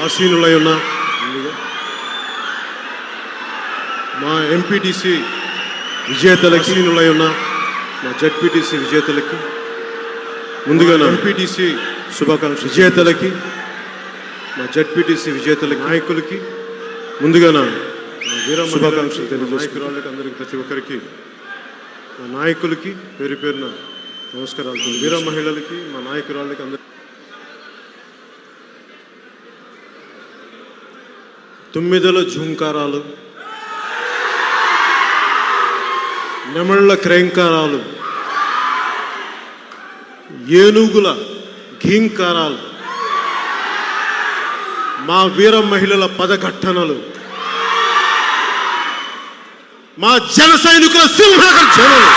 ఆసీనులై ఉన్న మా ఎంపీటీసీ విజేతలకి, ఆసీనులై ఉన్న మా జడ్పీటీసీ విజేతలకి, ముందుగా ఎంపీటీసీ శుభాకాంక్ష విజేతలకి, మా జడ్పీటీసీ విజేతలకి, నాయకులకి ముందుగా నా వీర శుభాకాంక్షలు తెలియజేసుకురాళ్ళకి అందరికి, ప్రతి ఒక్కరికి, మా నాయకులకి పేరు పేరున నమస్కారాలు. వీర మహిళలకి, మా నాయకురాళ్ళకి అందరికి తుమ్మిదల ఝుంకారాలు, నెమళ్ళ క్రేంకారాలు, ఏనుగుల ఘీంకారాలు, మా వీర మహిళల పదఘట్టనలు, మా జన సైనికుల సింహగర్జనలు,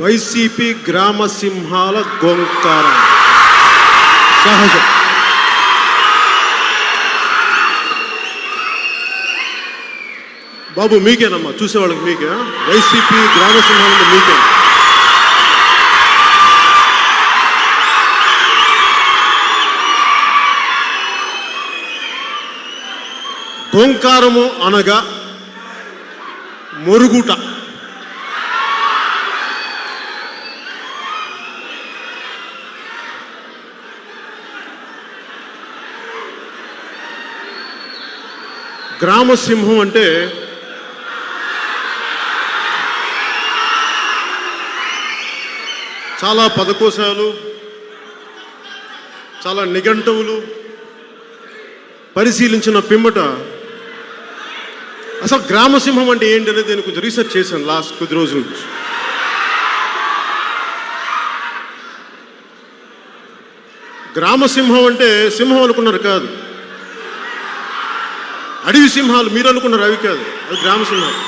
వైసీపీ గ్రామ సింహాల గోంకారం సహజం. బాబు మీకేనమ్మా, చూసేవాళ్ళకి మీకే. వైసీపీ గ్రామ సింహాలంటే మీకే. గోంకారము అనగా మొరుగుట. గ్రామసింహం అంటే చాలా పదకోశాలు, చాలా నిఘంటువులు పరిశీలించిన పిమ్మట అసలు గ్రామసింహం అంటే ఏంటి అనేది నేను కొంచెం రీసెర్చ్ చేశాను లాస్ట్ కొద్ది రోజుల నుంచి. గ్రామసింహం అంటే సింహం అనుకున్నారు కాదు, అడవి సింహాలు మీరు అనుకున్నారు అవి కాదు, అది గ్రామసింహాలు.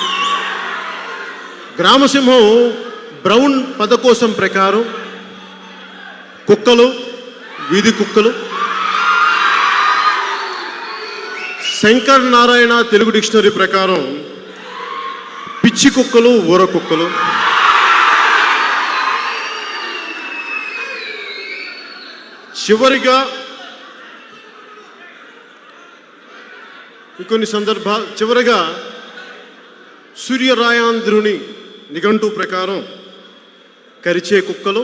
గ్రామసింహం బ్రౌన్ పదకోశం ప్రకారం కుక్కలు, వీధి కుక్కలు, శంకర్ నారాయణ తెలుగు డిక్షనరీ ప్రకారం పిచ్చి కుక్కలు, ఊర కుక్కలు, చివరిగా కొన్ని చివరిగా సూర్యరాయాంధ్రుని నిఘంటు ప్రకారం కరిచే కుక్కలు,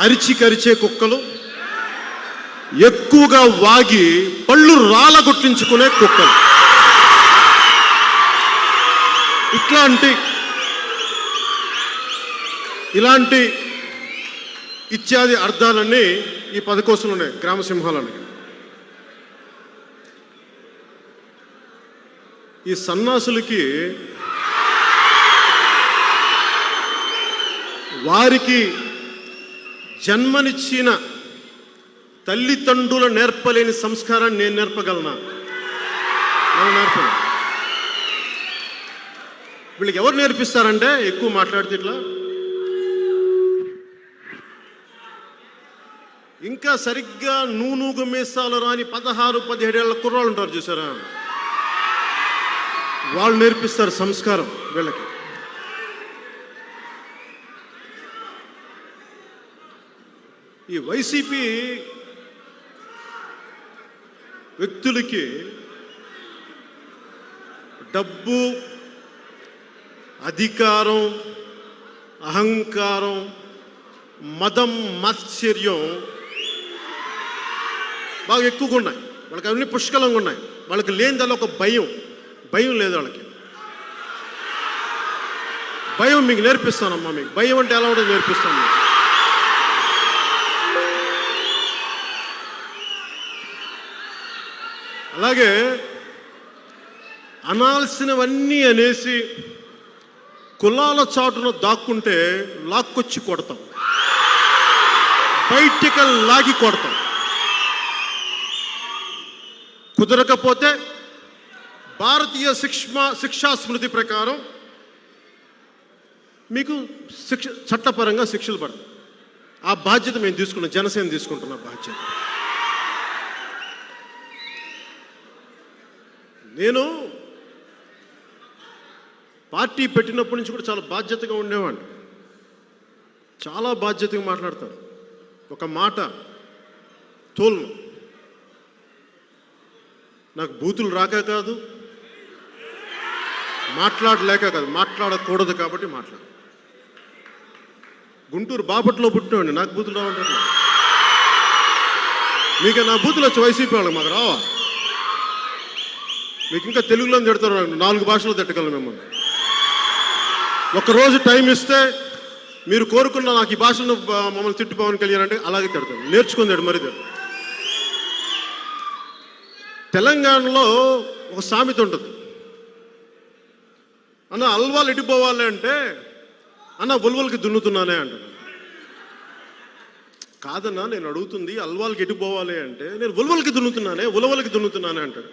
అరిచి కరిచే కుక్కలు, ఎక్కువగా వాగి పళ్ళు రాలగొట్టించుకునే కుక్కలు, ఇలాంటి ఇత్యాది అర్థాలన్నీ ఈ పదకోశంలో ఉన్నాయి గ్రామసింహాలని. ఈ సన్నాసులకి వారికి జన్మనిచ్చిన తల్లిదండ్రుల నేర్పలేని సంస్కారాన్ని నేను నేర్పగలనా? మనం నేర్పను. వీళ్ళకి ఎవరు నేర్పిస్తారంటే ఎక్కువ మాట్లాడితే ఇట్లా ఇంకా సరిగ్గా నూనూగు మీసాలు రాని 16-17 ఏళ్ల కుర్రాళ్ళు ఉంటారు చూసారా, వాళ్ళు నేర్పిస్తారు సంస్కారం వీళ్ళకి. ఈ వైసీపీ వ్యక్తులకి డబ్బు, అధికారం, అహంకారం, మదం, మాత్సర్యం బాగా ఎక్కువగా ఉన్నాయి. వాళ్ళకి అవన్నీ పుష్కలంగా ఉన్నాయి. వాళ్ళకి లేని దానిలో ఒక భయం లేదు వాళ్ళకి. భయం మీకు నేర్పిస్తానమ్మా. మీకు భయం అంటే ఎలా ఉంటుందో నేర్పిస్తాను. అలాగే అనాల్సినవన్నీ అనేసి కులాల చాటున దాక్కుంటే లాక్కొచ్చి కొడతాం, బయటికి లాగి కొడతాం. కుదరకపోతే భారతీయ శిక్షా స్మృతి ప్రకారం మీకు చట్టపరంగా శిక్షలు పడతాయి. ఆ బాధ్యత మేము తీసుకున్నాం, జనసేన తీసుకుంటున్న బాధ్యత. నేను పార్టీ పెట్టినప్పటి నుంచి కూడా చాలా బాధ్యతగా ఉండేవాడిని. చాలా బాధ్యతగా మాట్లాడతాను. ఒక మాట తోలను. నాకు బూతులు రాక కాదు, మాట్లాడలేక కాదు, మాట్లాడకూడదు కాబట్టి మాట్లాడు. గుంటూరు బాపట్లో పుట్టినవాడిని, నాకు బూతులు రావంటారు. మీకు నా బూతులు వచ్చి వైసీపీ వాళ్ళకి మాకు రావా? మీకు ఇంకా తెలుగులో తిడతారు, 4 భాషలో తిట్టగలను మిమ్మల్ని. ఒక్కరోజు టైం ఇస్తే మీరు కోరుకున్న నాకు ఈ భాషను మమ్మల్ని తిట్టు పవన్ కళ్యాణ్ అంటే అలాగే తిడతాను. నేర్చుకుందాడు మరి తిడతాడు. తెలంగాణలో ఒక సామెత ఉంటుంది, అన్న అల్వాలు ఎడిపోవాలి అంటే అన్న ఉలవలకి దున్నుతున్నానే అంటాడు. కాదన్నా నేను అడుగుతుంది అల్వాలకి ఎడిపోవాలి అంటే నేను ఉలవలకి దున్నుతున్నానే అంటాడు.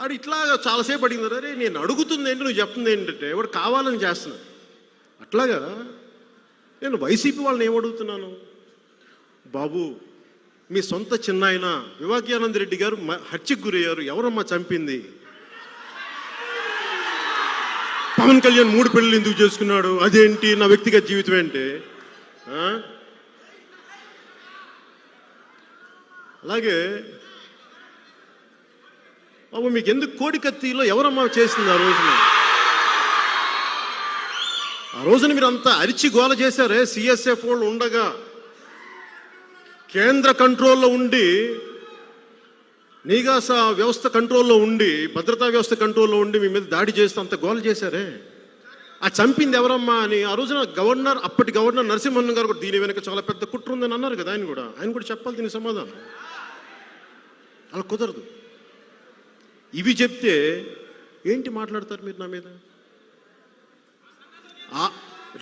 ఆడు ఇట్లా చాలాసేపు అడిగింది. అరే నేను అడుగుతుంది ఏంటి, నువ్వు చెప్తుంది ఏంటంటే వాడు కావాలని చేస్తున్నాడు. అట్లాగా నేను వైసీపీ వాళ్ళని ఏమడుగుతున్నాను, బాబు మీ సొంత చిన్నాయన వివేకానంద రెడ్డి గారు హత్యకు గురయ్యారు, ఎవరమ్మా చంపింది? పవన్ కళ్యాణ్ 3 పెళ్ళిళ్ళు ఎందుకు చేసుకున్నాడు, అదేంటి, నా వ్యక్తిగత జీవితం ఏంటి? అలాగే బాబు మీకు ఎందుకు కోడికత్తిలో ఎవరమ్మా చేసింది ఆ రోజున మీరు అంతా అరిచి గోల చేశారే. సిఎస్ఎఫ్ వాళ్ళు ఉండగా కేంద్ర కంట్రోల్లో ఉండి, నీగాస వ్యవస్థ కంట్రోల్లో ఉండి, భద్రతా వ్యవస్థ కంట్రోల్లో ఉండి మీ మీద దాడి చేస్తే అంత గోల చేశారే. ఆ చంపింది ఎవరమ్మా అని ఆ రోజున అప్పటి గవర్నర్ నరసింహన్ గారు కూడా దీని వెనక చాలా పెద్ద కుట్ర ఉందని అన్నారు కదా. ఆయన కూడా చెప్పాలి దీని సమాధానం. అలా కుదరదు. ఇవి చెప్తే ఏంటి మాట్లాడతారు మీరు నా మీద?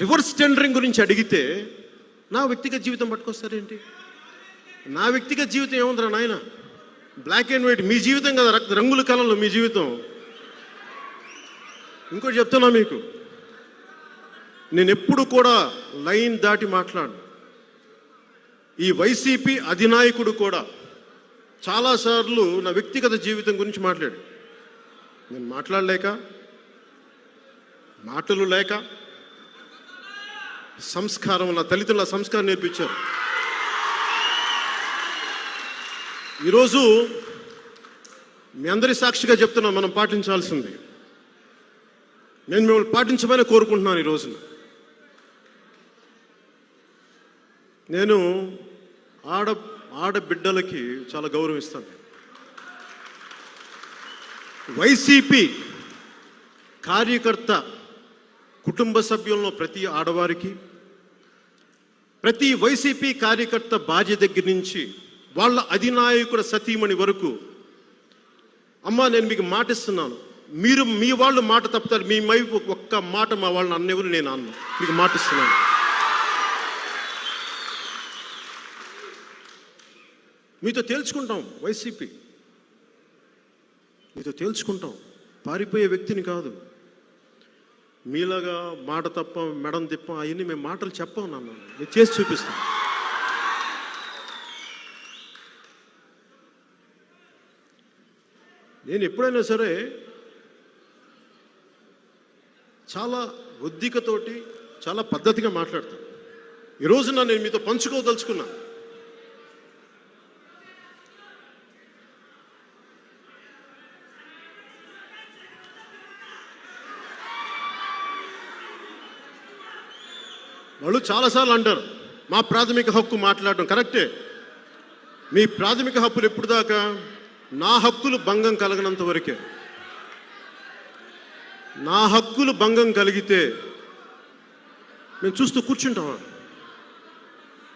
రివర్స్ టెండరింగ్ గురించి అడిగితే నా వ్యక్తిగత జీవితం పట్టుకొస్తారేంటి? నా వ్యక్తిగత జీవితం ఏముందిరా నాయన? బ్లాక్ అండ్ వైట్ మీ జీవితం కదా, రంగుల కళలో మీ జీవితం. ఇంకోటి చెప్తున్నా మీకు, నేను ఎప్పుడు కూడా లైన్ దాటి మాట్లాడు. ఈ వైసీపీ అధినాయకుడు కూడా చాలాసార్లు నా వ్యక్తిగత జీవితం గురించి మాట్లాడు. నేను మాట్లాడలేక, మాటలు లేక, సంస్కారం, నా తల్లిదండ్రుల సంస్కారం నేర్పించారు. ఈరోజు మీ అందరి సాక్షిగా చెప్తున్నా, మనం పాటించాల్సింది. నేను మిమ్మల్ని పాటించమని కోరుకుంటున్నాను. ఈ రోజున నేను ఆడబిడ్డలకి చాలా గౌరవిస్తాను. వైసీపీ కార్యకర్త కుటుంబ సభ్యులను ప్రతి ఆడవారికి, ప్రతి వైసీపీ కార్యకర్త భార్య దగ్గర నుంచి వాళ్ళ అధినాయకుడు సతీమణి వరకు, అమ్మా నేను మీకు మాటిస్తున్నాను, మీరు మీ వాళ్ళు మాట తప్పుతారు, మీ వైపు ఒక్క మాట మా వాళ్ళని అన్నెవరు నేను అన్న, మీకు మాటిస్తున్నాను. మీతో తేల్చుకుంటాం. వైసీపీ మీతో తేల్చుకుంటాం. పారిపోయే వ్యక్తిని కాదు. మీలాగా మాట తప్ప, మెడం తిప్ప, అవన్నీ మేము మాటలు చెప్పాం. నేను చేసి చూపిస్తాం. నేను ఎప్పుడైనా సరే చాలా ఒద్దికతోటి, చాలా పద్ధతిగా మాట్లాడతాను. ఈరోజు నేను మీతో పంచుకోదలుచుకున్నా. వాళ్ళు చాలాసార్లు అంటారు మా ప్రాథమిక హక్కు మాట్లాడడం. కరెక్టే, మీ ప్రాథమిక హక్కులు ఎప్పుడు దాకా? నా హక్కులు భంగం కలగనంత వరకే. నా హక్కులు భంగం కలిగితే మేము చూస్తూ కూర్చుంటామా?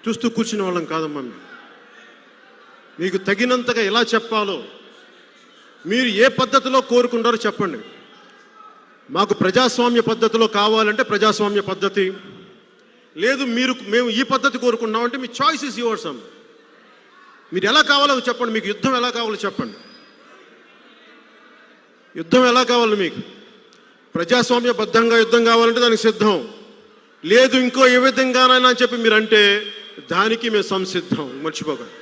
చూస్తూ కూర్చునే వాళ్ళం కాదమ్మా. మీకు తగినంతగా ఎలా చెప్పాలో, మీరు ఏ పద్ధతిలో కోరుకుంటారో చెప్పండి. మాకు ప్రజాస్వామ్య పద్ధతిలో కావాలంటే ప్రజాస్వామ్య పద్ధతి, లేదు మేము ఈ పద్ధతి కోరుకున్నామంటే మీ చాయిస్ ఇస్ యువర్స్ అమ్మ. మీరు ఎలా కావాలో చెప్పండి. మీకు యుద్ధం ఎలా కావాలో చెప్పండి. యుద్ధం ఎలా కావాలి మీకు? ప్రజాస్వామ్యబద్ధంగా యుద్ధం కావాలంటే దానికి సిద్ధం. లేదు ఇంకో ఏ విధంగానైనా అని చెప్పి మీరు అంటే దానికి మేము సంసిద్ధం. మర్చిపోకండి.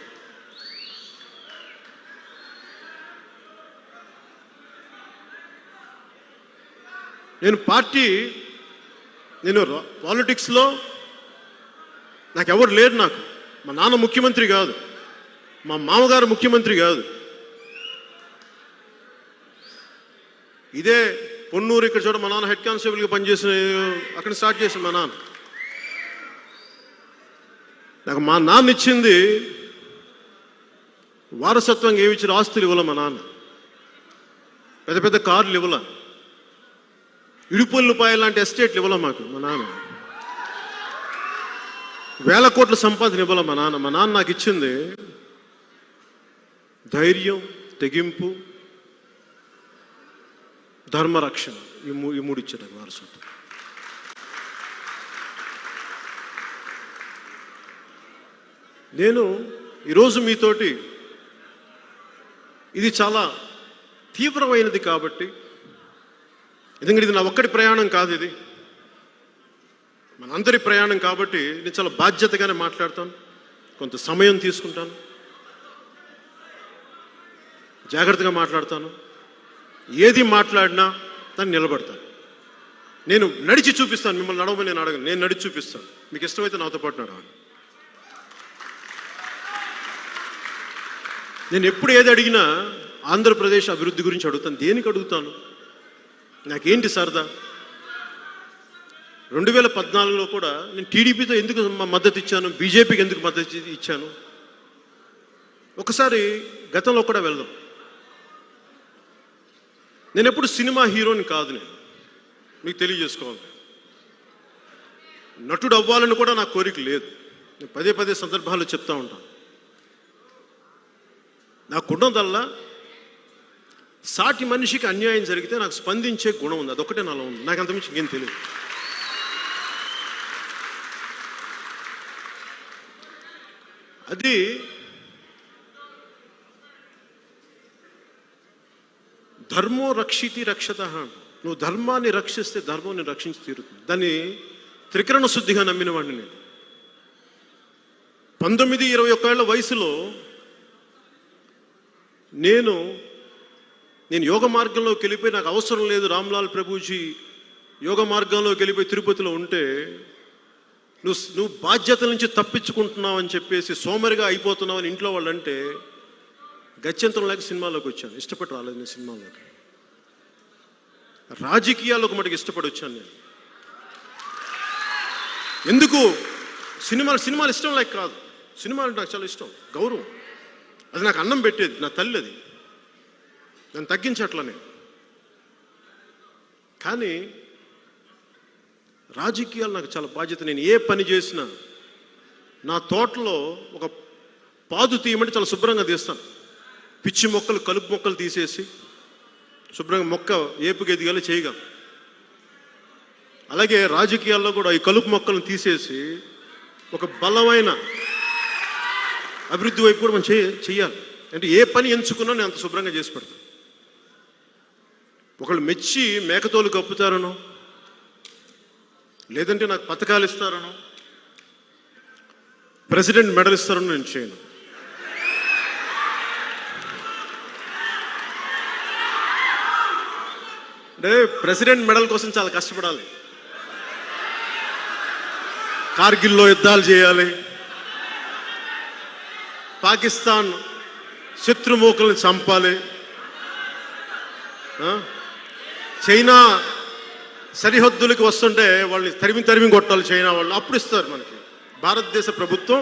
నేను పాలిటిక్స్లో నాకు ఎవరు లేరు. నాకు మా నాన్న ముఖ్యమంత్రి కాదు, మా మామగారు ముఖ్యమంత్రి కాదు. ఇదే పొన్నూరు ఇక్కడ చూడ మా నాన్న హెడ్ కానిస్టేబుల్గా పనిచేసిన, అక్కడ స్టార్ట్ చేసిన మా నాన్న. నాకు మా నాన్న ఇచ్చింది వారసత్వంగా ఏమి ఇచ్చిన ఆస్తులు ఇవ్వాల మా నాన్న. పెద్ద పెద్ద కార్లు ఇవ్వాల, ఇడుపుల్లిపాయలు లాంటి ఎస్టేట్లు ఇవ్వాల మాకు మా నాన్న. వేల కోట్ల సంపాదన ఇవ్వాల మా నాన్న. మా నాన్న నాకు ఇచ్చింది ధైర్యం, తెగింపు, ధర్మరక్షణ. ఈ మూడు ఇచ్చాడు వారసత్వం. నేను ఈరోజు మీతోటి ఇది చాలా తీవ్రమైనది కాబట్టి, ఎందుకంటే ఇది నా ఒక్కడి ప్రయాణం కాదు, ఇది మనందరి ప్రయాణం కాబట్టి నేను చాలా బాధ్యతగానే మాట్లాడతాను. కొంత సమయం తీసుకుంటాను, జాగ్రత్తగా మాట్లాడతాను. ఏది మాట్లాడినా దాన్ని నిలబడతాను. నేను నడిచి చూపిస్తాను. మిమ్మల్ని నడవమని నేను అడగను, నేను నడిచి చూపిస్తాను. మీకు ఇష్టమైతే నాతో పాటు నడవండి. నేను ఎప్పుడు ఏది అడిగినా ఆంధ్రప్రదేశ్ అభివృద్ధి గురించి అడుగుతాను. దేనికి అడుగుతాను? నాకేంటి సరదా? 2014లో కూడా నేను టీడీపీతో ఎందుకు మద్దతు ఇచ్చాను, బీజేపీకి ఎందుకు మద్దతు ఇచ్చాను, ఒకసారి గతంలో కూడా వెళ్దాం. నేను ఎప్పుడు సినిమా హీరోని కాదు. నేను మీకు తెలియజేసుకోవాలి, నటుడు అవ్వాలని కూడా నాకు కోరిక లేదు. నేను పదే పదే సందర్భాల్లో చెప్తా ఉంటాను. నాకున్నదల్లా సాటి మనిషికి అన్యాయం జరిగితే నాకు స్పందించే గుణం ఉంది. అదొకటే నాలో ఉంది. నాకు అంతమించి ఇంకేం తెలియదు. అది ధర్మో రక్షితి రక్షత. నువ్వు ధర్మాన్ని రక్షిస్తే ధర్మాన్ని రక్షించి తీరుతుంది. దాన్ని త్రికరణ శుద్ధిగా నమ్మిన వాడిని నేను. 19-21 ఏళ్ల వయసులో నేను యోగ మార్గంలోకి వెళ్ళిపోయి, నాకు అవసరం లేదు రామ్లాల్ ప్రభుజీ యోగ మార్గంలోకి వెళ్ళిపోయి తిరుపతిలో ఉంటే, నువ్వు బాధ్యతల నుంచి తప్పించుకుంటున్నావు అని చెప్పేసి సోమరిగా అయిపోతున్నావు అని ఇంట్లో వాళ్ళు అంటే, గత్యంతరం లేక సినిమాలోకి వచ్చాను. ఇష్టపడి రాలేదు నేను సినిమాలోకి. రాజకీయాల్లోకి మటుకు ఇష్టపడి వచ్చాను నేను. ఎందుకు? సినిమాలు ఇష్టం లేక కాదు. సినిమాలు నాకు చాలా ఇష్టం, గౌరవం. అది నాకు అన్నం పెట్టేది, నా తల్లి. అది నన్ను తగ్గించట్లనే. కానీ రాజకీయాలు నాకు చాలా బాధ్యత. నేను ఏ పని చేసినా నా తోటలో ఒక పాదు తీయమంటే చాలా శుభ్రంగా తీస్తాను. పిచ్చి మొక్కలు, కలుపు మొక్కలు తీసేసి శుభ్రంగా మొక్క ఏపుగా ఎదిగేలా చేయగలం. అలాగే రాజకీయాల్లో కూడా ఈ కలుపు మొక్కలను తీసేసి ఒక బలమైన అభివృద్ధి వైపు కూడా మనం చెయ్యాలి. అంటే ఏ పని ఎంచుకున్నా నేను అంత శుభ్రంగా చేసి పెడతాను. ఒకళ్ళు మెచ్చి మేకతోలు కప్పుతారనో, లేదంటే నాకు పథకాలు ఇస్తారనో, ప్రెసిడెంట్ మెడల్ ఇస్తారనో నేను చేయను. అంటే ప్రెసిడెంట్ మెడల్ కోసం చాలా కష్టపడాలి. కార్గిల్లో యుద్ధాలు చేయాలి, పాకిస్తాన్ శత్రుమూకల్ని చంపాలి, చైనా సరిహద్దులకు వస్తుంటే వాళ్ళని తరిమి కొట్టాలి చైనా వాళ్ళు. అప్పుడు ఇస్తారు మనకి భారతదేశ ప్రభుత్వం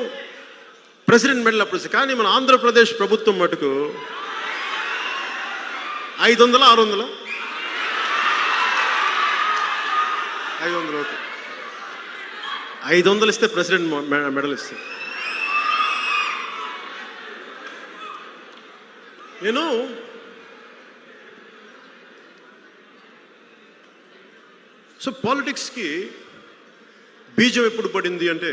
ప్రెసిడెంట్ మెడల్ అప్పుడు ఇస్తారు. కానీ మన ఆంధ్రప్రదేశ్ ప్రభుత్వం మటుకు 500 600 500 500 ఇస్తే ప్రెసిడెంట్ మెడల్ ఇస్తారు. నేను సో పాలిటిక్స్కి బీజం ఎప్పుడు పడింది అంటే,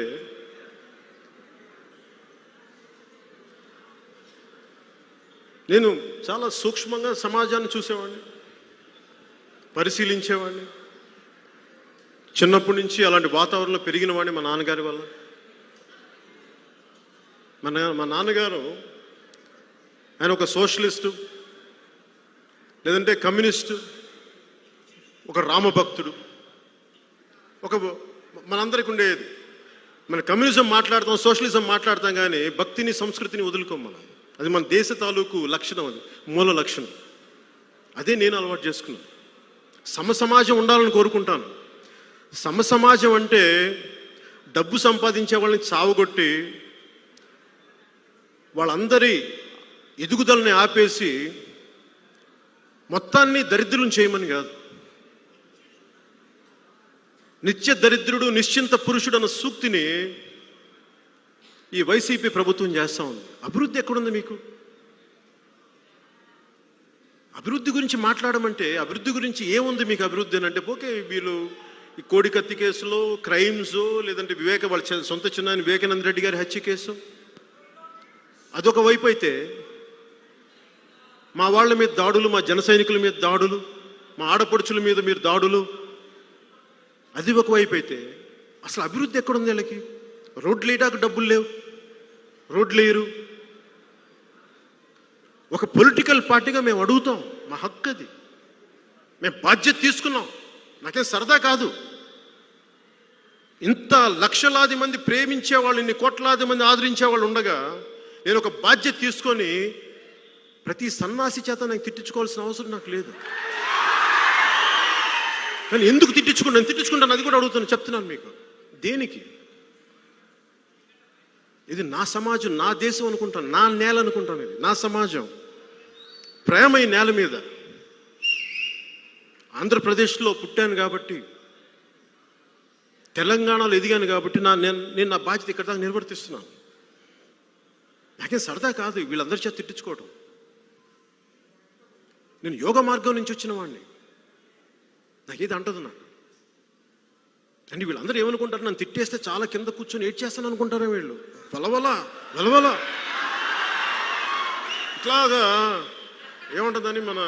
నేను చాలా సూక్ష్మంగా సమాజాన్ని చూసేవాడిని, పరిశీలించేవాడిని. చిన్నప్పటి నుంచి అలాంటి వాతావరణంలో పెరిగిన వాడిని మా నాన్నగారి వల్ల. మా నాన్నగారు ఆయన ఒక సోషలిస్టు, లేదంటే కమ్యూనిస్టు, ఒక రామభక్తుడు, ఒక మనందరికి ఉండేది. మన కమ్యూనిజం మాట్లాడతాం, సోషలిజం మాట్లాడతాం, కానీ భక్తిని సంస్కృతిని వదులుకోం మనం. అది మన దేశ తాలూకు లక్షణం, అది మూల లక్షణం. అదే నేను అలవాటు చేసుకున్నాను. సమసమాజం ఉండాలని కోరుకుంటాను. సమసమాజం అంటే డబ్బు సంపాదించే వాళ్ళని చావగొట్టి వాళ్ళందరి ఎదుగుదలని ఆపేసి మొత్తాన్ని దరిద్రులను చేయమని కాదు. నిత్య దరిద్రుడు నిశ్చింత పురుషుడు అన్న సూక్తిని ఈ వైసీపీ ప్రభుత్వం చేస్తూ ఉంది. అభివృద్ధి ఎక్కడుంది మీకు? అభివృద్ధి గురించి మాట్లాడమంటే అభివృద్ధి గురించి ఏముంది మీకు? అభివృద్ధి అని అంటే ఓకే, వీళ్ళు ఈ కోడికత్తి కేసులో క్రైమ్స్, లేదంటే వాళ్ళ సొంత చిన్న వివేకానంద రెడ్డి గారి హత్య కేసు అదొక వైపు అయితే, మా వాళ్ళ మీద దాడులు, మా జన సైనికుల మీద దాడులు, మా ఆడపడుచుల మీద మీరు దాడులు, అది ఒకవైపు అయితే అసలు అభివృద్ధి ఎక్కడుంది వీళ్ళకి? రోడ్లు వేయడానికి డబ్బులు లేవు, రోడ్లు వేయరు. ఒక పొలిటికల్ పార్టీగా మేము అడుగుతాం, మా హక్కు అది, మేము బాధ్యత తీసుకున్నాం. నాకేం సరదా కాదు. ఇంత లక్షలాది మంది ప్రేమించేవాళ్ళు, ఇన్ని కోట్లాది మంది ఆదరించేవాళ్ళు ఉండగా నేను ఒక బాధ్యత తీసుకొని ప్రతి సన్నాసి చేత నాకు తిట్టించుకోవాల్సిన అవసరం నాకు లేదు. కానీ ఎందుకు తిట్టించుకుంటాను? తిట్టించుకుంటాను, అది కూడా అడుగుతాను, చెప్తున్నాను మీకు. దేనికి? ఇది నా సమాజం, నా దేశం అనుకుంటాను, నా నేల అనుకుంటాను. ఇది నా సమాజం, ప్రేమ ఈ నేల మీద. ఆంధ్రప్రదేశ్లో పుట్టాను కాబట్టి, తెలంగాణలో ఎదిగాను కాబట్టి నేను నా బాధ్యత ఇక్కడ దాకా నిర్వర్తిస్తున్నాను. నాకేం సరదా కాదు వీళ్ళందరి చేత తిట్టించుకోవటం. నేను యోగ మార్గం నుంచి వచ్చిన వాడిని, నాకేది అంటదు నాకు. అంటే వీళ్ళందరూ ఏమనుకుంటారు, నన్ను తిట్టేస్తే చాలా కింద కూర్చొని ఏడ్చేస్తాను అనుకుంటారా వీళ్ళు? వలవల వలవల ఇట్లాగా ఏముంటుందని, మన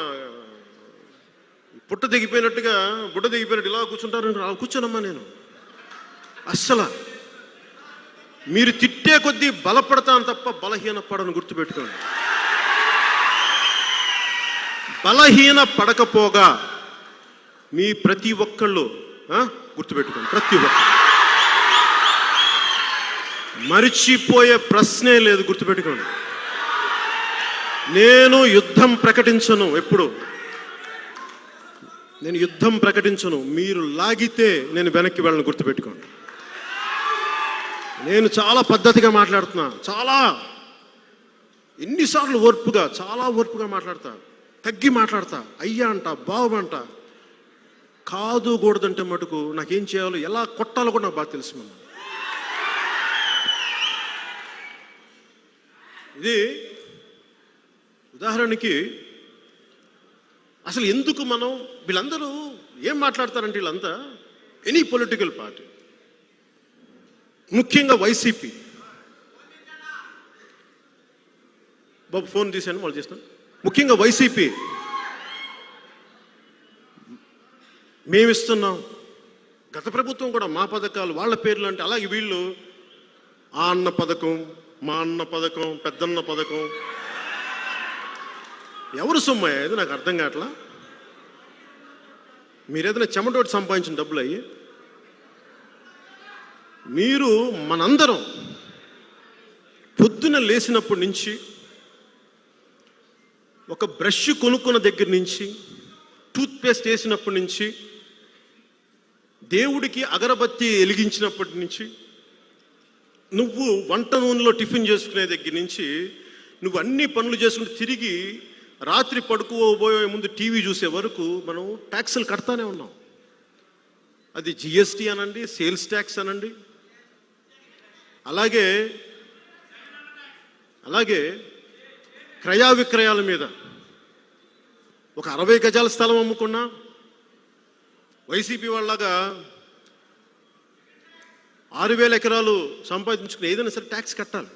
బుట్ట దిగిపోయినట్టు ఇలా కూర్చుంటారు. అలా కూర్చోనమ్మా నేను. అస్సలు మీరు తిట్టే కొద్దీ బలపడతాను తప్ప బలహీన పడను, గుర్తుపెట్టుకోండి. బలహీన పడకపోగా మీ ప్రతి ఒక్కళ్ళు గుర్తుపెట్టుకోండి, ప్రతి ఒక్కళ్ళు మరిచిపోయే ప్రశ్నే లేదు, గుర్తుపెట్టుకోండి. నేను యుద్ధం ప్రకటించను, ఎప్పుడు నేను యుద్ధం ప్రకటించను. మీరు లాగితే నేను వెనక్కి వెళ్ళను, గుర్తుపెట్టుకోండి. నేను చాలా పద్ధతిగా మాట్లాడుతున్నా, చాలా ఎన్నిసార్లు చాలా ఓర్పుగా మాట్లాడతా, తగ్గి మాట్లాడతా. అయ్యా అంట, బాబు అంట. కాదు కూడదంటే మటుకు నాకేం చేయాలో, ఎలా కొట్టాలో కూడా నాకు బాగా తెలుసు. మనం ఇది ఉదాహరణకి అసలు ఎందుకు మనం వీళ్ళందరూ ఏం మాట్లాడతారంటే, వీళ్ళంతా ఎనీ పొలిటికల్ పార్టీ, ముఖ్యంగా వైసీపీ. బాబు ఫోన్ తీసాను, వాళ్ళు చేస్తాను. ముఖ్యంగా వైసీపీ మేమిస్తున్నాం, గత ప్రభుత్వం కూడా మా పథకాలు వాళ్ళ పేర్లు అంటే, అలాగే వీళ్ళు ఆ అన్న పథకం, మా అన్న పథకం, పెద్దన్న పథకం. ఎవరు సొమ్మయ్య ఇది? నాకు అర్థం కావట్లా. మీరేదైనా చెమటోటి సంపాదించిన డబ్బులు అయ్యి, మీరు మనందరం పొద్దున లేచినప్పటి నుంచి, ఒక బ్రష్ కొనుక్కున్న దగ్గర నుంచి, టూత్పేస్ట్ వేసినప్పటి నుంచి, దేవుడికి అగరబత్తి వెలిగించినప్పటి నుంచి, నువ్వు వంట నూనెలో టిఫిన్ చేసుకునే దగ్గర నుంచి, నువ్వు అన్ని పనులు చేసుకుంటూ తిరిగి రాత్రి పడుకోబోయే ముందు టీవీ చూసే వరకు మనం ట్యాక్సులు కడతానే ఉన్నాం. అది జిఎస్టీ అనండి, సేల్స్ ట్యాక్స్ అనండి, అలాగే క్రయ విక్రయాల మీద ఒక 60 గజాల స్థలం అమ్ముకున్నా వైసీపీ వాళ్ళగా 6,000 ఎకరాలు సంపాదించుకుని ఏదైనా సరే ట్యాక్స్ కట్టాలి.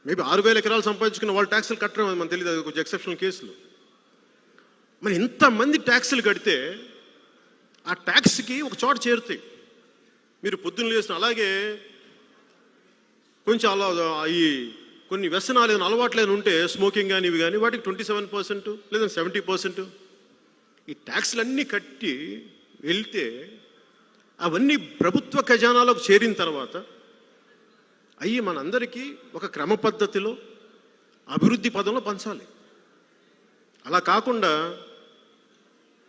మేబీ 6,000 ఎకరాలు సంపాదించుకున్న వాళ్ళు ట్యాక్సులు కట్టడం అది మనకు తెలియదు, అది కొంచెం ఎక్సెప్షనల్ కేసులు. మరి ఇంతమంది ట్యాక్సులు కడితే ఆ ట్యాక్స్కి ఒక చోట చేరుతాయి. మీరు పొద్దున్న లేసిన, అలాగే కొంచెం అలా ఈ కొన్ని వ్యసనాలు ఏదైనా అలవాట్లేని ఉంటే, స్మోకింగ్ కానీ ఇవి కానీ, వాటికి 27% లేదా 70%. ఈ ట్యాక్స్లన్నీ కట్టి వెళ్తే అవన్నీ ప్రభుత్వ ఖజానాలోకి చేరిన తర్వాత అయ్యి మనందరికీ ఒక క్రమ పద్ధతిలో అభివృద్ధి పదంలో పంచాలి. అలా కాకుండా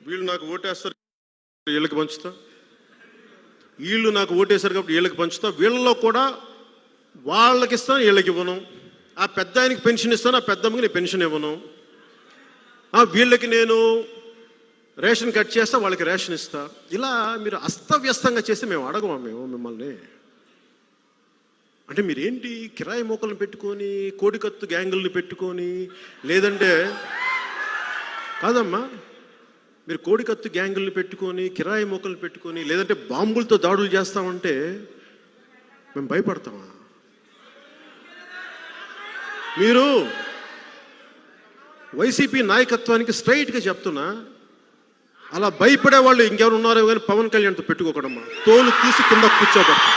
వీళ్ళు నాకు ఓటేస్తారు వీళ్ళకి పంచుతా, వీళ్ళు నాకు ఓటేశారు కాబట్టి వీళ్ళకి పంచుతా, వీళ్ళలో కూడా వాళ్ళకి ఇస్తాను వీళ్ళకి ఇవ్వను, ఆ పెద్ద ఆయనకి పెన్షన్ ఇస్తాను ఆ పెద్దమ్మకి నేను పెన్షన్ ఇవ్వను, వీళ్ళకి నేను రేషన్ కట్ చేస్తా వాళ్ళకి రేషన్ ఇస్తా. ఇలా మీరు అస్తవ్యస్తంగా చేస్తే మేము అడగమా మేము మిమ్మల్ని? అంటే మీరేంటి కిరాయి మోకలను పెట్టుకొని కోడికత్తు గ్యాంగుల్ని పెట్టుకొని, లేదంటే కాదమ్మా మీరు కోడికత్తు గ్యాంగుల్ని పెట్టుకొని కిరాయి మోకలు పెట్టుకొని లేదంటే బాంబులతో దాడులు చేస్తామంటే మేము భయపడతామా? మీరు వైసీపీ నాయకత్వానికి స్ట్రైట్గా చెప్తున్నా, అలా భయపడే వాళ్ళు ఇంకెవరు ఉన్నారో కానీ పవన్ కళ్యాణ్తో పెట్టుకోకడమ్మా, తోలు తీసి కింద కూర్చోబెడతా.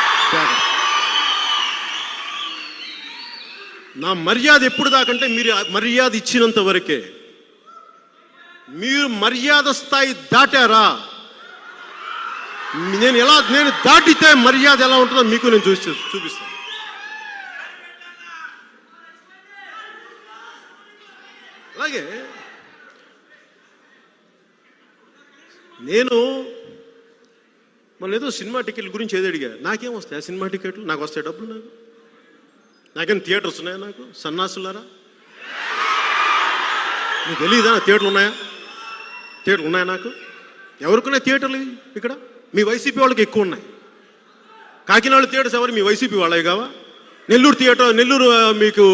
నా మర్యాద ఎప్పుడు దాకంటే మీరు మర్యాద ఇచ్చినంత వరకే. మీరు మర్యాద స్థాయి దాటారా, నేను దాటితే మర్యాద ఎలా ఉంటుందో మీకు నేను చూపిస్తాను. అలాగే నేను మన ఏదో సినిమా టికెట్ల గురించి ఏదో అడిగా, నాకేం వస్తాయి ఆ సినిమా టికెట్లు? నాకు వస్తాయి డబ్బులు? నాకేం థియేటర్స్ ఉన్నాయా? నాకు సన్నాసులారా మీకు తెలియదా థియేటర్లు ఉన్నాయా? థియేటర్లు ఉన్నాయా? నాకు ఎవరికున్నాయి థియేటర్లు ఇక్కడ? మీ వైసీపీ వాళ్ళకి ఎక్కువ ఉన్నాయి. కాకినాడ థియేటర్స్ ఎవరు? మీ వైసీపీ వాళ్ళవి కావా? నెల్లూరు థియేటర్, నెల్లూరు మీకు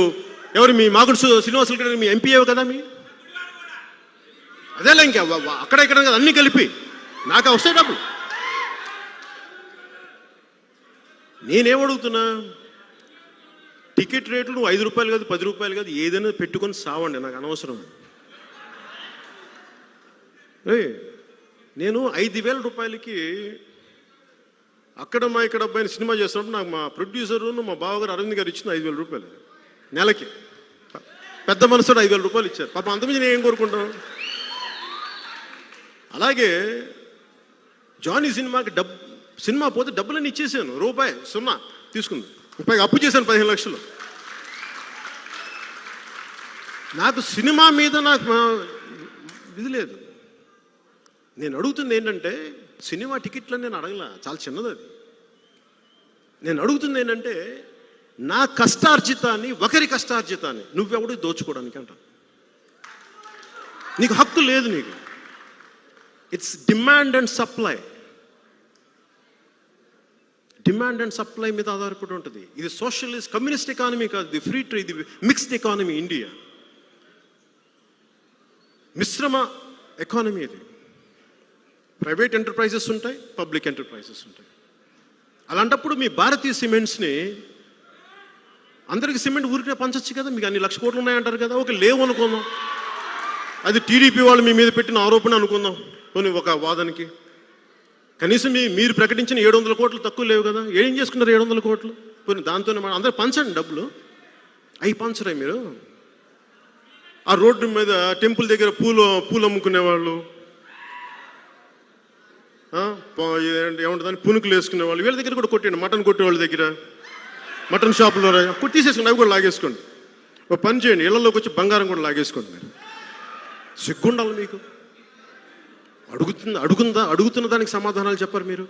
ఎవరు? మీ మాగుడు శ్రీనివాసులు మీ ఎంపీఏ కదా మీ? అదేలా ఇంకా అక్కడ ఇక్కడ కదా అన్నీ కలిపి నాకు వస్తాయి డబ్బులు. నేనేమడుగుతున్నా, టికెట్ రేట్లు నువ్వు 5 రూపాయలు కాదు 10 రూపాయలు కాదు ఏదైనా పెట్టుకొని సావండి, నాకు అనవసరం. నేను 5,000 రూపాయలకి అక్కడ మా ఇక్కడ అబ్బాయిని సినిమా చేస్తున్నప్పుడు నాకు మా ప్రొడ్యూసరు మా బావగారు అరవింద్ గారు ఇచ్చింది 5,000 రూపాయలు నెలకి. పెద్ద మనసుడు 5,000 రూపాయలు ఇచ్చారు. పాప అంతమంది నేను ఏం కోరుకుంటాను? అలాగే జానీ సినిమాకి సినిమా పోతే డబ్బులన్నీ ఇచ్చేసాను, రూపాయి సున్నా తీసుకుంది, రూపాయికి అప్పు చేశాను 15 లక్షలు. నాకు సినిమా మీద నాకు ఇది లేదు. నేను అడుగుతుంది ఏంటంటే, సినిమా టికెట్లని నేను అడగలా, చాలా చిన్నది అది. నేను అడుగుతుంది ఏంటంటే, నా కష్టార్జితాన్ని ఒకరి కష్టార్జితాన్ని నువ్వెవడు దోచుకోవడానికి అంట. నీకు హక్కు లేదు. నీకు it's demand and supply. Demand and supply మీద ఆధారపడి ఉంటుంది. ఇది సోషలిస్ట్ కమ్యూనిస్ట్ ఎకానమీ కాదు, ఇది ఫ్రీ ట్రేడ్, ఇది మిక్స్డ్ ఎకానమీ. ఇండియా మిశ్రమ ఎకానమీ. ఇది ప్రైవేట్ ఎంటర్ప్రైజెస్ ఉంటాయి, పబ్లిక్ ఎంటర్ప్రైజెస్ ఉంటాయి. అలాంటప్పుడు మీ భారతీయ సిమెంట్స్ని అందరికి సిమెంట్ ఊరికే పంచచ్చు కదా. మీకు అన్ని 1,00,000 కోట్లు ఉన్నాయంటారు కదా, ఒక లేవు అనుకుందాం, అది టీడీపీ వాళ్ళు మీ మీద పెట్టిన ఆరోపణ అనుకుందాం. కొన్ని ఒక వాదనకి కనీసం మీరు ప్రకటించిన 700 కోట్లు తక్కువ లేవు కదా. ఏం చేసుకున్నారు 700 కోట్లు? కొన్ని దాంతోనే అందరూ పంచండి డబ్బులు. అవి పంచరే మీరు? ఆ రోడ్డు మీద టెంపుల్ దగ్గర పూలు అమ్ముకునే వాళ్ళు, ఏమంటుందని పునుకులు వేసుకునే వాళ్ళు, వీళ్ళ దగ్గర కూడా కొట్టండి. మటన్ కొట్టే వాళ్ళ దగ్గర, మటన్ షాపులో తీసేసుకోండి, అవి కూడా లాగేసుకోండి. ఒక పని చేయండి, ఇళ్లలోకి వచ్చి బంగారం కూడా లాగేసుకోండి. మీరు సిగ్గుండాలి మీకు. అడుగుతున్న దానికి సమాధానాలు చెప్పరు మీరు.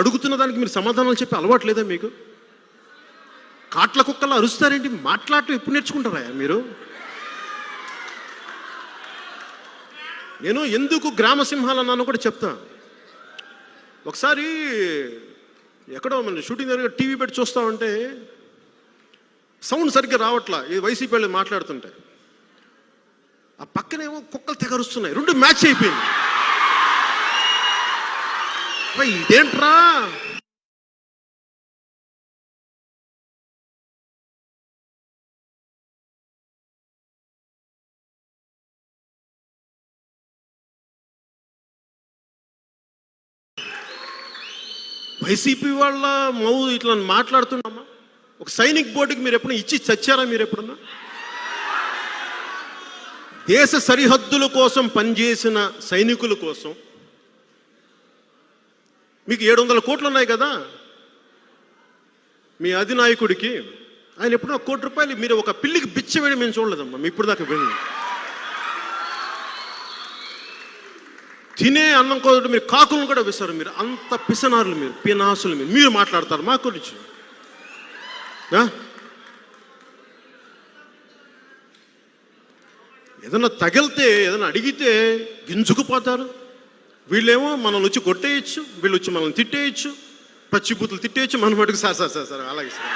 అడుగుతున్న దానికి మీరు సమాధానాలు చెప్పి అలవాటు లేదా మీకు? కాట్ల కుక్కలా అరుస్తారేంటి? మాట్లాడటం ఎప్పుడు నేర్చుకుంటారా మీరు? నేను ఎందుకు గ్రామ సింహాలు అన్నాను కూడా చెప్తా. ఒకసారి ఎక్కడో మన షూటింగ్ దగ్గర టీవీ పెట్టి చూస్తా ఉంటే సౌండ్ సరిగ్గా రావట్లా, ఈ వైసీపీ వాళ్ళు మాట్లాడుతుంటే. ఆ పక్కనేమో కుక్కలు తెగరుస్తున్నాయి, 2 మ్యాచ్ అయిపోయింది. ఇదేంట్రా? వైసీపీ వాళ్ళ ఇట్లా మాట్లాడుతున్నామా? ఒక సైనిక్ బోర్డుకి మీరు ఎప్పుడైనా ఇచ్చి చచ్చారా? మీరు ఎప్పుడన్నా దేశ సరిహద్దుల కోసం పనిచేసిన సైనికుల కోసం మీకు 700 కోట్లు ఉన్నాయి కదా మీ అధినాయకుడికి. ఆయన ఎప్పుడో 1 కోటి రూపాయలు మీరు ఒక పిల్లికి బిచ్చ వేయడం మేము చూడలేదమ్మా. మీ ఇప్పుడు దాకా వెళ్ళి తినే అన్నం కోసం మీరు కాకులను కూడా వేశారు. మీరు అంత పిసనారులు, మీరు పినాసులు, మీరు మాట్లాడతారు మా గురించి. ఏదన్నా తగిలితే ఏదైనా అడిగితే గింజుకుపోతారు. వీళ్ళేమో మనల్ని వచ్చి కొట్టేయచ్చు, వీళ్ళు వచ్చి మనల్ని తిట్టేయచ్చు, పచ్చిబూతులు తిట్టేయచ్చు. మన మటుకు సార్ అలాగే సార్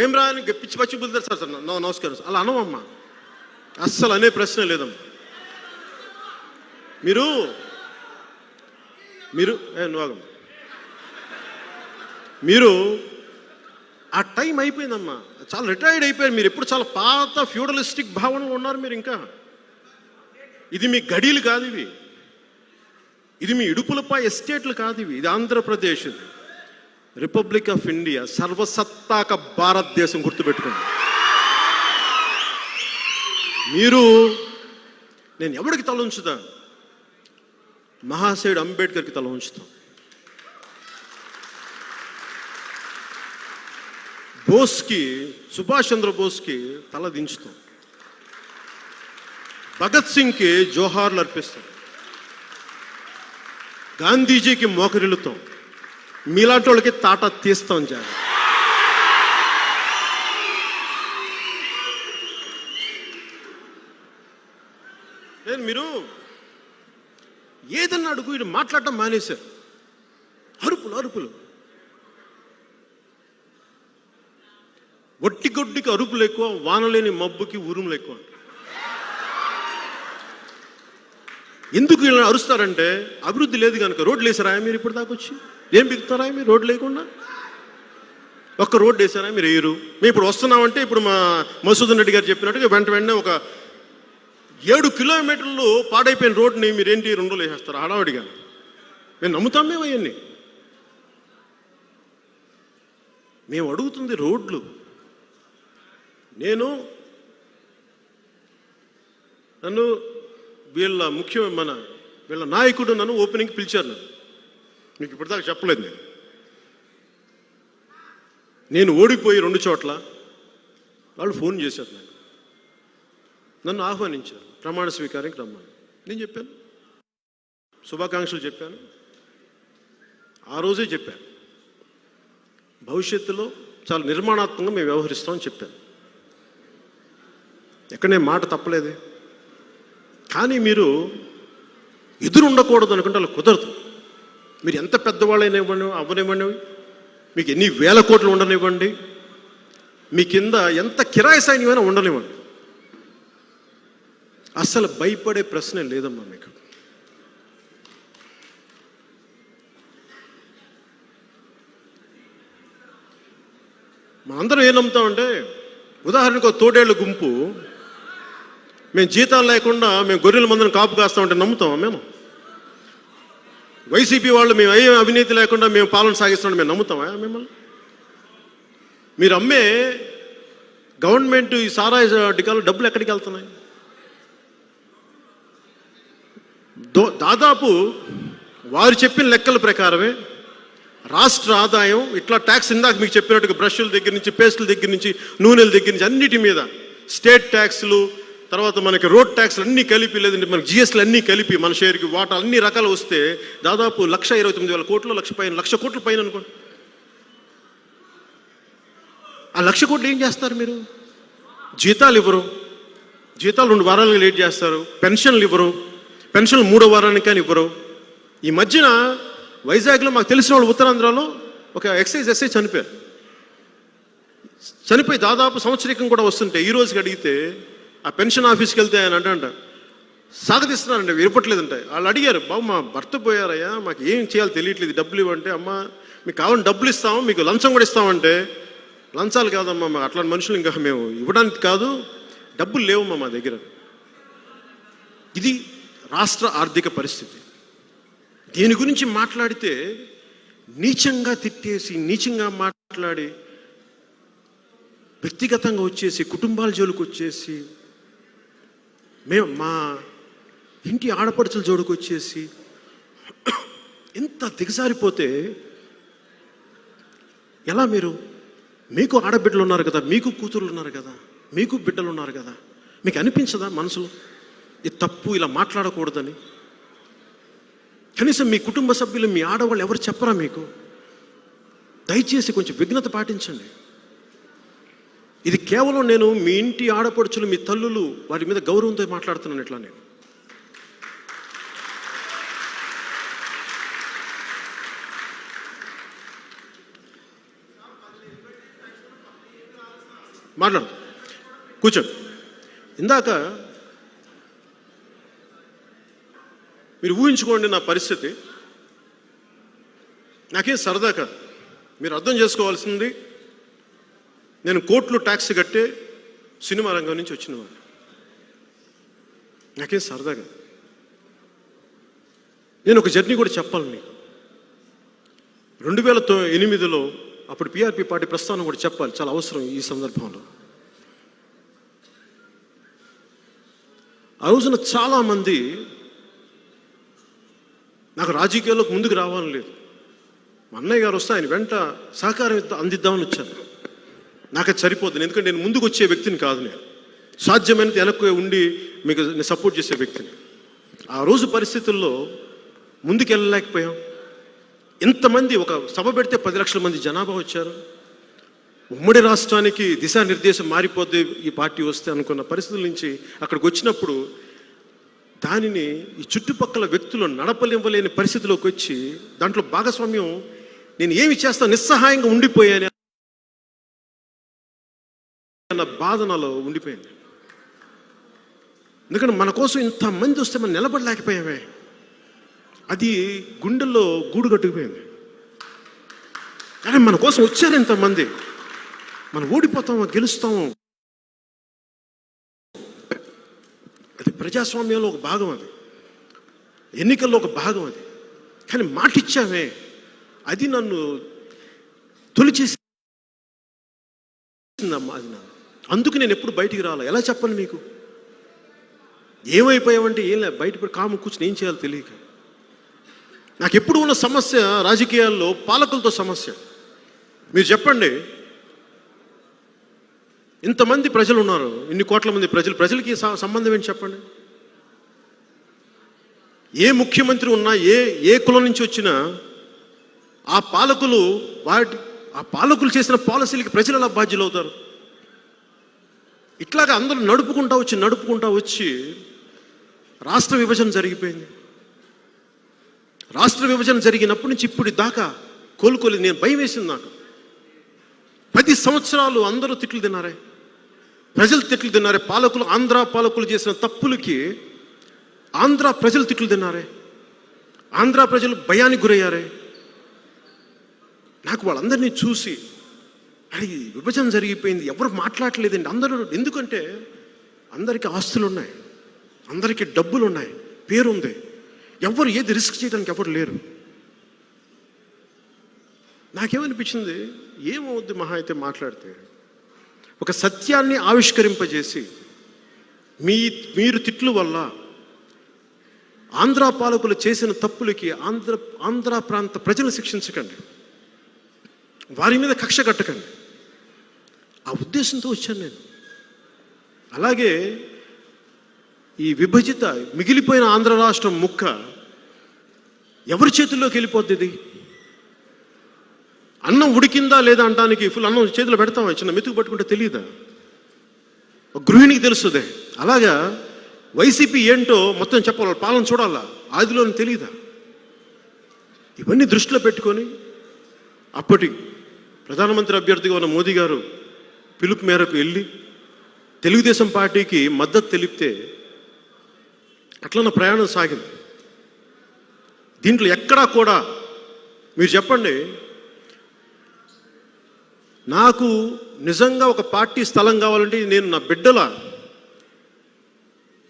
ఏం రా అని పిచ్చి పచ్చిబూతులు సార్ నమస్కారం అలా అనవమ్మా. అస్సలు అనే ప్రశ్న లేదమ్మా. మీరు నువ్వమ్మా, మీరు ఆ టైం అయిపోయిందమ్మా. చాలా రిటైర్డ్ అయిపోయారు మీరు. ఎప్పుడు చాలా పాత ఫ్యూడలిస్టిక్ భావనలో ఉన్నారు మీరు. ఇంకా ఇది మీ గడీలు కాదు, ఇది మీ ఇడుపులపై ఎస్టేట్లు కాదు, ఇది ఆంధ్రప్రదేశ్, ఇది రిపబ్లిక్ ఆఫ్ ఇండియా, సర్వసత్తాక భారతదేశం. గుర్తుపెట్టుకోండి. మీరు నేను ఎవరికి తల ఉంచుతా? మహాశయుడు అంబేద్కర్కి తల ఉంచుతాం. బోస్కి, సుభాష్ చంద్ర బోస్కి తల దించుతాం. భగత్ సింగ్కి జోహార్లు అర్పిస్తాం. గాంధీజీకి మోకరిల్లుతాం. మీలాంటి వాళ్ళకి తాట తీస్తాం. నేను మీరు ఏదన్నా అడుగు, ఇది మాట్లాడటం మానేశారు. అరుపులు ఒట్టిగొడ్డికి అరుపులు ఎక్కువ, వానలేని మబ్బుకి ఉరుములు ఎక్కువ. ఎందుకు ఇలా అరుస్తారంటే అభివృద్ధి లేదు కనుక. రోడ్లు వేసారా మీరు ఇప్పుడు దాకా వచ్చి? ఏం బిగుతారా మీరు రోడ్లు లేకుండా? ఒక్క రోడ్డు వేసారా మీరు? వేయరు. మేము ఇప్పుడు వస్తున్నామంటే ఇప్పుడు మా మసూదన్ రెడ్డి గారు చెప్పినట్టుగా వెంటనే ఒక 7 కిలోమీటర్లు పాడైపోయిన రోడ్డుని మీరేంటి 2 రోజులు వేసేస్తారు హడావడిగా? మేము నమ్ముతాం. మేము అవన్నీ మేము అడుగుతుంది రోడ్లు. నన్ను వీళ్ళ నాయకుడు నన్ను ఓపెనింగ్కి పిలిచారు. మీకు ఇప్పటిదాకా చెప్పలేదు. నేను ఓడిపోయి 2 చోట్ల వాళ్ళు ఫోన్ చేశారు. నన్ను ఆహ్వానించారు ప్రమాణ స్వీకారానికి రమ్మని. నేను చెప్పాను, శుభాకాంక్షలు చెప్పాను. ఆ రోజే చెప్పాను, భవిష్యత్తులో చాలా నిర్మాణాత్మకంగా మేము వ్యవహరిస్తామని చెప్పాను. ఎక్కడ నేను మాట తప్పలేదే. కానీ మీరు ఎదురు ఉండకూడదు అనుకుంటే అలా కుదరదు. మీరు ఎంత పెద్దవాళ్ళైనా అవ్వనివ్వండి, మీకు ఎన్ని వేల కోట్లు ఉండనివ్వండి, మీ కింద ఎంత కిరాయి సైన్యమైనా ఉండనివ్వండి, అస్సలు భయపడే ప్రశ్నే లేదమ్మా మీకు. మనందరం ఏం నమ్ముతామంటే, ఉదాహరణకు తోడేళ్ల గుంపు మేము జీతాలు లేకుండా మేము గొర్రెల మందిని కాపు కాస్తామంటే నమ్ముతామా మేము? వైసీపీ వాళ్ళు మేము ఏ అవినీతి లేకుండా మేము పాలన సాగిస్తామంటే మేము నమ్ముతామా మిమ్మల్ని? మీరు అమ్మే గవర్నమెంట్ ఈ సారాయి టికాలు డబ్బులు ఎక్కడికి వెళ్తున్నాయి? దాదాపు వారు చెప్పిన లెక్కల ప్రకారమే రాష్ట్ర ఆదాయం ఇట్లా ట్యాక్స్, ఇందాక మీకు చెప్పినట్టుగా బ్రష్ల దగ్గర నుంచి, పేస్టుల దగ్గర నుంచి, నూనెల దగ్గర నుంచి అన్నిటి మీద స్టేట్ ట్యాక్స్లు, తర్వాత మనకి రోడ్ ట్యాక్స్లు అన్నీ కలిపి, లేదంటే మనకి జిఎస్టీలు అన్నీ కలిపి మన షేర్కి వాటా అన్ని రకాలు వస్తే దాదాపు 1,29,000 కోట్లు, 1,00,000 కోట్ల పైన అనుకోండి. ఆ 1,00,000 కోట్లు ఏం చేస్తారు మీరు? జీతాలు ఇవ్వరు, జీతాలు 2 వారాలు లేట్ చేస్తారు, పెన్షన్లు ఇవ్వరు, పెన్షన్లు 3వ వారానికి కానీ ఇవ్వరు. ఈ మధ్యన వైజాగ్లో మాకు తెలిసిన వాళ్ళు ఉత్తరాంధ్రలో ఒక ఎక్సైజ్ ఎస్ఐ చనిపోయి దాదాపు సంవత్సరికం కూడా వస్తుంటే ఈ రోజుకి అడిగితే ఆ పెన్షన్ ఆఫీస్కి వెళ్తే ఆయన అంట సాగతిస్తున్నారండి, వినపట్లేదంటే. వాళ్ళు అడిగారు, బాబు మా భర్త పోయారయ్యా, మాకు ఏం చేయాలో తెలియట్లేదు, డబ్బులు ఇవ్వంటే, అమ్మ మీకు కావాలని డబ్బులు ఇస్తాము, మీకు లంచం కూడా ఇస్తామంటే, లంచాలు కాదమ్మా, మాకు అట్లాంటి మనుషులు ఇంకా మేము ఇవ్వడానికి కాదు, డబ్బులు లేవమ్మా మా దగ్గర. ఇది రాష్ట్ర ఆర్థిక పరిస్థితి. దీని గురించి మాట్లాడితే నీచంగా తిట్టేసి, నీచంగా మాట్లాడి వ్యక్తిగతంగా వచ్చేసి కుటుంబాల జోలికి వచ్చేసి మా ఇంటి ఆడపడుచుల జోలికి వచ్చేసి ఎంత దిగజారిపోతే ఎలా? మీకు ఆడబిడ్డలు ఉన్నారు కదా, మీకు కూతుర్లు ఉన్నారు కదా, మీకు బిడ్డలు ఉన్నారు కదా, మీకు అనిపించదా మనసులో ఇది తప్పు, ఇలా మాట్లాడకూడదని? కనీసం మీ కుటుంబ సభ్యులు, మీ ఆడవాళ్ళు ఎవరు చెప్పరా మీకు? దయచేసి కొంచెం విఘ్నత పాటించండి. ఇది కేవలం నేను మీ ఇంటి ఆడపడుచులు, మీ తల్లులు, వారి మీద గౌరవంతో మాట్లాడుతున్నాను. ఇట్లా నేను మాట్లాడు, కూర్చోండి. ఇందాక మీరు ఊహించుకోండి నా పరిస్థితి. నాకేం సరదా కాదు. మీరు అర్థం చేసుకోవాల్సింది, నేను కోట్లు ట్యాక్స్ కట్టే సినిమా రంగం నుంచి వచ్చినవాడు. నాకేం సరదా కాదు. నేను ఒక జర్నీ కూడా చెప్పాలి మీకు. 2008లో అప్పుడు పిఆర్పి పార్టీ ప్రస్థానం కూడా చెప్పాలి, చాలా అవసరం ఈ సందర్భంలో. ఆ రోజున చాలామంది నాకు రాజకీయాల్లోకి ముందుకు రావాలని లేదు. మా అన్నయ్య గారు వస్తే ఆయన వెంట సహకారం అందిద్దామని వచ్చాను. నాకు అది సరిపోతుంది, ఎందుకంటే నేను ముందుకు వచ్చే వ్యక్తిని కాదు. నేను సాధ్యమైనంత వెనక్కి ఉండి మీకు నేను సపోర్ట్ చేసే వ్యక్తిని. ఆ రోజు పరిస్థితుల్లో ముందుకు వెళ్ళలేకపోయాం. ఎంతమంది, ఒక సభ పెడితే 10 లక్షల మంది జనాభా వచ్చారు. ఉమ్మడి రాష్ట్రానికి దిశానిర్దేశం మారిపోద్ది ఈ పార్టీ వస్తే అనుకున్న పరిస్థితుల నుంచి అక్కడికి వచ్చినప్పుడు దానిని ఈ చుట్టుపక్కల వ్యక్తులు నడపలివ్వలేని పరిస్థితిలోకి వచ్చి దాంట్లో భాగస్వామ్యం నేను ఏమి చేస్తా నిస్సహాయంగా ఉండిపోయాను అన్న బాధ నాలో ఉండిపోయింది. ఎందుకంటే మన కోసం ఇంతమంది వస్తే మనం నిలబడలేకపోయామే. అది గుండెల్లో గూడు కట్టుకుపోయింది. కానీ మన కోసం వచ్చారు ఇంతమంది, మనం ఓడిపోతాము, గెలుస్తాము. అది ప్రజాస్వామ్యంలో ఒక భాగం, అది ఎన్నికల్లో ఒక భాగం. అది కానీ మాటిచ్చామే, అది నన్ను తొలిచేసిందమ్మా. అది నన్ను, అందుకు నేను ఎప్పుడు బయటికి రాలే. ఎలా చెప్పను మీకు? ఏమైపోయామంటే ఏం లేదు, బయట కాము కూర్చుని ఏం చేయాలో తెలియక. నాకు ఎప్పుడు ఉన్న సమస్య రాజకీయాల్లో పాలకులతో సమస్య. మీరు చెప్పండి, ఇంతమంది ప్రజలు ఉన్నారు, ఇన్ని కోట్ల మంది ప్రజలకి సంబంధం ఏంటి చెప్పండి? ఏ ముఖ్యమంత్రి ఉన్నా, ఏ కులం నుంచి వచ్చినా ఆ పాలకులు చేసిన పాలసీలకి ప్రజలు ఎలా బాధ్యులు అవుతారు? ఇట్లాగా అందరూ నడుపుకుంటా వచ్చి రాష్ట్ర విభజన జరిగిపోయింది. రాష్ట్ర విభజన జరిగినప్పటి నుంచి ఇప్పుడు దాకా కోలుకోలేదు. నేను భయం వేసింది నాకు. 10 సంవత్సరాలు అందరూ తిట్లు తిన్నారే, ప్రజలు తిట్లు తిన్నారే. ఆంధ్ర పాలకులు చేసిన తప్పులకి ఆంధ్ర ప్రజలు తిట్లు తిన్నారే, ఆంధ్ర ప్రజలు భయానికి గురయ్యారే. నాకు వాళ్ళందరినీ చూసి అరే విభజన జరిగిపోయింది, ఎవరు మాట్లాడలేదండి అందరూ. ఎందుకంటే అందరికీ ఆస్తులు ఉన్నాయి, అందరికీ డబ్బులు ఉన్నాయి, పేరుంది. ఎవరు ఏది రిస్క్ చేయడానికి ఎవరు లేరు. నాకేమనిపించింది, ఏమవుద్ది మహా అయితే మాట్లాడితే, ఒక సత్యాన్ని ఆవిష్కరింపజేసి మీరు తిట్లు వల్ల ఆంధ్ర పాలకులు చేసిన తప్పులకి ఆంధ్ర ప్రాంత ప్రజలు శిక్షించకండి, వారి మీద కక్ష కట్టకండి. ఆ ఉద్దేశంతో వచ్చాను నేను. అలాగే ఈ మిగిలిపోయిన ఆంధ్ర రాష్ట్రం ముక్క ఎవరి చేతుల్లోకి వెళ్ళిపోద్ది? ఇది అన్నం ఉడికిందా లేదా అంటానికి ఫుల్ అన్నం చేతిలో పెడతాం, చిన్న మెతుకు పట్టుకుంటే తెలియదా? ఒక గృహిణికి తెలుస్తుంది. అలాగా వైసీపీ ఏంటో మొత్తం చెప్పాలి, పాలన చూడాలా, ఆదిలోని తెలియదా? ఇవన్నీ దృష్టిలో పెట్టుకొని అప్పటి ప్రధానమంత్రి అభ్యర్థిగా ఉన్న మోదీ గారు పిలుపు మేరకు వెళ్ళి తెలుగుదేశం పార్టీకి మద్దతు తెలిపితే అట్లా నా ప్రయాణం సాగింది. దీంట్లో ఎక్కడా కూడా మీరు చెప్పండి, నాకు నిజంగా ఒక పార్టీ స్థలం కావాలంటే నేను నా బిడ్డల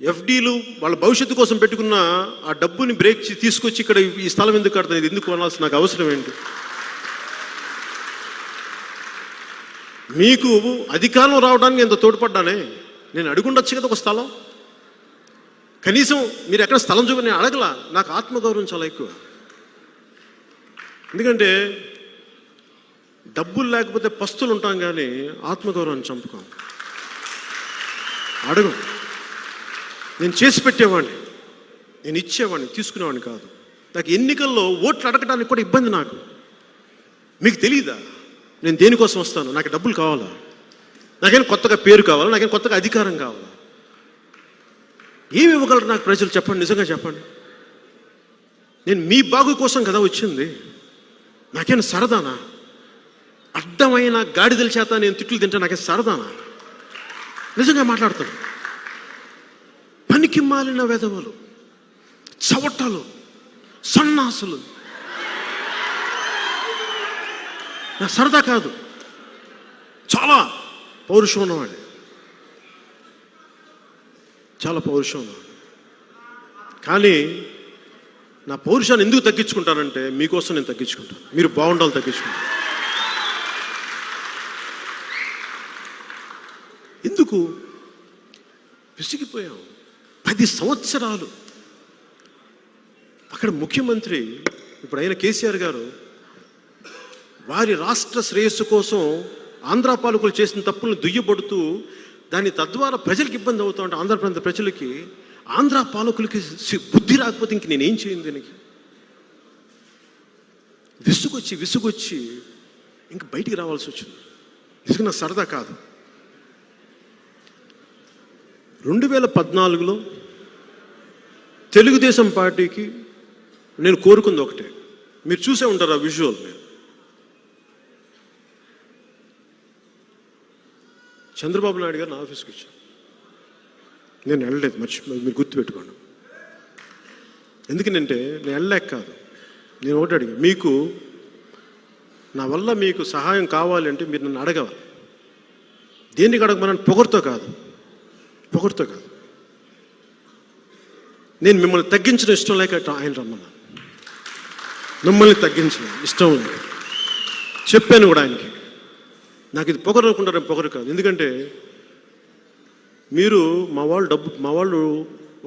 ఎఫ్డీలు వాళ్ళ భవిష్యత్తు కోసం పెట్టుకున్న ఆ డబ్బుని బ్రేక్ తీసుకొచ్చి ఇక్కడ ఈ స్థలం ఎందుకు కడతాను, ఇది ఎందుకు కొనాల్సిన నాకు అవసరం ఏంటి? మీకు అధికారం రావడానికి ఎంత తోడ్పడ్డానే. నేను అడుగుండొచ్చు కదా ఒక స్థలం. కనీసం మీరు ఎక్కడ స్థలం చూపి నేను అడగలా. నాకు ఆత్మగౌరవం చాలా ఎక్కువ. ఎందుకంటే డబ్బులు లేకపోతే పస్తులు ఉంటాం, కానీ ఆత్మగౌరవాన్ని చంపుకోం, అడగం. నేను చేసి పెట్టేవాడిని, నేను ఇచ్చేవాడిని, తీసుకునేవాడిని కాదు. నాకు ఎన్నికల్లో ఓట్లు అడగడానికి కూడా ఇబ్బంది. నాకు మీకు తెలీదా నేను దేనికోసం వస్తాను? నాకు డబ్బులు కావాలా? నాకేం కొత్తగా పేరు కావాలా? నాకేం కొత్తగా అధికారం కావాలా? ఏమి ఇవ్వగలరు నాకు ప్రజలు? చెప్పండి, నిజంగా చెప్పండి. నేను మీ బాగు కోసం కదా వచ్చింది. నాకేం సరదానా? అడ్డమైన గాడిదల చేత నేను తిట్లు తింటా నాకే సరదానా? నిజంగా మాట్లాడతాను. పనికి మాలిన వెధవలు, చవటలు, సన్నాసులు నాకు సరదా కాదు. చాలా పౌరుషం ఉన్నవాడు, చాలా పౌరుషం ఉన్నవాడు. కానీ నా పౌరుషాన్ని ఎందుకు తగ్గించుకుంటానంటే మీకోసం నేను తగ్గించుకుంటాను. మీరు బాగుండాలి, తగ్గించుకుంటాను. ఎందుకు విసిగిపోయాం? 10 సంవత్సరాలు అక్కడ ముఖ్యమంత్రి, ఇప్పుడు అయిన కేసీఆర్ గారు, వారి రాష్ట్ర శ్రేయస్సు కోసం ఆంధ్ర పాలకులు చేసిన తప్పులను దుయ్యబడుతూ దాని తద్వారా ప్రజలకు ఇబ్బంది అవుతా ఉంటే, ఆంధ్ర ప్రాంత ప్రజలకి, ఆంధ్ర పాలకులకి బుద్ధి రాకపోతే ఇంక నేనేం చేయను? దీనికి విసుగొచ్చి ఇంక బయటికి రావాల్సి వచ్చింది. నిజంగా నా సరదా కాదు. 2014లో తెలుగుదేశం పార్టీకి నేను కోరుకుంది ఒకటే. మీరు చూసే ఉంటారు ఆ విజువల్. నేను చంద్రబాబు నాయుడు గారు నా ఆఫీస్కి వచ్చాను. నేను వెళ్ళలేదు, మీరు గుర్తుపెట్టుకోండి. ఎందుకంటే నేను వెళ్ళలేక కాదు. నేను ఒకటి అడిగా, మీకు నా వల్ల మీకు సహాయం కావాలి అంటే మీరు నన్ను అడగవాలి. దేనికి అడగమని? పొగరుతో కాదు. నేను మిమ్మల్ని తగ్గించడం ఇష్టం లేక ఆయన రమ్మన్నాను. మిమ్మల్ని తగ్గించడం ఇష్టం లేక చెప్పాను కూడా ఆయనకి. నాకు ఇది పొగరు అనుకుంటారు, పొగరు కాదు. ఎందుకంటే మీరు మా వాళ్ళు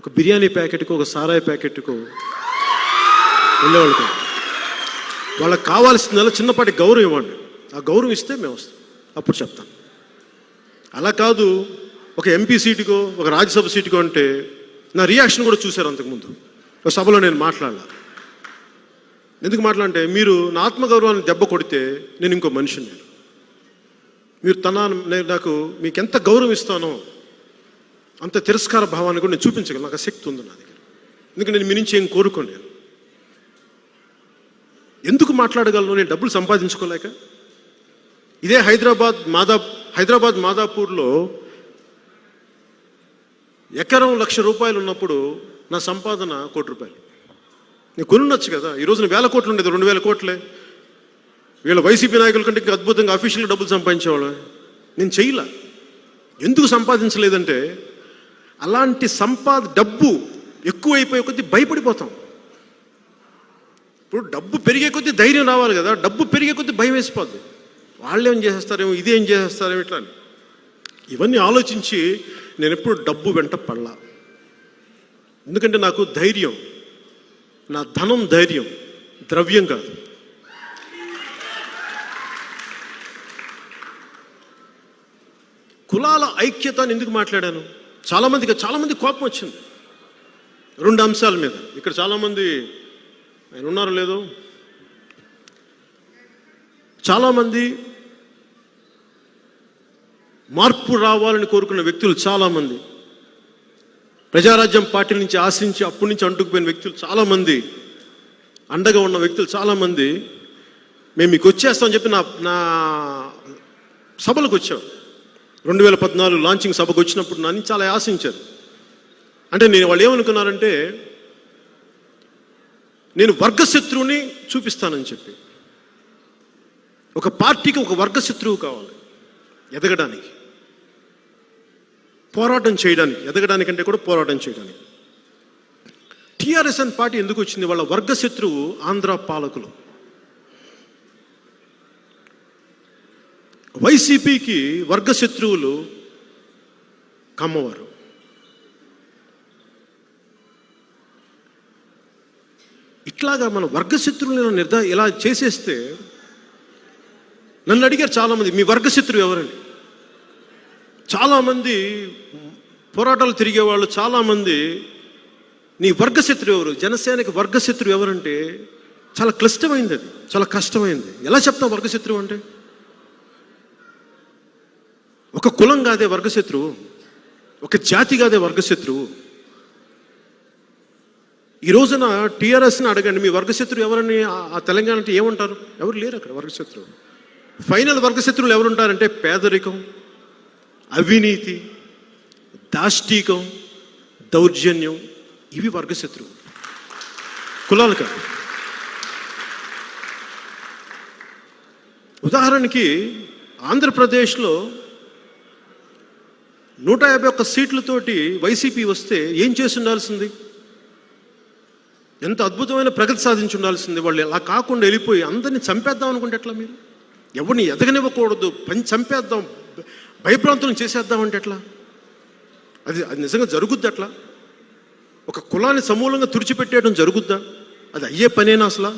ఒక బిర్యానీ ప్యాకెట్కు, ఒక సారాయి ప్యాకెట్కు వెళ్ళేవాళ్ళు కాదు. వాళ్ళకి కావాల్సిందల్లా చిన్నపాటి గౌరవం ఇవ్వండి. ఆ గౌరవం ఇస్తే మేము వస్తాం, అప్పుడు చెప్తాం. అలా కాదు ఒక ఎంపీ సీటుకో, ఒక రాజ్యసభ సీటుకో అంటే నా రియాక్షన్ కూడా చూశారు అంతకుముందు. ఒక సభలో నేను మాట్లాడాల. ఎందుకు మాట్లాడంటే, మీరు నా ఆత్మగౌరవాన్ని దెబ్బ కొడితే నేను ఇంకో మనిషిని. మీరు నాకు మీకు ఎంత గౌరవం ఇస్తానో అంత తిరస్కార భావాన్ని కూడా నేను చూపించగలను. నాకు శక్తి ఉంది నా దగ్గర. ఎందుకంటే నేను మీ నుంచి ఏం కోరుకోలేను. ఎందుకు మాట్లాడగలను? నేను డబ్బులు సంపాదించుకోలేక. ఇదే హైదరాబాద్ మాదాపూర్లో ఎకరం ₹1,00,000 ఉన్నప్పుడు నా సంపాదన ₹1,00,00,000. నేను కొనుండొచ్చు కదా. ఈ రోజున 1,000 కోట్లు ఉండేది, 2,000 కోట్లే. వీళ్ళ వైసీపీ నాయకుల కంటే ఇంకా అద్భుతంగా అఫీషియల్గా డబ్బులు సంపాదించేవాళ్ళు. నేను చెయ్యలా. ఎందుకు సంపాదించలేదంటే, అలాంటి డబ్బు ఎక్కువైపోయే కొద్దీ భయపడిపోతాం. ఇప్పుడు డబ్బు పెరిగే కొద్దీ ధైర్యం రావాలి కదా. డబ్బు పెరిగే కొద్దీ భయం వేసిపోద్ది. వాళ్ళు ఏం చేసేస్తారేమో, ఇదేం చేసేస్తారేమో, ఇట్లా అని. ఇవన్నీ ఆలోచించి నేను ఎప్పుడు డబ్బు వెంట పడలా. ఎందుకంటే నాకు ధైర్యం, నా ధనం ధైర్యం, ద్రవ్యం కాదు. కులాల ఐక్యత అని ఎందుకు మాట్లాడాను? చాలామంది కోపం వచ్చింది 2 అంశాల మీద. ఇక్కడ చాలామంది ఆయన ఉన్నారో లేదో, చాలామంది మార్పు రావాలని కోరుకున్న వ్యక్తులు, చాలామంది ప్రజారాజ్యం పార్టీ నుంచి ఆశించి అప్పటి నుంచి అంటుకుపోయిన వ్యక్తులు చాలామంది, అండగా ఉన్న వ్యక్తులు చాలామంది, మేము మీకు వచ్చేస్తామని చెప్పి నా సభలకు వచ్చాం. 2014 లాంచింగ్ సభకు వచ్చినప్పుడు నన్ను చాలా ఆశించారు. అంటే వాళ్ళు ఏమనుకున్నారంటే, నేను వర్గశత్రువుని చూపిస్తానని చెప్పి. ఒక పార్టీకి ఒక వర్గశత్రువు కావాలి ఎదగడానికి, పోరాటం చేయడానికి. ఎదగడానికంటే కూడా పోరాటం చేయడానికి. టీఆర్ఎస్ అని పార్టీ ఎందుకు వచ్చింది? వాళ్ళ వర్గశత్రువు ఆంధ్ర పాలకులు. వైసీపీకి వర్గ శత్రువులు కమ్మవారు. ఇట్లాగా మన వర్గ శత్రువులను ఇలా చేసేస్తే, నన్ను అడిగారు చాలామంది, మీ వర్గ శత్రువు ఎవరండి? చాలామంది పోరాటాలు తిరిగేవాళ్ళు చాలామంది, నీ వర్గ శత్రువు ఎవరు? జనసేనకి వర్గ శత్రువు ఎవరంటే చాలా క్లిష్టమైంది, అది చాలా కష్టమైంది. ఎలా చెప్తాం వర్గ శత్రువు అంటే? ఒక కులం కాదే వర్గ శత్రువు, ఒక జాతి కాదే వర్గ శత్రువు. ఈ రోజున టీఆర్ఎస్ని అడగండి, మీ వర్గ శత్రువు ఎవరని ఆ తెలంగాణ అంటే ఏమంటారు? ఎవరు లేరు అక్కడ వర్గ శత్రువు. ఫైనల్ వర్గ శత్రువులు ఎవరుంటారంటే పేదరికం, అవినీతి, దాష్టీకం, దౌర్జన్యం, ఇవి వర్గ శత్రువు, కులాలు కాదు. ఉదాహరణకి ఆంధ్రప్రదేశ్లో 151 సీట్లతోటి వైసీపీ వస్తే ఏం చేసి ఉండాల్సింది? ఎంత అద్భుతమైన ప్రగతి సాధించి ఉండాల్సింది. వాళ్ళు అలా కాకుండా వెళ్ళిపోయి అందరినీ చంపేద్దాం అనుకుంటే ఎట్లా? మీరు ఎవరిని ఎదగనివ్వకూడదు, చంపేద్దాం, భయప్రాంతం చేసేద్దామంటే ఎట్లా? అది నిజంగా జరుగుద్ది అట్లా? ఒక కులాన్ని సమూలంగా తుడిచిపెట్టేయడం జరుగుద్దా? అది అయ్యే పనేనా అసలు?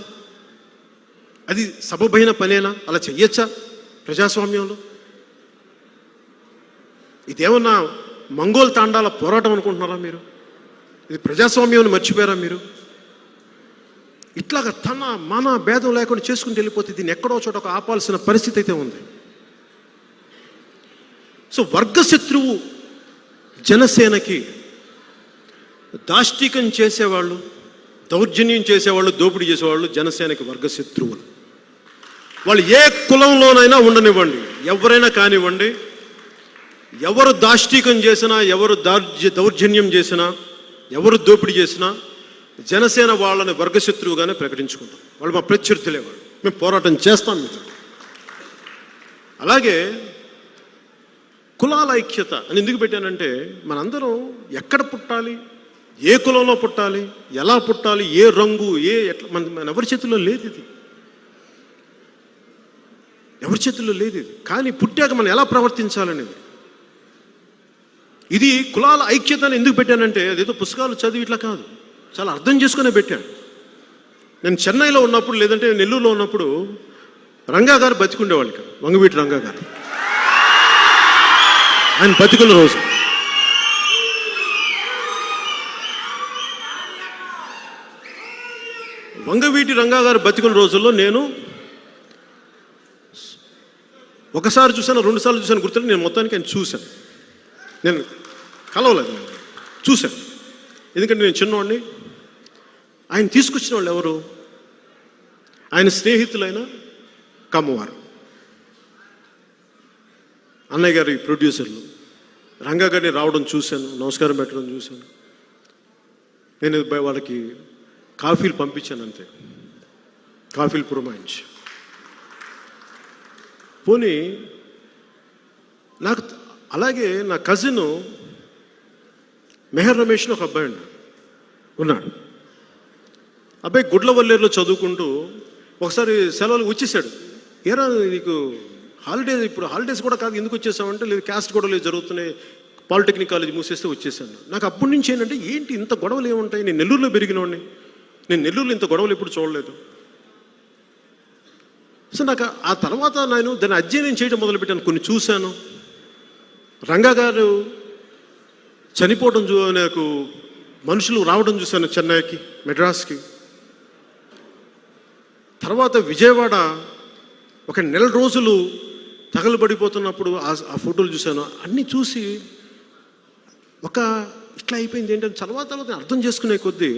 అది సబబైన పనేనా? అలా చెయ్యొచ్చా ప్రజాస్వామ్యంలో? ఇదేమన్నా మంగోల్ తాండాల పోరాటం అనుకుంటున్నారా మీరు? ఇది ప్రజాస్వామ్యాన్ని మర్చిపోయారా మీరు? ఇట్లాగా తన మన భేదం లేకుండా చేసుకుంటూ వెళ్ళిపోతే దీన్ని ఎక్కడో చోట ఒక ఆపాల్సిన పరిస్థితి అయితే ఉంది. సో వర్గ శత్రువు జనసేనకి దాష్టీకం చేసేవాళ్ళు, దౌర్జన్యం చేసేవాళ్ళు, దోపిడీ చేసేవాళ్ళు జనసేనకి వర్గ శత్రువులు. వాళ్ళు ఏ కులంలోనైనా ఉండనివ్వండి, ఎవరైనా కానివ్వండి, ఎవరు దాష్టీకం చేసినా, ఎవరు దౌర్జన్యం చేసినా, ఎవరు దోపిడీ చేసినా జనసేన వాళ్ళని వర్గశత్రువుగానే ప్రకటించుకుంటాం. వాళ్ళు మా ప్రత్యర్థులే, వాళ్ళు మేము పోరాటం చేస్తాం మీతో. అలాగే కులాల ఐక్యత అని ఎందుకు పెట్టానంటే, మనందరం ఎక్కడ పుట్టాలి, ఏ కులంలో పుట్టాలి, ఎలా పుట్టాలి, ఏ రంగు, ఎట్లా మన ఎవరి చేతుల్లో లేదు ఇది, ఎవరి చేతుల్లో లేదు ఇది. కానీ పుట్టాక మనం ఎలా ప్రవర్తించాలనేది, ఇది కులాల ఐక్యతను ఎందుకు పెట్టానంటే, అదేదో పుస్తకాలు చదివి ఇట్లా కాదు, చాలా అర్థం చేసుకునే పెట్టాను. నేను చెన్నైలో ఉన్నప్పుడు, లేదంటే నెల్లూరులో ఉన్నప్పుడు రంగా గారు బతికుండేవాళ్ళు ఇక్కడ, వంగవీటి రంగా గారు. ఆయన బతికున్న రోజు వంగవీటి రంగా గారు బతికున్న రోజుల్లో నేను ఒకసారి చూశాను, 2 సార్లు చూశాను గుర్తులేదు. నేను మొత్తానికి ఆయన చూశాను, నేను కలవలేదు, నేను చూశాను. ఎందుకంటే నేను చిన్నవాడిని. ఆయన తీసుకొచ్చిన వాళ్ళు ఎవరు? ఆయన స్నేహితులైన కమ్మవారు, అన్నయ్య గారి ప్రొడ్యూసర్లు. రంగా గారిని రావడం చూశాను, నమస్కారం పెట్టడం చూశాను. నేను వాళ్ళకి కాఫీలు పంపించాను, అంతే, కాఫీలు పురమాయించి. పోనీ నాకు అలాగే నా కజిన్ మెహర్ రమేష్ ఒక అబ్బాయి ఉన్నాడు. అబ్బాయి గుడ్లవల్లేరులో చదువుకుంటూ ఒకసారి సెలవులు వచ్చేసాడు. ఏరా నీకు హాలిడేస్, ఇప్పుడు హాలిడేస్ కూడా కాదు, ఎందుకు వచ్చేసామంటే, లేదు క్యాస్ట్ గొడవలు జరుగుతున్నాయి, పాలిటెక్నిక్ కాలేజ్ మూసేస్తే వచ్చేసాను. నాకు అప్పటి నుంచి ఏంటంటే, ఏంటి ఇంత గొడవలు ఏముంటాయి? నేను నెల్లూరులో పెరిగినవాడిని, నేను నెల్లూరులో ఇంత గొడవలు ఎప్పుడు చూడలేదు. సో నాకు ఆ తర్వాత నేను దాన్ని అధ్యయనం చేయడం మొదలుపెట్టాను, కొన్ని చూశాను. రంగా గారు చనిపోవడం నాకు మనుషులు రావడం చూశాను చెన్నైకి, మెడ్రాస్కి. తర్వాత విజయవాడ ఒక నెల రోజులు తగలబడిపోతున్నప్పుడు ఆ ఫోటోలు చూశాను. అన్నీ చూసి ఇట్లా అయిపోయింది ఏంటంటే, తర్వాత అర్థం చేసుకునే కొద్దీ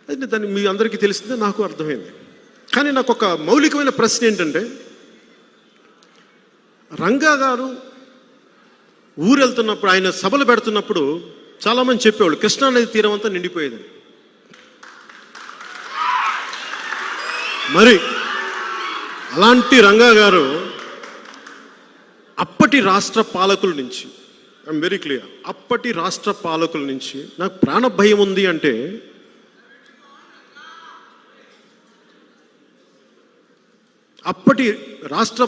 అది దాన్ని మీ అందరికీ తెలిసిందే, నాకు అర్థమైంది. కానీ నాకు ఒక మౌలికమైన ప్రశ్న ఏంటంటే, రంగా గారు ఊరు వెళ్తున్నప్పుడు, ఆయన సభలు పెడుతున్నప్పుడు చాలామంది చెప్పేవాళ్ళు కృష్ణానది తీరం అంతా నిండిపోయేదని. మరి అలాంటి రంగా గారు అప్పటి రాష్ట్ర పాలకుల నుంచి, ఐఎమ్ వెరీ క్లియర్, అప్పటి రాష్ట్ర పాలకుల నుంచి నాకు ప్రాణ భయం ఉంది అంటే, అప్పటి రాష్ట్ర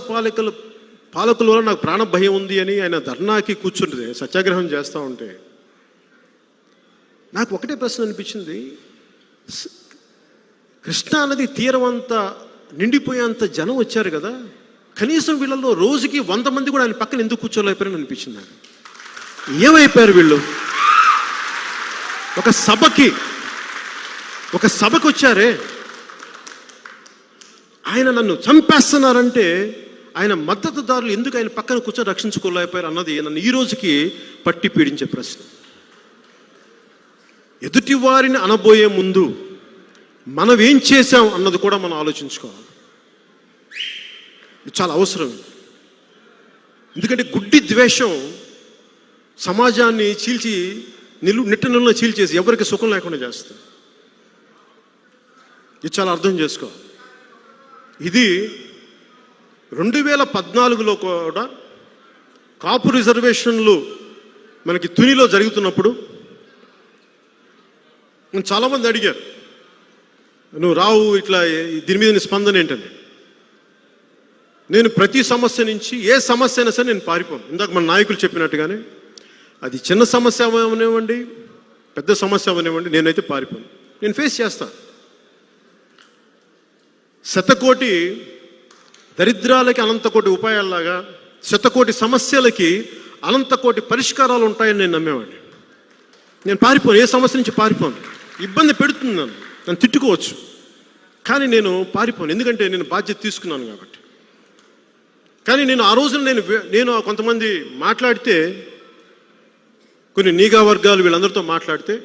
పాలకుల వల్ల నాకు ప్రాణ భయం ఉంది అని ఆయన ధర్నాకి కూర్చుంటే సత్యాగ్రహం చేస్తూ ఉంటే నాకు ఒకటే ప్రశ్న అనిపించింది. కృష్ణా నది తీరం అంతా నిండిపోయేంత జనం వచ్చారు కదా, కనీసం వీళ్ళల్లో రోజుకి 100 మంది కూడా ఆయన పక్కన ఎందుకు కూర్చోలేకపోయారని అనిపించింది నాకు. ఏమైపోయారు వీళ్ళు? ఒక సభకి వచ్చారే, ఆయన నన్ను చంపేస్తున్నారంటే ఆయన మద్దతుదారులు ఎందుకు ఆయన పక్కన కూర్చొని రక్షించుకోలేకపోయారు అన్నది నన్ను ఈ రోజుకి పట్టి పీడించే ప్రశ్న. ఎదుటి వారిని అనబోయే ముందు మనం ఏం చేశాం అన్నది కూడా మనం ఆలోచించుకోవాలి. ఇది చాలా అవసరం. ఎందుకంటే గుడ్డి ద్వేషం సమాజాన్ని చీల్చి నిట్టనిల్లో చీల్చేసి ఎవరికి సుఖం లేకుండా చేస్తుంది. ఇది చాలా అర్థం చేసుకోవాలి. ఇది 2014లో కూడా కాపు రిజర్వేషన్లు మనకి తునిలో జరుగుతున్నప్పుడు చాలామంది అడిగారు, నువ్వు రావు ఇట్లా దీని మీద స్పందన ఏంటని. నేను ప్రతి సమస్య నుంచి ఏ సమస్య అయినా సరే నేను పారిపోను. ఇందాక మన నాయకులు చెప్పినట్టుగానే అది చిన్న సమస్య అవనివ్వండి, పెద్ద సమస్య అవనివ్వండి, నేనైతే పారిపోను. నేను ఫేస్ చేస్తాను. శతకోటి దరిద్రాలకి అనంతకోటి ఉపాయాల్లాగా శతకోటి సమస్యలకి అనంతకోటి పరిష్కారాలు ఉంటాయని నేను నమ్మేవాడిని. నేను పారిపోను, ఏ సమస్య నుంచి పారిపోను. ఇబ్బంది పెడుతుంది నన్ను తిట్టుకోవచ్చు, కానీ నేను పారిపోను. ఎందుకంటే నేను బాధ్యత తీసుకున్నాను కాబట్టి. కానీ నేను ఆ రోజున నేను కొంతమంది మాట్లాడితే, కొన్ని నీగా వర్గాలు వీళ్ళందరితో మాట్లాడితే,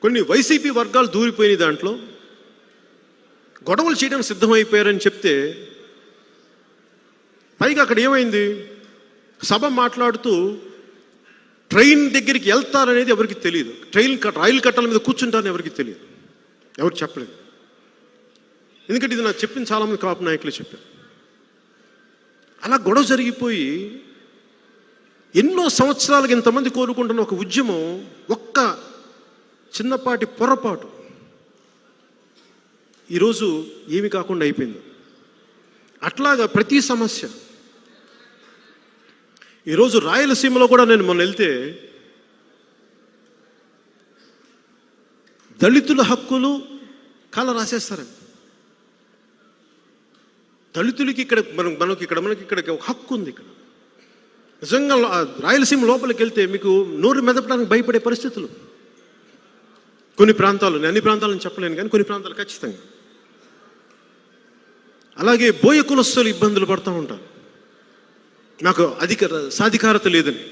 కొన్ని వైసీపీ వర్గాలు దూరిపోయిన దాంట్లో గొడవలు చేయడానికి సిద్ధమైపోయారని చెప్తే, పైగా అక్కడ ఏమైంది, సభ మాట్లాడుతూ ట్రైన్ దగ్గరికి వెళ్తారనేది ఎవరికి తెలియదు, రైలు కట్టల మీద కూర్చుంటారని ఎవరికి తెలియదు, ఎవరు చెప్పలేదు. ఎందుకంటే ఇది నాకు చెప్పింది చాలామంది కాపు నాయకులు చెప్పారు. అలా గొడవ జరిగిపోయి ఎన్నో సంవత్సరాలకు ఇంతమంది కోరుకుంటున్న ఒక ఉద్యమం ఒక్క చిన్నపాటి పొరపాటు ఈరోజు ఏమి కాకుండా అయిపోయింది. అట్లాగా ప్రతి సమస్య. ఈరోజు రాయలసీమలో కూడా నేను మొన్న వెళ్తే దళితుల హక్కులు కాల రాసేస్తారండి. దళితులకి ఇక్కడ మనకి ఇక్కడ ఒక హక్కు ఉంది. ఇక్కడ నిజంగా రాయలసీమ లోపలికి వెళ్తే మీకు నోరు మెదపడానికి భయపడే పరిస్థితులు కొన్ని ప్రాంతాలు, నేను అన్ని ప్రాంతాలను చెప్పలేను కానీ కొన్ని ప్రాంతాలు ఖచ్చితంగా. అలాగే బోయ కులస్తులు ఇబ్బందులు పడుతూ ఉంటారు, నాకు సాధికారత లేదని.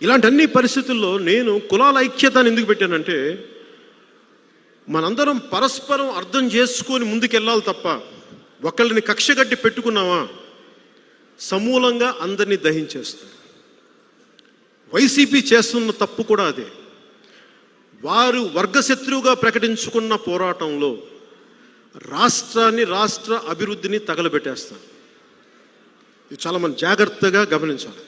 ఇలాంటి అన్ని పరిస్థితుల్లో నేను కులాల ఐక్యతను ఎందుకు పెట్టానంటే, మనందరం పరస్పరం అర్థం చేసుకొని ముందుకెళ్ళాలి తప్ప ఒకళ్ళని కక్షగట్టి పెట్టుకున్నావా సమూలంగా అందరినీ దహించేస్తుంది. వైసీపీ చేస్తున్న తప్పు కూడా అదే. వారు వర్గశత్రువుగా ప్రకటించుకున్న పోరాటంలో రాష్ట్ర అభివృద్ధిని తగలబెట్టేస్తారు. ఇది చాలా మనం జాగ్రత్తగా గమనించాలి.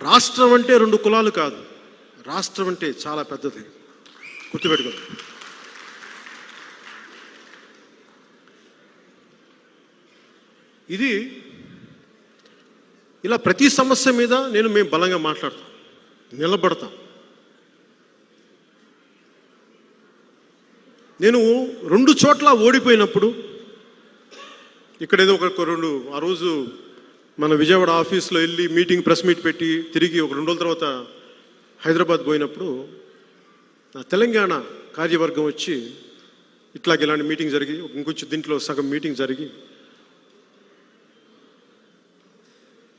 రాష్ట్రం అంటే 2 కులాలు కాదు, రాష్ట్రం అంటే చాలా పెద్దది, గుర్తుపెట్టుకోండి. ఇది ఇలా ప్రతి సమస్య మీద మేము బలంగా మాట్లాడతాం, నిలబడతాం. నేను 2 చోట్ల ఓడిపోయినప్పుడు, ఇక్కడ ఏదో ఆ రోజు మన విజయవాడ ఆఫీస్లో వెళ్ళి ప్రెస్ మీట్ పెట్టి తిరిగి ఒక 2 రోజుల తర్వాత హైదరాబాద్ పోయినప్పుడు నా తెలంగాణ కార్యవర్గం వచ్చి ఇలాంటి మీటింగ్ జరిగి ఇంకొంచెం దీంట్లో సగం మీటింగ్ జరిగి,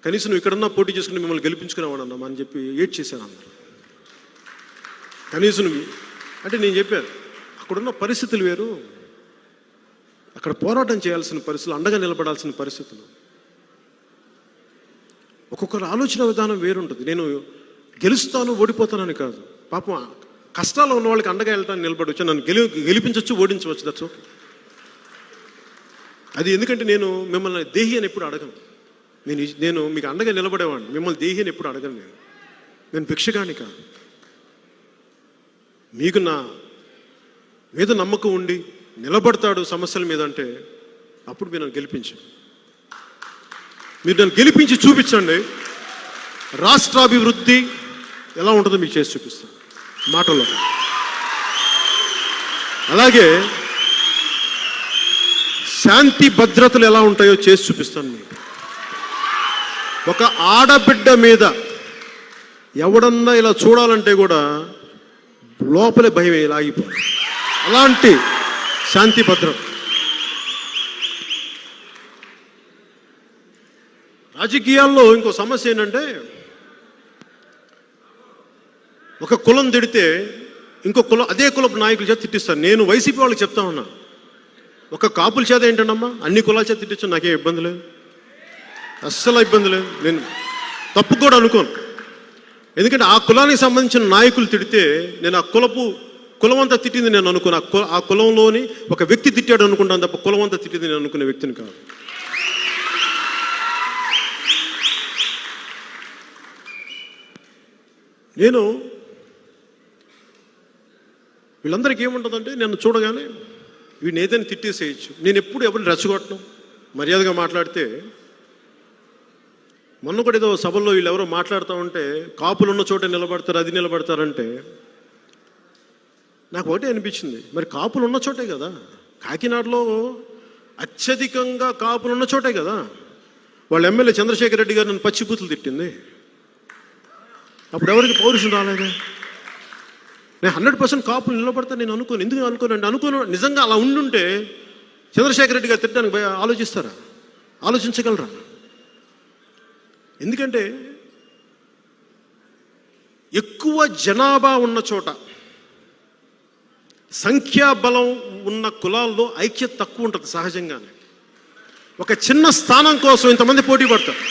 కనీసం నువ్వు ఇక్కడన్నా పోటీ చేసుకుని మిమ్మల్ని గెలిపించుకునేవాడన్నామా అని చెప్పి ఏడ్ చేశాను అందరు. కనీసం అంటే నేను చెప్పాను, అక్కడున్న పరిస్థితులు వేరు, అక్కడ పోరాటం చేయాల్సిన పరిస్థితులు, అండగా నిలబడాల్సిన పరిస్థితులు. ఒక్కొక్కరు ఆలోచన విధానం వేరుంటుంది. నేను గెలుస్తాను ఓడిపోతానని కాదు, పాపం కష్టాల్లో ఉన్న వాళ్ళకి అండగా వెళ్ళటానికి నిలబడవచ్చు, నన్ను గెలిపించవచ్చు, ఓడించవచ్చు, దట్స్ ఓకే. అది ఎందుకంటే నేను మిమ్మల్ని దేహి అని ఎప్పుడు అడగను. నేను మీకు అండగా నిలబడేవాడిని, మిమ్మల్ని దేహి అని ఎప్పుడు అడగను. నేను భిక్షగాని కాదు. మీకు నా మీద నమ్మకం ఉండి నిలబడతాడు సమస్యల మీద అంటే అప్పుడు మీరు నన్ను గెలిపించండి. మీరు నన్ను గెలిపించి చూపించండి, రాష్ట్రాభివృద్ధి ఎలా ఉంటుందో మీకు చేసి చూపిస్తాను మాటల్లో. అలాగే శాంతి భద్రతలు ఎలా ఉంటాయో చేసి చూపిస్తాను మీకు. ఒక ఆడబిడ్డ మీద ఎవడన్నా ఇలా చూడాలంటే కూడా లోపలే భయం లాగిపోవాలి. అలాంటి శాంతి భద్రత. రాజకీయాల్లో ఇంకో సమస్య ఏంటంటే, ఒక కులం తిడితే ఇంకో కులం అదే కులపు నాయకుల చేత తిట్టిస్తాను. నేను వైసీపీ వాళ్ళకి చెప్తా ఉన్నా, ఒక కాపుల చేత ఏంటంటమ్మా అన్ని కులాల చేత తిట్టించాను, నాకేం ఇబ్బంది లేదు, అస్సలు ఇబ్బంది లేదు. నేను తప్పు కూడా అనుకోను. ఎందుకంటే ఆ కులానికి సంబంధించిన నాయకులు తిడితే నేను ఆ కులం అంతా తిట్టింది నేను అనుకున్నా. ఆ కులంలోని ఒక వ్యక్తి తిట్టాడు అనుకుంటాను తప్ప కులం అంతా తిట్టింది నేను అనుకునే వ్యక్తిని కాదు. నేను వీళ్ళందరికీ ఏముంటుందంటే, నన్ను చూడగానే వీడిని ఏదైనా తిట్టేసేయచ్చు. నేను ఎప్పుడు ఎవరిని రెచ్చగొట్టను, మర్యాదగా మాట్లాడితే. మొన్న కూడా ఏదో సభల్లో వీళ్ళు ఎవరో మాట్లాడుతూ ఉంటే కాపులు ఉన్న చోట నిలబడతారు, అది నిలబడతారంటే నాకు ఒకటే అనిపించింది, మరి కాపులు ఉన్న చోటే కదా, కాకినాడలో అత్యధికంగా కాపులు ఉన్న చోటే కదా వాళ్ళ ఎమ్మెల్యే చంద్రశేఖర్ రెడ్డి గారు నన్ను పచ్చిబూతులు తిట్టింది. అప్పుడు ఎవరికి పౌరుషం రాలేదా? నేను 100% కాపులు నిలబడతా నేను అనుకోను. ఎందుకు అనుకోను? నిజంగా అలా ఉండుంటే చంద్రశేఖర్ రెడ్డి గారు తిట్టడానికి ఆలోచిస్తారా? ఆలోచించగలరా? ఎందుకంటే ఎక్కువ జనాభా ఉన్న చోట, సంఖ్యాబలం ఉన్న కులాల్లో ఐక్యత తక్కువ ఉంటుంది సహజంగానే. ఒక చిన్న స్థానం కోసం ఇంతమంది పోటీ పడతారు.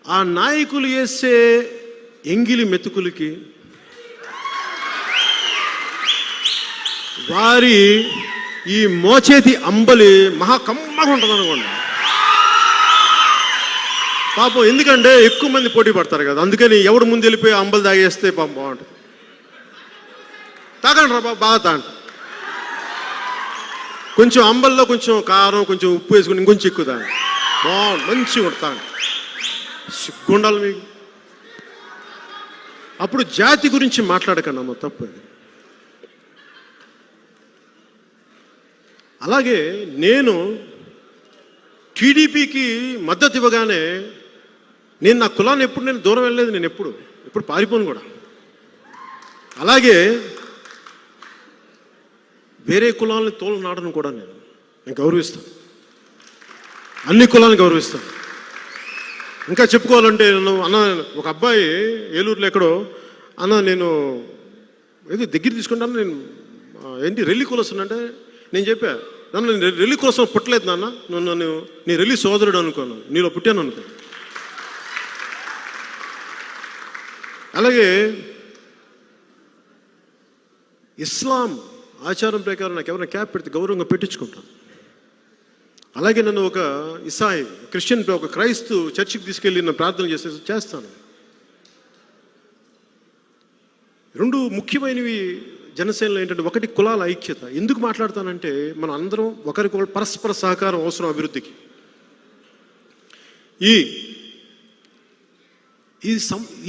ఆ నాయకులు వేసే ఎంగిలి మెతుకులకి, వారి ఈ మోచేతి అంబలి మహా కమ్మగా ఉంటుంది అనుకోండి పాపం. ఎందుకంటే ఎక్కువ మంది పోటీ పడతారు కదా, అందుకని ఎవడు ముందు వెళ్ళిపోయి అంబలి తాగేస్తే పాపం బాగుంటుంది. తాగండి రా బాగా తాగండి. కొంచెం అంబల్లో కొంచెం కారం, కొంచెం ఉప్పు వేసుకుని ఇంకొంచెం ఎక్కువ తాగండి, బాగుంది, మంచిగా కొడతాను. సిగ్గుండాలి మీకు. అప్పుడు జాతి గురించి మాట్లాడకండి అమ్మ, తప్పది. అలాగే నేను టీడీపీకి మద్దతు ఇవ్వగానే నేను నా కులాన్ని ఎప్పుడు నేను దూరం వెళ్ళలేదు, నేను ఎప్పుడు పారిపోను కూడా. అలాగే వేరే కులాలని తోలనాడను కూడా నేను గౌరవిస్తాను, అన్ని కులాలను గౌరవిస్తాను. ఇంకా చెప్పుకోవాలంటే ఒక అబ్బాయి ఏలూరులో ఎక్కడో నేను ఏదో దగ్గర తీసుకుంటాను, నేను ఏంటి రెల్లి కులస్తున్నంటే నేను చెప్పా, నేను రెల్లి కోసం పుట్టలేదు నాన్న, నన్ను నీ రెల్లి సోదరుడు అనుకోను, నీలో పుట్టాను అనుకో. అలాగే ఇస్లాం ఆచారం ప్రకారం నాకు ఎవరైనా క్యాప్ పెడితే గౌరవంగా పెట్టించుకుంటాను. అలాగే నన్ను ఒక ఇసాయి క్రిస్టియన్ ఒక క్రైస్తు చర్చికి తీసుకెళ్ళి నన్ను ప్రార్థన చేస్తాను. రెండు ముఖ్యమైనవి జనసేనలో ఏంటంటే, ఒకటి కులాల ఐక్యత. ఎందుకు మాట్లాడతానంటే, మనం అందరం ఒకరికొకరు పరస్పర సహకారం అవసరం అభివృద్ధికి.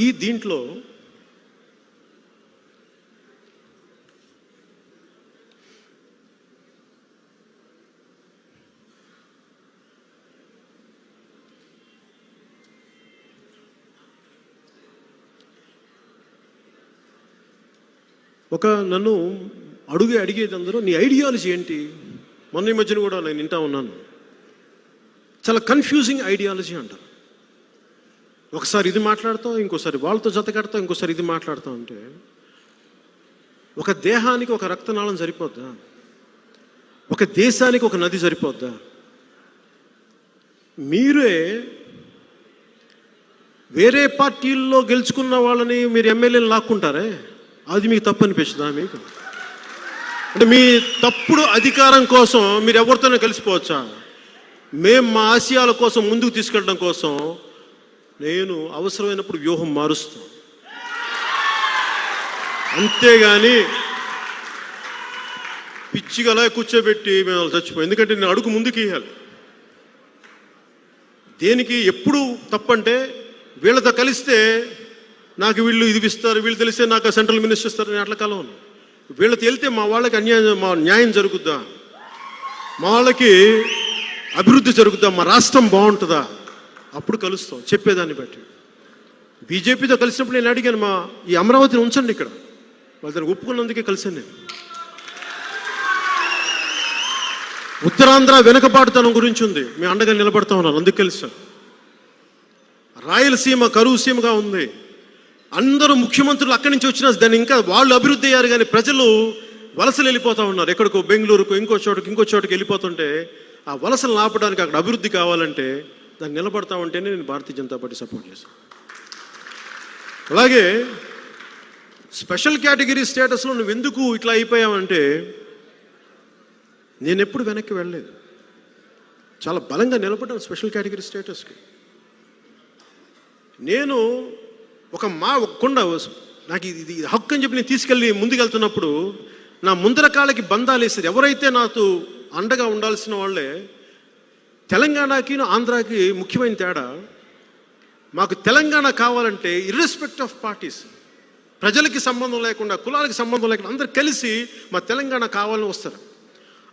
ఈ దీంట్లో నన్ను అడిగేది అందరూ, నీ ఐడియాలజీ ఏంటి? మొన్న ఈ మధ్యన కూడా నేను వింటా ఉన్నాను, చాలా కన్ఫ్యూజింగ్ ఐడియాలజీ అంటారు. ఒకసారి ఇది మాట్లాడతాం, ఇంకోసారి వాళ్ళతో జత కడతాం, ఇంకోసారి ఇది మాట్లాడతాం. అంటే ఒక దేహానికి ఒక రక్తనాళం సరిపోద్దా? ఒక దేశానికి ఒక నది సరిపోద్దా? మీరే వేరే పార్టీల్లో గెలుచుకున్న వాళ్ళని మీరు ఎమ్మెల్యేలు లాక్కుంటారే, అది మీకు తప్పు అనిపిస్తుందా? మీకు అంటే మీ తప్పుడు అధికారం కోసం మీరు ఎవరితోనే కలిసిపోవచ్చా? మేము మా ఆశయాల కోసం ముందుకు తీసుకెళ్ళడం కోసం నేను అవసరమైనప్పుడు వ్యూహం మారుస్తాను, అంతేగాని పిచ్చిగా అలా కూర్చోబెట్టి మేము వాళ్ళు చచ్చిపోయి, ఎందుకంటే నేను అడుగు ముందుకు ఇవ్వాలి. దేనికి ఎప్పుడు తప్పంటే వీళ్ళతో కలిస్తే నాకు వీళ్ళు ఇది ఇస్తారు, వీళ్ళు తెలిస్తే నాకు సెంట్రల్ మినిస్టర్ ఇస్తారు, నేను అట్లా కలవను. వీళ్ళతో వెళ్తే మా వాళ్ళకి న్యాయం జరుగుద్దా, మా వాళ్ళకి అభివృద్ధి జరుగుద్దా, మా రాష్ట్రం బాగుంటుందా, అప్పుడు కలుస్తాం చెప్పేదాన్ని బట్టి. బీజేపీతో కలిసినప్పుడు నేను అడిగాను, ఈ అమరావతిని ఉంచండి ఇక్కడ, వాళ్ళ దాన్ని ఒప్పుకున్నందుకే కలిసాను నేను. ఉత్తరాంధ్ర వెనుకబాటుతనం గురించి ఉంది, మేము అండగా నిలబడతా ఉన్నాను, అందుకు కలిసాం. రాయలసీమ కరువు సీమగా ఉంది, అందరూ ముఖ్యమంత్రులు అక్కడి నుంచి వచ్చినా దాన్ని ఇంకా వాళ్ళు అభివృద్ధి అయ్యారు, కానీ ప్రజలు వలసలు వెళ్ళిపోతూ ఉన్నారు. ఎక్కడికో బెంగళూరుకు ఇంకో చోటుకి వెళ్ళిపోతుంటే ఆ వలసలు ఆపడానికి అక్కడ అభివృద్ధి కావాలంటే దాన్ని నిలబడతా ఉంటేనే నేను భారతీయ జనతా పార్టీ సపోర్ట్ చేశాను. అలాగే స్పెషల్ కేటగిరీ స్టేటస్లో నువ్వు ఎందుకు ఇట్లా అయిపోయావంటే, నేను ఎప్పుడు వెనక్కి వెళ్ళలేదు, చాలా బలంగా నిలబడ్డాను స్పెషల్ కేటగిరీ స్టేటస్కి. నేను ఒక కొండ నాకు ఇది హక్కు అని చెప్పి నేను తీసుకెళ్ళి ముందుకెళ్తున్నప్పుడు నా ముందర కాళ్ళకి బంధాలు వేసేది ఎవరైతే నాతో అండగా ఉండాల్సిన వాళ్ళే. తెలంగాణకి ఆంధ్రాకి ముఖ్యమైన తేడా, మాకు తెలంగాణ కావాలంటే ఇర్రెస్పెక్ట్ ఆఫ్ పార్టీస్, ప్రజలకి సంబంధం లేకుండా కులాలకి సంబంధం లేకుండా అందరు కలిసి మా తెలంగాణ కావాలని వస్తారు.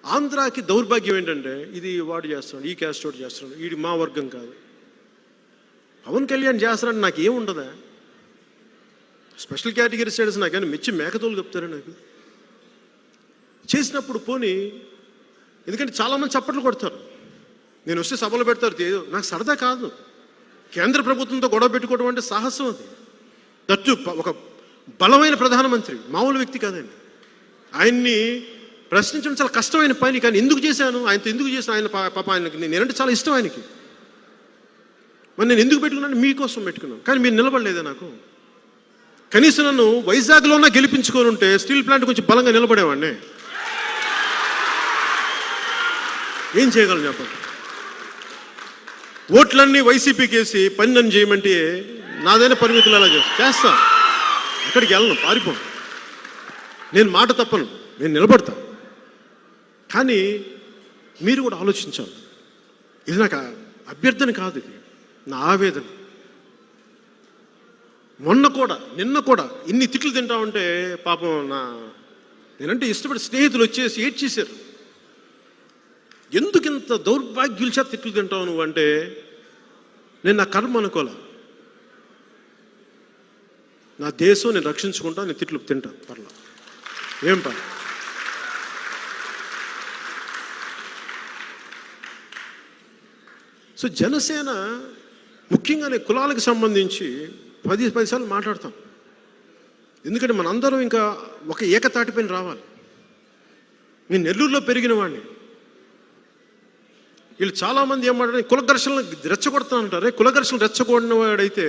ఆంధ్రాకి దౌర్భాగ్యం ఏంటంటే ఇది వాడు చేస్తున్నాడు, ఈ క్యాస్ట్ వాడు చేస్తున్నాడు, వీడి మా వర్గం కాదు, పవన్ కళ్యాణ్ చేస్తున్నాడు, నాకు ఏముండదా స్పెషల్ కేటగిరీ స్టేటస్, నాకైనా మెచ్చి మేకతోలు చెప్తారా నాకు చేసినప్పుడు. పోనీ ఎందుకంటే చాలామంది చప్పట్లు కొడతారు, నేను వస్తే సభలు పెడతారు, ఏదో నాకు సరదా కాదు. కేంద్ర ప్రభుత్వంతో గొడవ పెట్టుకోవడం అంటే సాహసం, అది దట్టు ఒక బలమైన ప్రధానమంత్రి, మామూలు వ్యక్తి కాదండి. ఆయన్ని ప్రశ్నించడం చాలా కష్టమైన పని, కానీ ఎందుకు చేశాను, ఆయనతో ఎందుకు చేశాను, ఆయన పాప ఆయనకి నేనంటే చాలా ఇష్టం ఆయనకి, మరి నేను ఎందుకు పెట్టుకున్నాను, మీకోసం పెట్టుకున్నాను. కానీ మీరు నిలబడలేదా నాకు, కనీసం నన్ను వైజాగ్లోనే గెలిపించుకొని ఉంటే స్టీల్ ప్లాంట్ కొంచెం బలంగా నిలబడేవాడిని. ఏం చేయగలను చెప్పండి, ఓట్లన్నీ వైసీపీకి వేసి పని నన్ను చేయమంటే నాదైనా పరిమితులు అలా చేస్తా, ఎక్కడికి వెళ్ళను, పారిపోను, నేను మాట తప్పను, నేను నిలబడతాను. కానీ మీరు కూడా ఆలోచించాలి, ఇది నాకు అభ్యర్థన కాదు, ఇది నా ఆవేదన. నిన్న కూడా ఇన్ని తిట్లు తింటా ఉంటే పాపం నేనంటే ఇష్టపడి స్నేహితులు వచ్చేసి ఏడ్చేశారు, ఎందుకు ఇంత దౌర్భాగ్యుల చేత తిట్లు తింటావు నువ్వు అంటే, నేను నా కర్మ అనుకోలే, నా దేశం నేను రక్షించుకుంటా, నేను తిట్లు తింటా, పర్లా ఏం పర్లా. సో జనసేన ముఖ్యంగా నేను కులాలకు సంబంధించి 10 సార్లు మాట్లాడతాం, ఎందుకంటే మనందరం ఇంకా ఒక ఏకతాటిపైన రావాలి. నేను నెల్లూరులో పెరిగిన వాడిని, వీళ్ళు చాలామంది ఏమంటారు కుల ఘర్షణలు రెచ్చగొడతా అంటారే, కుల ఘర్షణలు రెచ్చగొడిన వాడైతే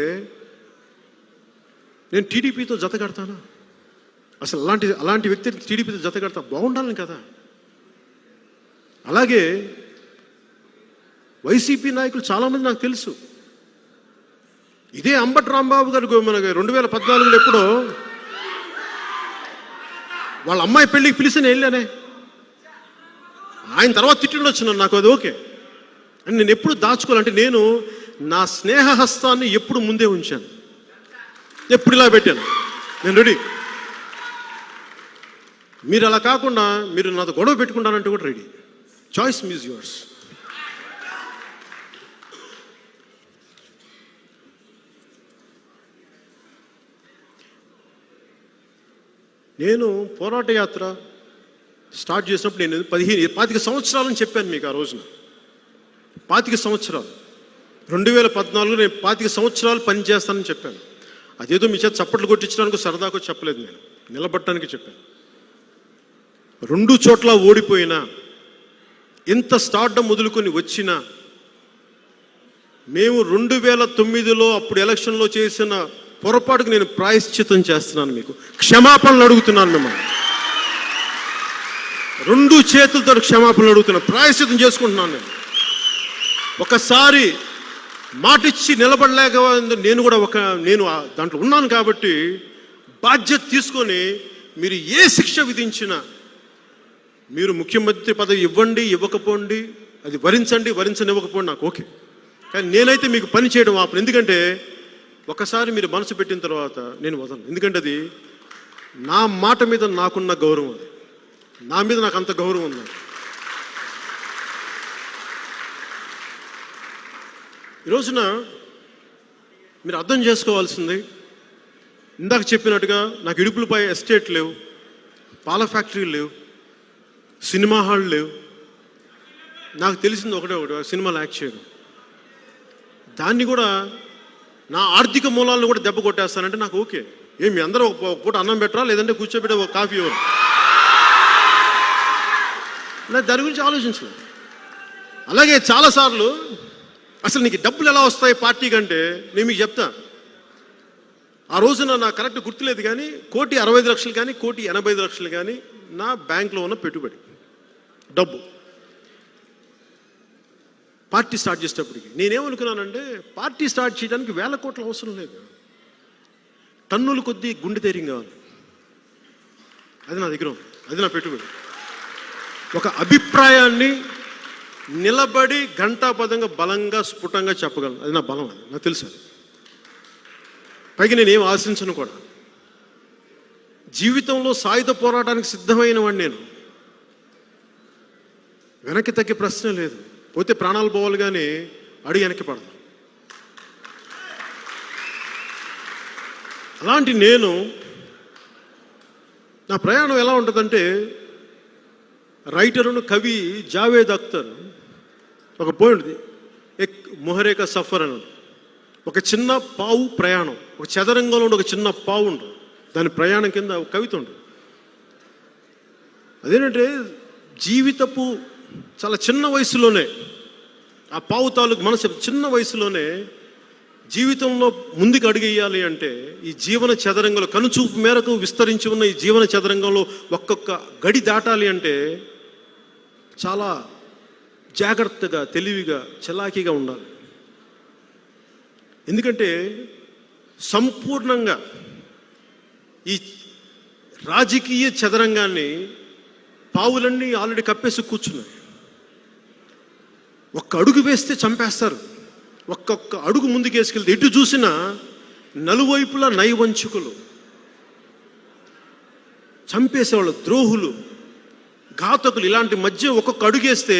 నేను టీడీపీతో జత కడతానా, అసలు అలాంటి వ్యక్తి టీడీపీతో జత కడతా బాగుండాలని కదా. అలాగే వైసీపీ నాయకులు చాలామంది నాకు తెలుసు, ఇదే అంబటి రాంబాబు గారు మనకి 2014లో ఎప్పుడో వాళ్ళ అమ్మాయి పెళ్ళికి పిలిచి నేను వెళ్ళానే, ఆయన తర్వాత తిట్టిండి వచ్చినాను, నాకు అది ఓకే అని నేను ఎప్పుడు దాచుకోవాలంటే, నేను నా స్నేహహస్తాన్ని ఎప్పుడు ముందే ఉంచాను, ఎప్పుడు ఇలా పెట్టాను, నేను రెడీ. మీరు అలా కాకుండా మీరు నాతో గొడవ పెట్టుకుంటానంటే కూడా రెడీ, చాయిస్ మీజ్ యువర్స్. నేను పోరాట యాత్ర స్టార్ట్ చేసినప్పుడు నేను 25 సంవత్సరాలని చెప్పాను మీకు ఆ రోజున. 25 సంవత్సరాలు 2014లో నేను 25 సంవత్సరాలు పనిచేస్తానని చెప్పాను. అదేదో మీ చేత చప్పట్లు కొట్టించడానికి సరదాకు చెప్పలేదు, నేను నిలబడటానికి చెప్పాను. 2 చోట్ల ఓడిపోయినా, ఇంత స్టార్డమ్ మొదలుకొని వచ్చినా, మేము 2009లో అప్పుడు ఎలక్షన్లో చేసిన పొరపాటుకు నేను ప్రాయశ్చితం చేస్తున్నాను, మీకు క్షమాపణలు అడుగుతున్నాను, మిమ్మల్ని 2 చేతులతో క్షమాపణలు అడుగుతున్నాను, ప్రాయశ్చితం చేసుకుంటున్నాను. ఒకసారి మాటిచ్చి నిలబడలేక నేను దాంట్లో ఉన్నాను కాబట్టి బాధ్యత తీసుకొని మీరు ఏ శిక్ష విధించినా మీరు ముఖ్యమంత్రి పదవి ఇవ్వండి, ఇవ్వకపోండి, అది వరించండి, వరించనివ్వకపోండి, నాకు ఓకే. కానీ నేనైతే మీకు పని చేయడం ఆపను. ఎందుకంటే ఒకసారి మీరు మనసు పెట్టిన తర్వాత నేను వదలను. ఎందుకంటే అది నా మాట మీద నాకున్న గౌరవం, అది నా మీద నాకు అంత గౌరవం ఉంది. ఈ రోజున మీరు అర్థం చేసుకోవాల్సింది, ఇందాక చెప్పినట్టుగా నాకు ఇడుపులపై ఎస్టేట్ లేవు, పాల ఫ్యాక్టరీలు లేవు, సినిమా హాల్ లేవు. నాకు తెలిసింది ఒకటే సినిమాలు యాక్ట్ చేయడం. దాన్ని కూడా నా ఆర్థిక మూలాలను కూడా దెబ్బ కొట్టేస్తానంటే నాకు ఓకే. మీ అందరూ ఒక పూట అన్నం పెట్టరా, లేదంటే కూర్చోబెట్టే ఒక కాఫీ ఇవ్వరు. నాకు దాని గురించి ఆలోచించలేదు. అలాగే చాలాసార్లు అసలు నీకు డబ్బులు ఎలా వస్తాయి పార్టీ కంటే నేను మీకు చెప్తా. ఆ రోజున నాకు కరెక్ట్ గుర్తులేదు కానీ 1,65,00,000 కానీ 1,85,00,000 కానీ నా బ్యాంక్లో ఉన్న పెట్టుబడి డబ్బు. పార్టీ స్టార్ట్ చేసేటప్పటికి నేనేమనుకున్నానంటే, పార్టీ స్టార్ట్ చేయడానికి 1,000 కోట్ల అవసరం లేదు, టన్నుల కొద్దీ గుండె ధైర్యం కావాలి. అది నా దగ్గర ఉంది, అది నా పెట్టుబడి. ఒక అభిప్రాయాన్ని నిలబడి ఘంటాపదంగా బలంగా స్ఫుటంగా చెప్పగలను, అది నా బలం, అది నాకు తెలుసు. అది పైగా నేనేం ఆశించను కూడా. జీవితంలో సాయుధ పోరాటానికి సిద్ధమైన వాడిని నేను. వెనక్కి తగ్గే ప్రశ్న లేదు. పోతే ప్రాణాలు పోవాలి కానీ అడిగి వెనక్కి పడదు. అలాంటి నేను, నా ప్రయాణం ఎలా ఉంటుందంటే, రైటరును కవి జావేద్ అఖ్తర్ ఒక పోయింది, ఎక్ మొహరేక సఫర్ అని. ఒక చిన్న పావు ప్రయాణం, ఒక చదరంగంలో ఉండే ఒక చిన్న పావు ఉంటుంది, దాని ప్రయాణం కింద ఒక కవిత ఉంటుంది. అదేంటంటే జీవితపు చాలా చిన్న వయసులోనే ఆ పావు తాలూకు మనసు చిన్న వయసులోనే జీవితంలో ముందుకు అడుగేయాలి అంటే, ఈ జీవన చదరంగంలో కనుచూపు మేరకు విస్తరించి ఉన్న ఈ జీవన చదరంగంలో ఒక్కొక్క గడి దాటాలి అంటే చాలా జాగ్రత్తగా, తెలివిగా, చలాకీగా ఉండాలి. ఎందుకంటే సంపూర్ణంగా ఈ రాజకీయ చదరంగాన్ని పావులన్నీ ఆల్రెడీ కప్పేసి కూర్చున్నాయి. ఒక్క అడుగు వేస్తే చంపేస్తారు. ఒక్కొక్క అడుగు ముందుకేసుకెళ్తే ఎటు చూసినా నలువైపులా నైవంచుకులు, చంపేసేవాళ్ళు, ద్రోహులు, ఘాతకులు, ఇలాంటి మధ్య ఒక్కొక్క అడుగేస్తే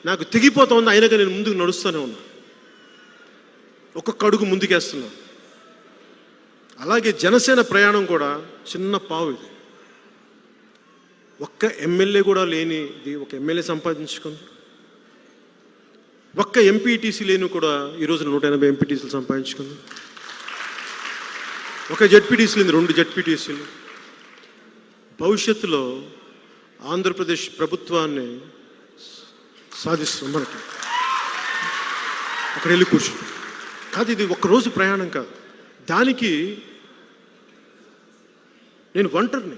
నాకు తెగిపోతా ఉంది. అయినాక నేను ముందుకు నడుస్తూనే ఉన్నా, ఒక్కొక్క అడుగు ముందుకేస్తున్నాను. అలాగే జనసేన ప్రయాణం కూడా చిన్న పావు ఇది. ఒక్క ఎమ్మెల్యే కూడా లేనిది ఒక ఎమ్మెల్యే సంపాదించుకుంది. ఒక్క ఎంపీటీసీ లేని కూడా ఈరోజు 180 ఎంపీటీసీలు సంపాదించుకుంది. ఒక జెడ్పీటీసీ లేని 2 జెడ్పీటీసీలు. భవిష్యత్తులో ఆంధ్రప్రదేశ్ ప్రభుత్వాన్ని సాధిస్తాం. మనకి అక్కడ వెళ్ళి కూర్చుంటాం కాదు, ఇది ఒక్కరోజు ప్రయాణం కాదు. దానికి నేను ఒంటరిని.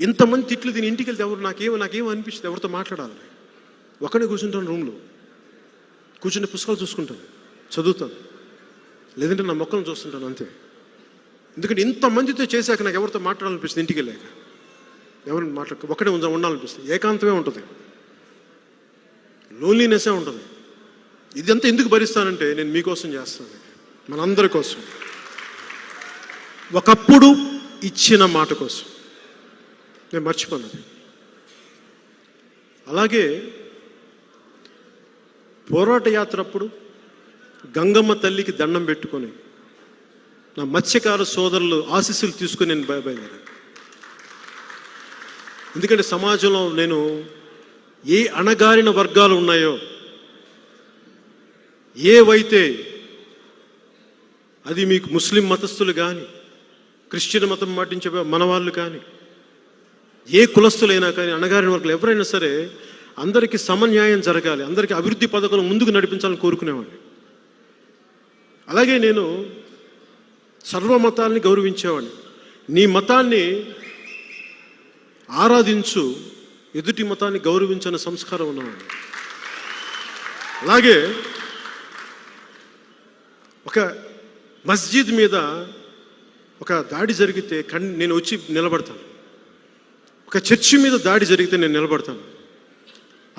ఇంతమంది తిట్లు దీని ఇంటికి వెళ్తే ఎవరు నాకేం అనిపిస్తుంది, ఎవరితో మాట్లాడాలి. ఒకనే కూర్చుంటాను, రూమ్లో కూర్చుని పుస్తకాలు చూసుకుంటాను, చదువుతాను, లేదంటే నా మొక్కలను చూస్తుంటాను, అంతే. ఎందుకంటే ఇంతమందితో చేశాక నాకు ఎవరితో మాట్లాడాలనిపిస్తుంది. ఇంటికి వెళ్ళాక ఎవరిని ఒకటే ఉండాలనిపిస్తుంది. ఏకాంతమే ఉంటుంది, లోన్లీనెస్సే ఉంటుంది. ఇదంతా ఎందుకు భరిస్తానంటే నేను మీకోసం చేస్తాను, మనందరి కోసం, ఒకప్పుడు ఇచ్చిన మాట కోసం. నేను మర్చిపోన్నది. అలాగే పోరాట యాత్ర అప్పుడు గంగమ్మ తల్లికి దండం పెట్టుకొని నా మత్స్యకార సోదరులు ఆశీస్సులు తీసుకొని నేను బయలుదేరాను. ఎందుకంటే సమాజంలో నేను ఏ అణగారిన వర్గాలు ఉన్నాయో, ఏవైతే, అది మీకు ముస్లిం మతస్థులు కానీ, క్రిస్టియన్ మతం పాటించే మనవాళ్ళు కానీ, ఏ కులస్తులైనా కానీ, అణగారిన వర్గాలు ఎవరైనా సరే అందరికీ సమన్యాయం జరగాలి, అందరికీ అభివృద్ధి పథకాలు ముందుకు నడిపించాలని కోరుకునేవాడిని. అలాగే నేను సర్వమతాల్ని గౌరవించేవాడిని. నీ మతాన్ని ఆరాధించు, ఎదుటి మతాన్ని గౌరవించని సంస్కారం ఉన్నవాడిని. అలాగే ఒక మస్జిద్ మీద ఒక దాడి జరిగితే నేను వచ్చి నిలబడతాను. ఒక ఒక చర్చి మీద దాడి జరిగితే నేను నిలబడతాను.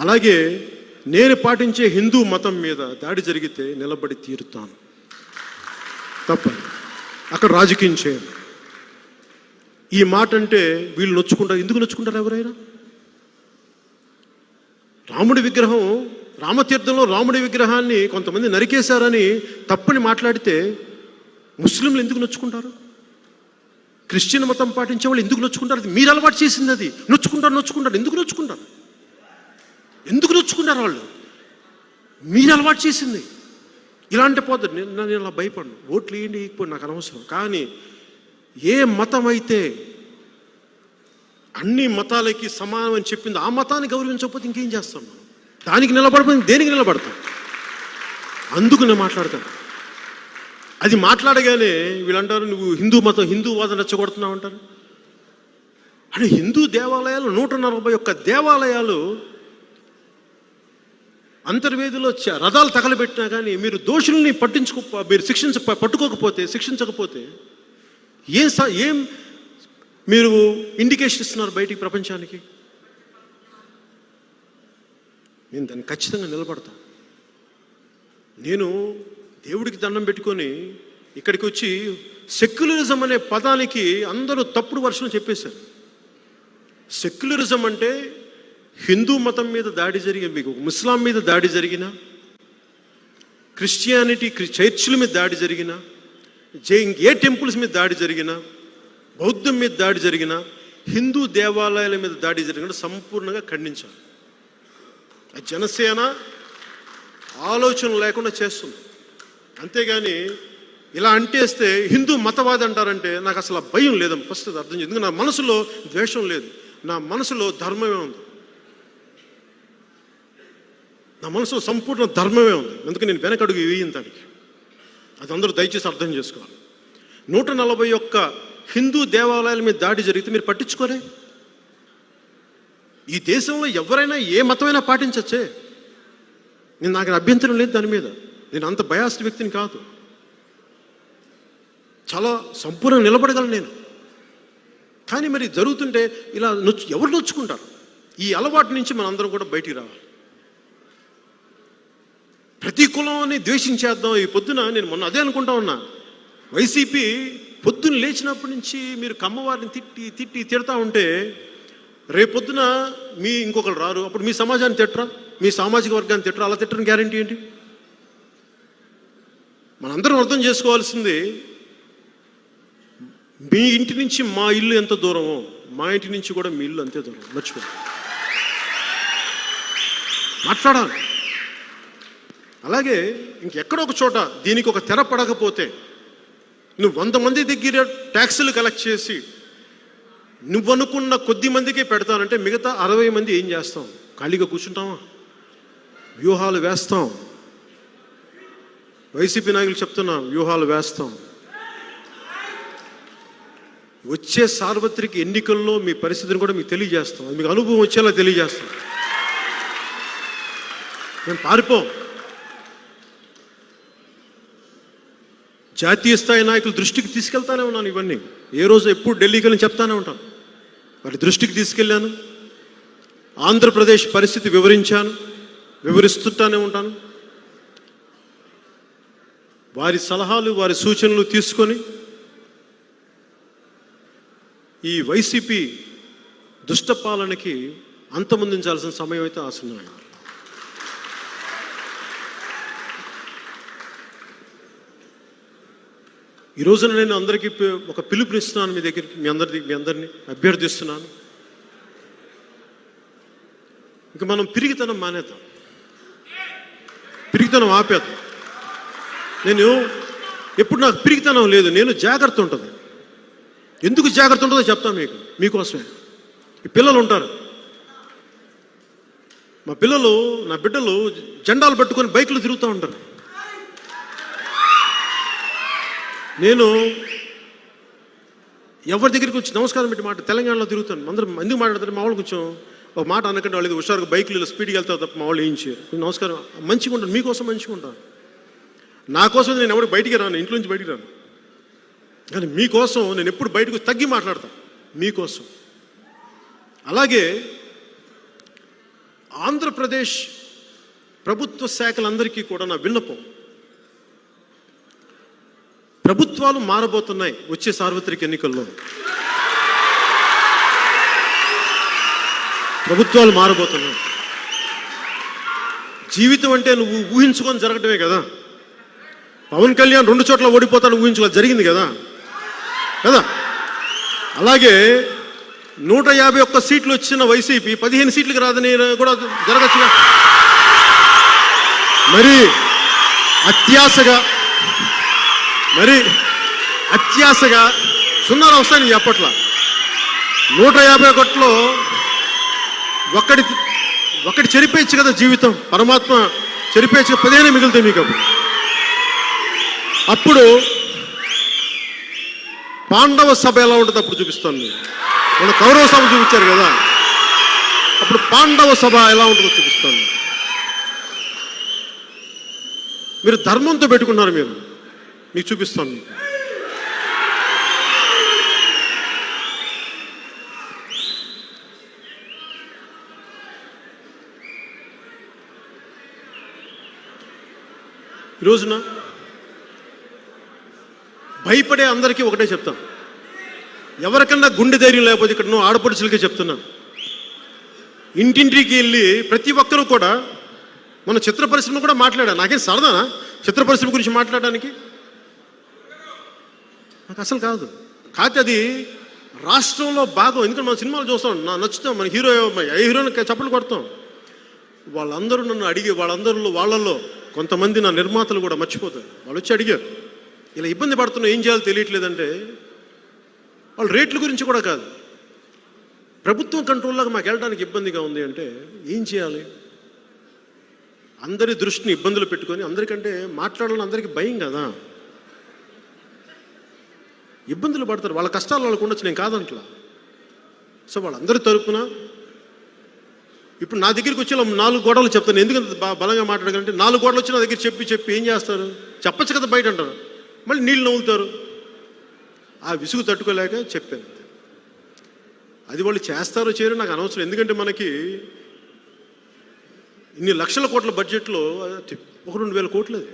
అలాగే నేను పాటించే హిందూ మతం మీద దాడి జరిగితే నిలబడి తీరుతాను. తప్ప అక్కడ రాజకీయం చేయను. ఈ మాట అంటే వీళ్ళు నొచ్చుకుంటారు. ఎందుకు నొచ్చుకుంటారు? ఎవరైనా రాముడి విగ్రహం, రామతీర్థంలో రాముడి విగ్రహాన్ని కొంతమంది నరికేశారని తప్పని మాట్లాడితే ముస్లింలు ఎందుకు నొచ్చుకుంటారు? క్రిస్టియన్ మతం పాటించే వాళ్ళు ఎందుకు నొచ్చుకుంటారు? అది మీరు అలవాటు చేసింది. అది నొచ్చుకుంటారు. ఎందుకు నొచ్చుకుంటారు? వాళ్ళు మీరు అలవాటు చేసింది. ఇలాంటి పోతే నేను ఇలా భయపడను. ఓట్లు వేయండి, ఇకపోయి నాకు అనవసరం. కానీ ఏ మతం అయితే అన్ని మతాలకి సమానం అని చెప్పింది, ఆ మతాన్ని గౌరవించకపోతే ఇంకేం చేస్తాం మనం? దానికి నిలబడిపోయింది, దేనికి నిలబడతాం? అందుకు నేను మాట్లాడతాను. అది మాట్లాడగానే వీళ్ళంటారు నువ్వు హిందూవాదం రెచ్చగొడుతున్నావు అంటారు. అంటే హిందూ దేవాలయాలు 141 దేవాలయాలు అంతర్వేదిలో రథాలు తగలబెట్టినా కానీ మీరు దోషుల్ని మీరు శిక్షించకపోతే ఏం మీరు ఇండికేషన్ ఇస్తున్నారు బయటికి ప్రపంచానికి? నేను దాన్ని ఖచ్చితంగా నిలబడతాను. నేను దేవుడికి దండం పెట్టుకొని ఇక్కడికి వచ్చి సెక్యులరిజం అనే పదానికి అందరూ తప్పుడు వర్షం చెప్పేశారు. సెక్యులరిజం అంటే హిందూ మతం మీద దాడి జరిగిన, మీకు ముస్లాం మీద దాడి జరిగిన, క్రిస్టియానిటీ చర్చిల మీద దాడి జరిగిన, ఏ టెంపుల్స్ మీద దాడి జరిగిన, బౌద్ధం మీద దాడి జరిగిన, హిందూ దేవాలయాల మీద దాడి జరిగిన సంపూర్ణంగా ఖండించాలి. జనసేన ఆలోచన లేకుండా చేస్తుంది. అంతేగాని ఇలా అంటేస్తే హిందూ మతవాది అంటారంటే నాకు అసలు భయం లేదమ్మా. ఫస్ట్ అది అర్థం ఎందుకు? నా మనసులో ద్వేషం లేదు, నా మనసులో ధర్మమే ఉంది. నా మనసులో సంపూర్ణ ధర్మమే ఉంది. అందుకే నేను వెనకడుగు వేయను దానికి. అది అందరూ దయచేసి అర్థం చేసుకోవాలి. 141 హిందూ దేవాలయాల మీద దాడి జరిగితే మీరు పట్టించుకోరే? ఈ దేశంలో ఎవరైనా ఏ మతమైనా పాటించచ్చే. నాకు అభ్యంతరం లేదు దాని మీద. నేను అంత బయాస్డ్ వ్యక్తిని కాదు. చాలా సంపూర్ణంగా నిలబడగలను నేను. కానీ మరి జరుగుతుంటే ఇలా ఎవరు నొచ్చుకుంటారు? ఈ అలవాటు నుంచి మనందరం కూడా బయటికి రావాలి. ప్రతి కులాన్ని ద్వేషించేద్దాం. ఈ పొద్దున నేను మొన్న అదే అనుకుంటా ఉన్నా. వైసీపీ పొద్దున్న లేచినప్పటి నుంచి మీరు కమ్మవారిని తిడతా ఉంటే రేపొద్దున మీ ఇంకొకరు రారు, అప్పుడు మీ సమాజాన్ని తిట్టరా, మీ సామాజిక వర్గాన్ని తిట్టరా? అలా తిట్టని గ్యారంటీ ఏంటి? మనందరం అర్థం చేసుకోవాల్సింది, మీ ఇంటి నుంచి మా ఇల్లు ఎంత దూరమో మా ఇంటి నుంచి కూడా మీ ఇల్లు అంతే దూరం. మర్చిపో మాట్లాడాలి. అలాగే ఇంకెక్కడో ఒక చోట దీనికి ఒక తెర పడకపోతే నువ్వు 100 మంది దగ్గర ట్యాక్సులు కలెక్ట్ చేసి నువ్వు అనుకున్న కొద్ది మందికే పెడతానంటే మిగతా 60 మంది ఏం చేస్తాం? ఖాళీగా కూర్చుంటామా? వ్యూహాలు వేస్తాం. వైసీపీ నాయకులు చెప్తున్నాం, వ్యూహాలు వేస్తాం. వచ్చే సార్వత్రిక ఎన్నికల్లో మీ పరిస్థితిని కూడా మీకు తెలియజేస్తాం. అది మీకు అనుభవం వచ్చేలా తెలియజేస్తాం. మేము పారిపోం. జాతీయ స్థాయి నాయకుల దృష్టికి తీసుకెళ్తానే ఉన్నాను. ఇవన్నీ ఏ రోజు ఎప్పుడు ఢిల్లీకి వెళ్ళి చెప్తానే ఉంటాను. వారి దృష్టికి తీసుకెళ్ళాను. ఆంధ్రప్రదేశ్ పరిస్థితి వివరిస్తుంటానే ఉంటాను. వారి సలహాలు వారి సూచనలు తీసుకొని ఈ వైసీపీ దుష్టపాలనకి అంతమొందించాల్సిన సమయం అయితే ఆసన్నమైంది. ఈ రోజున నేను అందరికీ ఒక పిలుపునిస్తున్నాను. మీ దగ్గరికి మీ అందరినీ అభ్యర్థిస్తున్నాను. ఇంకా మనం పిరిగితనం మానేద్దాం, పిరిగితనం ఆపేద్దాం. నేను ఎప్పుడు నాకు పిరిగితనం లేదు, నేను జాగ్రత్త ఉంటుంది. ఎందుకు జాగ్రత్త ఉంటుందో చెప్తాను మీకోసమే. ఈ పిల్లలు ఉంటారు, నా బిడ్డలు జెండాలు పట్టుకొని బైకులు తిరుగుతూ ఉంటారు. నేను ఎవరి దగ్గరికి వచ్చి నమస్కారం పెట్టి మాట తెలంగాణలో తిరుగుతాను. అందరూ ఎందుకు మాట్లాడతారు? మా వాళ్ళు కొంచెం ఒక మాట అనకంటే వాళ్ళు హుషారుగా బైకులు స్పీడ్కి వెళ్తారు తప్ప మా వాళ్ళు వేయించి నమస్కారం మంచిగా ఉంటాను. మీకోసం మంచిగా ఉంటాను. నా కోసం నేను ఎవరు బయటికి రాను, ఇంట్లో నుంచి బయటికి రాను. కానీ మీకోసం నేను ఎప్పుడు బయటకు తగ్గి మాట్లాడతాను. మీకోసం అలాగే ఆంధ్రప్రదేశ్ ప్రభుత్వ శాఖలందరికీ కూడా నా విన్నపం, ప్రభుత్వాలు మారబోతున్నాయి వచ్చే సార్వత్రిక ఎన్నికల్లో. ప్రభుత్వాలు మారబోతున్నాయి. జీవితం అంటే నువ్వు ఊహించుకొని జరగటమే కదా. పవన్ కళ్యాణ్ 2 చోట్ల ఓడిపోతాడు ఊహించుకో, జరిగింది కదా కదా. అలాగే 151 సీట్లు వచ్చిన వైసీపీ 15 సీట్లకు రాదని కూడా జరగచ్చుగా. మరి అత్యాశగా సున్నాలు వస్తాయని చెప్పట్లా. 151లో ఒకటి చెరిపేయచ్చు కదా. జీవితం పరమాత్మ చెరిపేయచ్చు, 15 మిగులుతాయి మీకు. అప్పుడు పాండవ సభ ఎలా ఉంటుంది అప్పుడు చూపిస్తాను నేను. మన కౌరవ సభ చూపించారు కదా, అప్పుడు పాండవ సభ ఎలా ఉంటుందో చూపిస్తాను. మీరు ధర్మంతో పెట్టుకున్నారు, మీకు చూపిస్తాను. ఈ రోజున భయపడే అందరికీ ఒకటే చెప్తాను, ఎవరికన్నా గుండె ధైర్యం లేకపోతే ఇక్కడ నువ్వు ఆడపడుచులకే చెప్తున్నాను, ఇంటింటికి వెళ్ళి ప్రతి ఒక్కరూ కూడా మన చిత్ర పరిశ్రమ కూడా మాట్లాడాను. నాకేం సరదానా చిత్ర పరిశ్రమ గురించి మాట్లాడడానికి? నాకు అసలు కాదు. కాకపోతే అది రాష్ట్రంలో భాగం. ఎందుకంటే మన సినిమాలు చూస్తాం, నచ్చుతాం, మన ఏ హీరోని చప్పట్లు కొడతాం. వాళ్ళందరూ నన్ను అడిగి, వాళ్ళల్లో కొంతమంది నా నిర్మాతలు కూడా మర్చిపోతారు. వాళ్ళు వచ్చి అడిగారు, ఇలా ఇబ్బంది పడుతున్నా ఏం చేయాలో తెలియట్లేదంటే, వాళ్ళు రేట్ల గురించి కూడా కాదు, ప్రభుత్వం కంట్రోల్లోకి మాకు వెళ్ళడానికి ఇబ్బందిగా ఉంది అంటే ఏం చేయాలి? అందరి దృష్టిని ఇబ్బందులు పెట్టుకొని, అందరికంటే మాట్లాడాలని అందరికీ భయం కదా, ఇబ్బందులు పడతారు. వాళ్ళ కష్టాలు వాళ్ళకు ఉండొచ్చు, నేను కాదంట్లా. సో వాళ్ళందరి తరపున ఇప్పుడు నా దగ్గరికి వచ్చి 4 గోడలు చెప్తాను. ఎందుకంటే బలంగా మాట్లాడగలంటే 4 గోడలు వచ్చి నా దగ్గర చెప్పి ఏం చేస్తారు? చెప్పచ్చు కదా బయట అంటారు, మళ్ళీ నీళ్ళు నవ్వుతారు. ఆ విసుగు తట్టుకోలేక చెప్పాను. అది వాళ్ళు చేస్తారో చేయరో నాకు అనవసరం. ఎందుకంటే మనకి ఇన్ని లక్షల కోట్ల బడ్జెట్లో 1-2 వేల కోట్లు, అది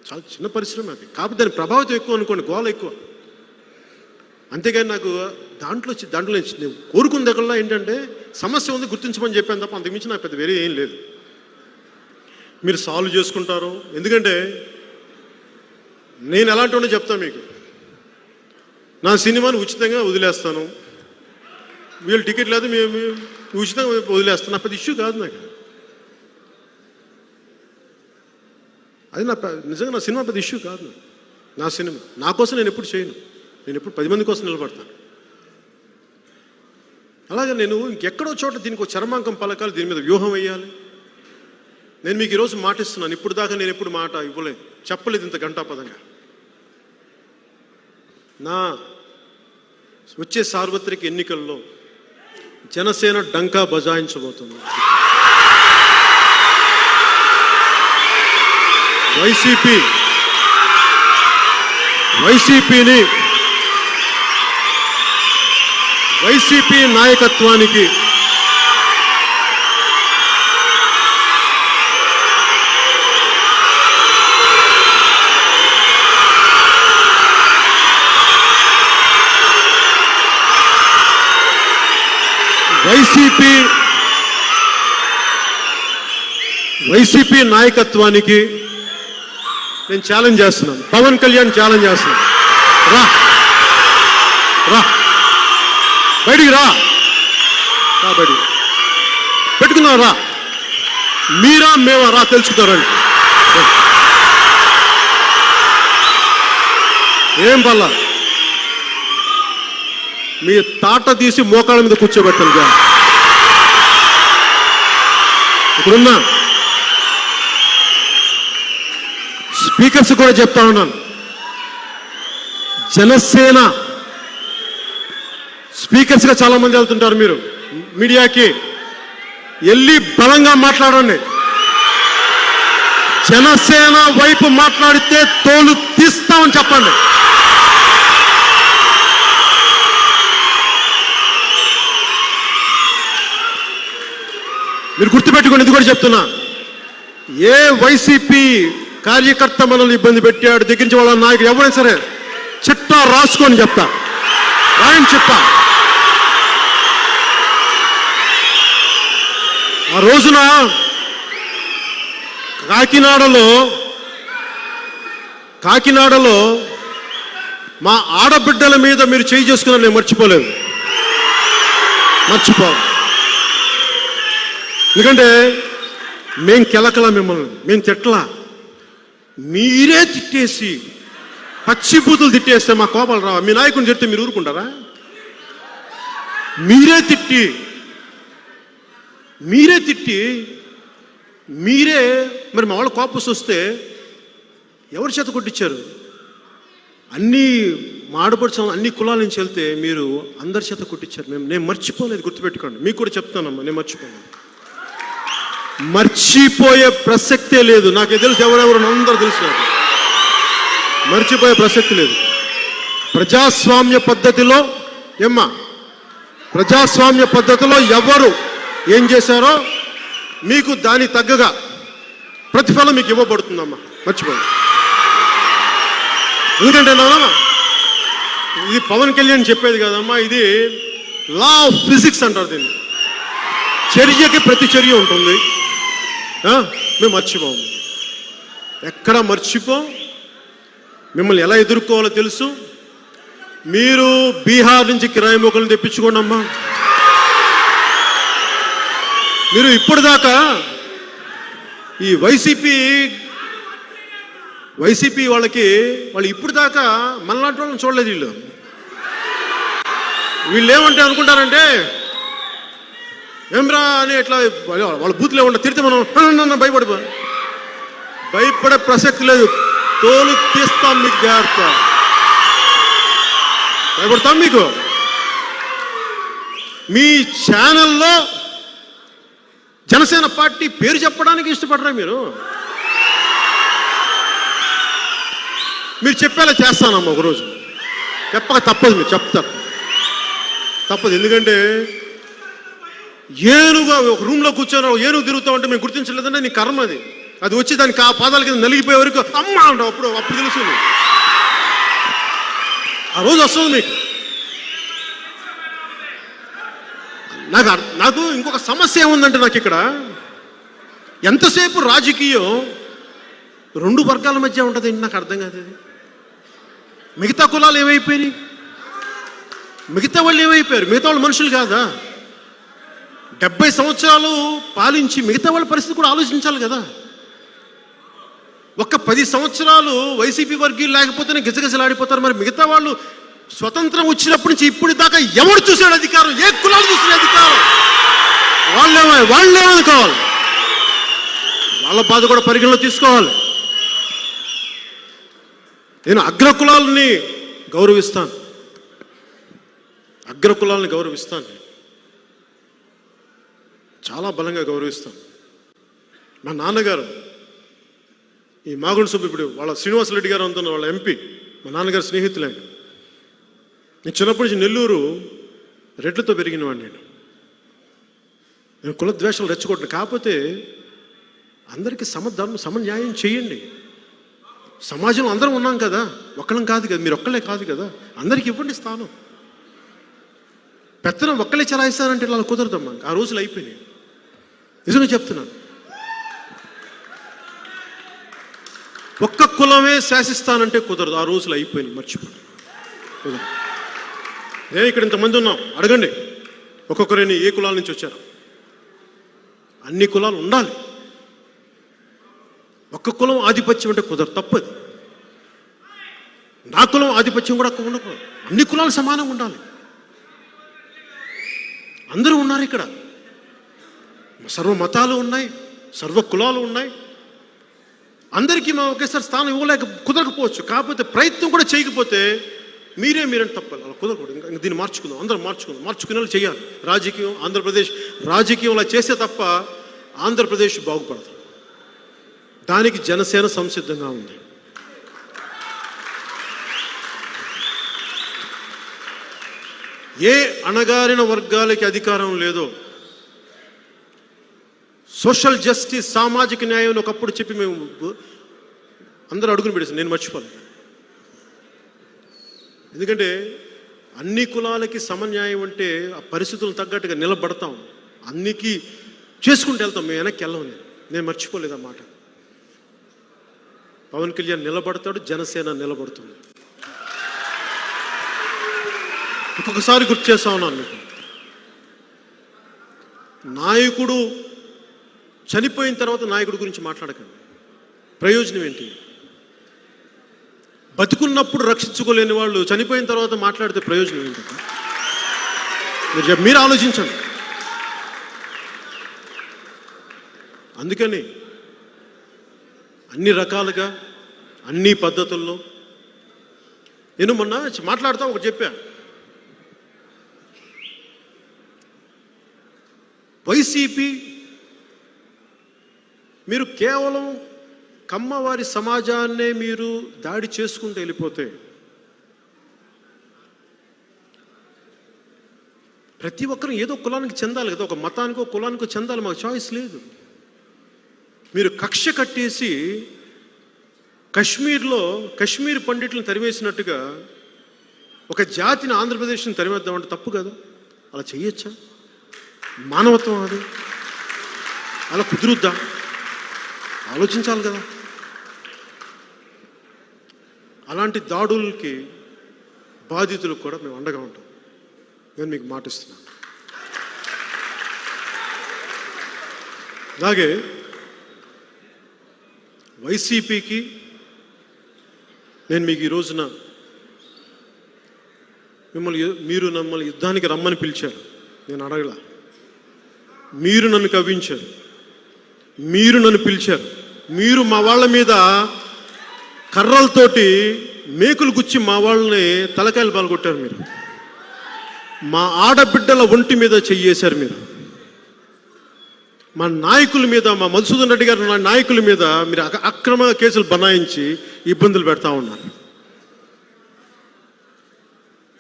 చాలా చిన్న పరిశ్రమ. అది కాకపోతే దాని ప్రభావితం ఎక్కువ అనుకోండి, గోల ఎక్కువ. అంతేగాని నాకు దాంట్లో నేను కోరుకున్న దగ్గరలో ఏంటంటే సమస్య ఉంది గుర్తించమని చెప్పాను తప్ప అంతకుమించి నాకు పెద్ద వేరే ఏం లేదు. మీరు సాల్వ్ చేసుకుంటారు. ఎందుకంటే నేను ఎలాంటి వాడిని చెప్తాను మీకు, నా సినిమాని ఉచితంగా వదిలేస్తాను, వీళ్ళు టికెట్ లేదు మేము ఉచితంగా వదిలేస్తాను. నా పెద్ద ఇష్యూ కాదు నాకు అది. నిజంగా నా సినిమా పెద్ద ఇష్యూ కాదు. నా సినిమా నా కోసం నేను ఎప్పుడు చేయను, నేను ఎప్పుడు 10 మంది కోసం నిలబడతాను. అలాగే నేను ఇంకెక్కడో చోట దీనికి ఒక చర్మాంకం పలకాలి, దీని మీద వ్యూహం వేయాలి. నేను మీకు ఈరోజు మాట ఇస్తున్నాను, ఇప్పుడు దాకా నేను ఎప్పుడు మాట ఇవ్వలేదు, చెప్పలేదు ఇంత గంటాపదంగా. నా వచ్చే సార్వత్రిక ఎన్నికల్లో జనసేన డంకా బజాయించబోతుంది. వైసీపీ నాయకత్వానికి వైసీపీ నాయకత్వానికి నేను ఛాలెంజ్ చేస్తున్నాను. పవన్ కళ్యాణ్ ఛాలెంజ్ చేస్తున్నాను, రా బయటికి రా బయటికి పెట్టుకున్నాం, రా మీరా మేమా రా తెలుసుకుంటారండి. ఏం పల్లా మీ తాట తీసి మోకాళ్ళ మీద కూర్చోబెట్టాలి. ఇప్పుడున్నా స్పీకర్స్ కూడా చెప్తా ఉన్నాను, జనసేన స్పీకర్స్గా చాలా మంది వెళ్తుంటారు, మీరు మీడియాకి వెళ్ళి బలంగా మాట్లాడండి. జనసేన వైపు మాట్లాడితే తోలు తీస్తామని చెప్పండి. మీరు గుర్తుపెట్టుకోండి, ఇది కూడా చెప్తున్నా. ఏ వైసీపీ కార్యకర్త మనల్ని ఇబ్బంది పెట్టాడు దగ్గర నుంచి వాళ్ళ నాయకుడు ఎవరైనా సరే చిట్టా రాసుకొని చెప్తా, రాయని చెప్తా. ఆ రోజున కాకినాడలో మా ఆడబిడ్డల మీద మీరు చేయి చేసుకున్నారు, నేను మర్చిపోలేదు. ఎందుకంటే మేం కెలకలా, మిమ్మల్ని మేము తిట్టలా, మీరే తిట్టేసి పచ్చిబూతులు తిట్టేస్తే మా కోపాలు రావా? మీ నాయకుని చెప్తే మీరు ఊరుకుంటారా? మీరే తిట్టి మరి మా వాళ్ళ కోపం వస్తే ఎవరి చేత కొట్టించారు? అన్ని మాడపడుచు అన్ని కులాల నుంచి వెళ్తే మీరు అందరి చేత కొట్టించారు. నేను మర్చిపోలేదు, గుర్తుపెట్టుకోండి. మీకు కూడా చెప్తానమ్మా, నేను మర్చిపోయే ప్రసక్తే లేదు. నాకు తెలుసు, ఎవరెవరు అందరూ తెలుసు, నాకు మర్చిపోయే ప్రసక్తి లేదు. ప్రజాస్వామ్య పద్ధతిలో ఎవరు ఏం చేశారో మీకు దానికి తగ్గగా ప్రతిఫలం మీకు ఇవ్వబడుతుందమ్మా, మర్చిపోయి. ఎందుకంటే ఇది పవన్ కళ్యాణ్ చెప్పేది కదమ్మా, ఇది లా ఆఫ్ ఫిజిక్స్ అంటారు దీన్ని. చర్యకి ప్రతి చర్య ఉంటుంది. మేము మర్చిపోము, ఎక్కడా మర్చిపోం. మిమ్మల్ని ఎలా ఎదుర్కోవాలో తెలుసు. మీరు బీహార్ నుంచి కిరాయి మొక్కలను తెప్పించుకోండి అమ్మా. మీరు ఇప్పటిదాకా ఈ వైసీపీ వాళ్ళు ఇప్పుడు దాకా మనలాంటి వాళ్ళని చూడలేదు. వీళ్ళు ఏమంటే అనుకుంటారంటే ఏమ్రా అని ఎట్లా వాళ్ళ బూత్లో ఉండ తిరిగితే మనం భయపడే ప్రసక్తి లేదు. తోలు తీస్తాం, మీకు జాగ్రత్త, భయపడతాం. మీకు మీ ఛానల్లో జనసేన పార్టీ పేరు చెప్పడానికి ఇష్టపడరా? మీరు చెప్పేలా చేస్తానమ్మా ఒకరోజు. చెప్పక తప్పదు, మీరు చెప్తారు తప్పదు. ఎందుకంటే ఏనుగా ఒక రూమ్లో కూర్చొని ఏనుగు తిరుగుతా ఉంటే మేము గుర్తించలేదంటే నీ కర్మ అది వచ్చి దానికి ఆ పాదాల కింద నలిగిపోయే వరకు అమ్మ అంటావు. అప్పుడు తెలుస్తుంది, ఆ రోజు వస్తుంది మీకు. నాకు ఇంకొక సమస్య ఏముందంటే, నాకు ఇక్కడ ఎంతసేపు రాజకీయం రెండు వర్గాల మధ్య ఉంటుంది. నాకు అర్థం కాదు. మిగతా కులాలు ఏమైపోయినాయి? మిగతా వాళ్ళు ఏమైపోయారు? మిగతా వాళ్ళు మనుషులు కాదా? 70 సంవత్సరాలు పాలించి మిగతా వాళ్ళ పరిస్థితి కూడా ఆలోచించాలి కదా. ఒక్క 10 సంవత్సరాలు వైసీపీ వర్గీయులు లేకపోతేనే గిజగిజలాడిపోతారు. మరి మిగతా వాళ్ళు స్వతంత్రం వచ్చినప్పటి నుంచి ఇప్పుడు దాకా ఎవరు చూసాడు అధికారం? ఏ కులాలు చూసిన అధికారం? వాళ్ళేమనుకోవాలి, వాళ్ళ బాధ కూడా పరిగణలో తీసుకోవాలి. నేను అగ్రకులాలని గౌరవిస్తాను, చాలా బలంగా గౌరవిస్తాను. మా నాన్నగారు ఈ మాగుండు సుబ్బు, ఇప్పుడు వాళ్ళ శ్రీనివాసరెడ్డి గారు అంటున్న వాళ్ళ ఎంపీ, మా నాన్నగారు స్నేహితులే. నేను చిన్నప్పటి నుంచి నెల్లూరు రెడ్లతో పెరిగినవాడిని. నేను కులద్వేషాలు రెచ్చగొట్టను. కాకపోతే అందరికీ సమన్యాయం చేయండి. సమాజంలో అందరం ఉన్నాం కదా, ఒక్కళ్ళం కాదు కదా, మీరు ఒక్కళ్ళే కాదు కదా, అందరికీ ఇవ్వండి స్థానం. పెత్తనం ఒక్కళ్ళే చలాయిస్తానంటే ఇలా కుదరదమ్మా. ఆ రోజులు అయిపోయినాయి, నిజంగా చెప్తున్నాను. ఒక్క కులమే శాసిస్తానంటే కుదరదు, ఆ రోజులు అయిపోయినాయి, మర్చిపోండి, కుదరదు. నేను ఇక్కడ ఇంతమంది ఉన్నాం, అడగండి ఒక్కొక్కరిని ఏ కులాల నుంచి వచ్చారు. అన్ని కులాలు ఉండాలి. ఒక్క కులం ఆధిపత్యం అంటే కుదరదు, తప్పది. నా కులం ఆధిపత్యం కూడా ఉండకూడదు. అన్ని కులాలు సమానంగా ఉండాలి. అందరూ ఉన్నారు ఇక్కడ, సర్వ మతాలు ఉన్నాయి, సర్వ కులాలు ఉన్నాయి. అందరికీ మనం ఒకేసారి స్థానం ఇవ్వలేక కుదరకపోవచ్చు. కాకపోతే ప్రయత్నం కూడా చేయకపోతే మీరేంటి తప్పాలి, అలా కుదరకూడదు. ఇంకా దీన్ని మార్చుకుందాం, అందరం మార్చుకునేలా చేయాలి. రాజకీయం, ఆంధ్రప్రదేశ్ రాజకీయం అలా చేస్తే తప్ప ఆంధ్రప్రదేశ్ బాగుపడదు. దానికి జనసేన సంసిద్ధంగా ఉంది. ఏ అణగారిన వర్గాలకి అధికారం లేదో, సోషల్ జస్టిస్, సామాజిక న్యాయం ఒకప్పుడు చెప్పి మేము అందరూ అడుగుని పెట్టేసాం. నేను మర్చిపోలేదు. ఎందుకంటే అన్ని కులాలకి సమన్యాయం అంటే ఆ పరిస్థితులను తగ్గట్టుగా నిలబడతాం, అన్నికి చేసుకుంటూ వెళ్తాం. మేము వెనక్కి వెళ్ళాం. నేను మర్చిపోలేదు ఆ మాట. పవన్ కళ్యాణ్ నిలబడతాడు, జనసేన నిలబడుతుంది. ఇంకొకసారి గుర్తు చేస్తా ఉన్నాను మీకు, నాయకుడు చనిపోయిన తర్వాత నాయకుడి గురించి మాట్లాడకండి. ప్రయోజనం ఏంటి? బతుకున్నప్పుడు రక్షించుకోలేని వాళ్ళు చనిపోయిన తర్వాత మాట్లాడితే ప్రయోజనం ఏంటి? మీరు ఆలోచించండి. అందుకని అన్ని రకాలుగా అన్ని పద్ధతుల్లో నేను మొన్న మాట్లాడుతూ ఒకటి చెప్పా. వైసీపీ మీరు కేవలం కమ్మవారి సమాజాన్నే మీరు దాడి చేసుకుంటూ వెళ్ళిపోతే, ప్రతి ఒక్కరు ఏదో కులానికి చెందాలి కదా, ఒక మతానికో కులానికో చెందాలి, మాకు చాయిస్ లేదు. మీరు కక్ష కట్టేసి కశ్మీర్ పండిట్లను తరివేసినట్టుగా ఒక జాతిని, ఆంధ్రప్రదేశ్ని తరివేద్దామంటే తప్పు కదా. అలా చెయ్యొచ్చా? మానవత్వం అది? అలా కుదురుద్దా? ఆలోచించాలి కదా. అలాంటి దాడులకి బాధితులకు కూడా మేము అండగా ఉంటాం. నేను మీకు మాటిస్తున్నాను. అలాగే వైసీపీకి నేను మీకు ఈ రోజున మీరు నమ్మల్ని యుద్ధానికి రమ్మని పిలిచారు. నేను అడగల. మీరు నన్ను కవ్వించారు, మీరు నన్ను పిలిచారు. మీరు మా వాళ్ళ మీద కర్రలతోటి మేకులు గుచ్చి మా వాళ్ళని తలకాయలు పాల్గొట్టారు. మీరు మా ఆడబిడ్డల ఒంటి మీద చెయ్యేశారు. మీరు మా నాయకుల మీద, మా మధుసూదన్ రెడ్డి గారి నాయకుల మీద మీరు అక్రమ కేసులు బనాయించి ఇబ్బందులు పెడతా ఉన్నారు.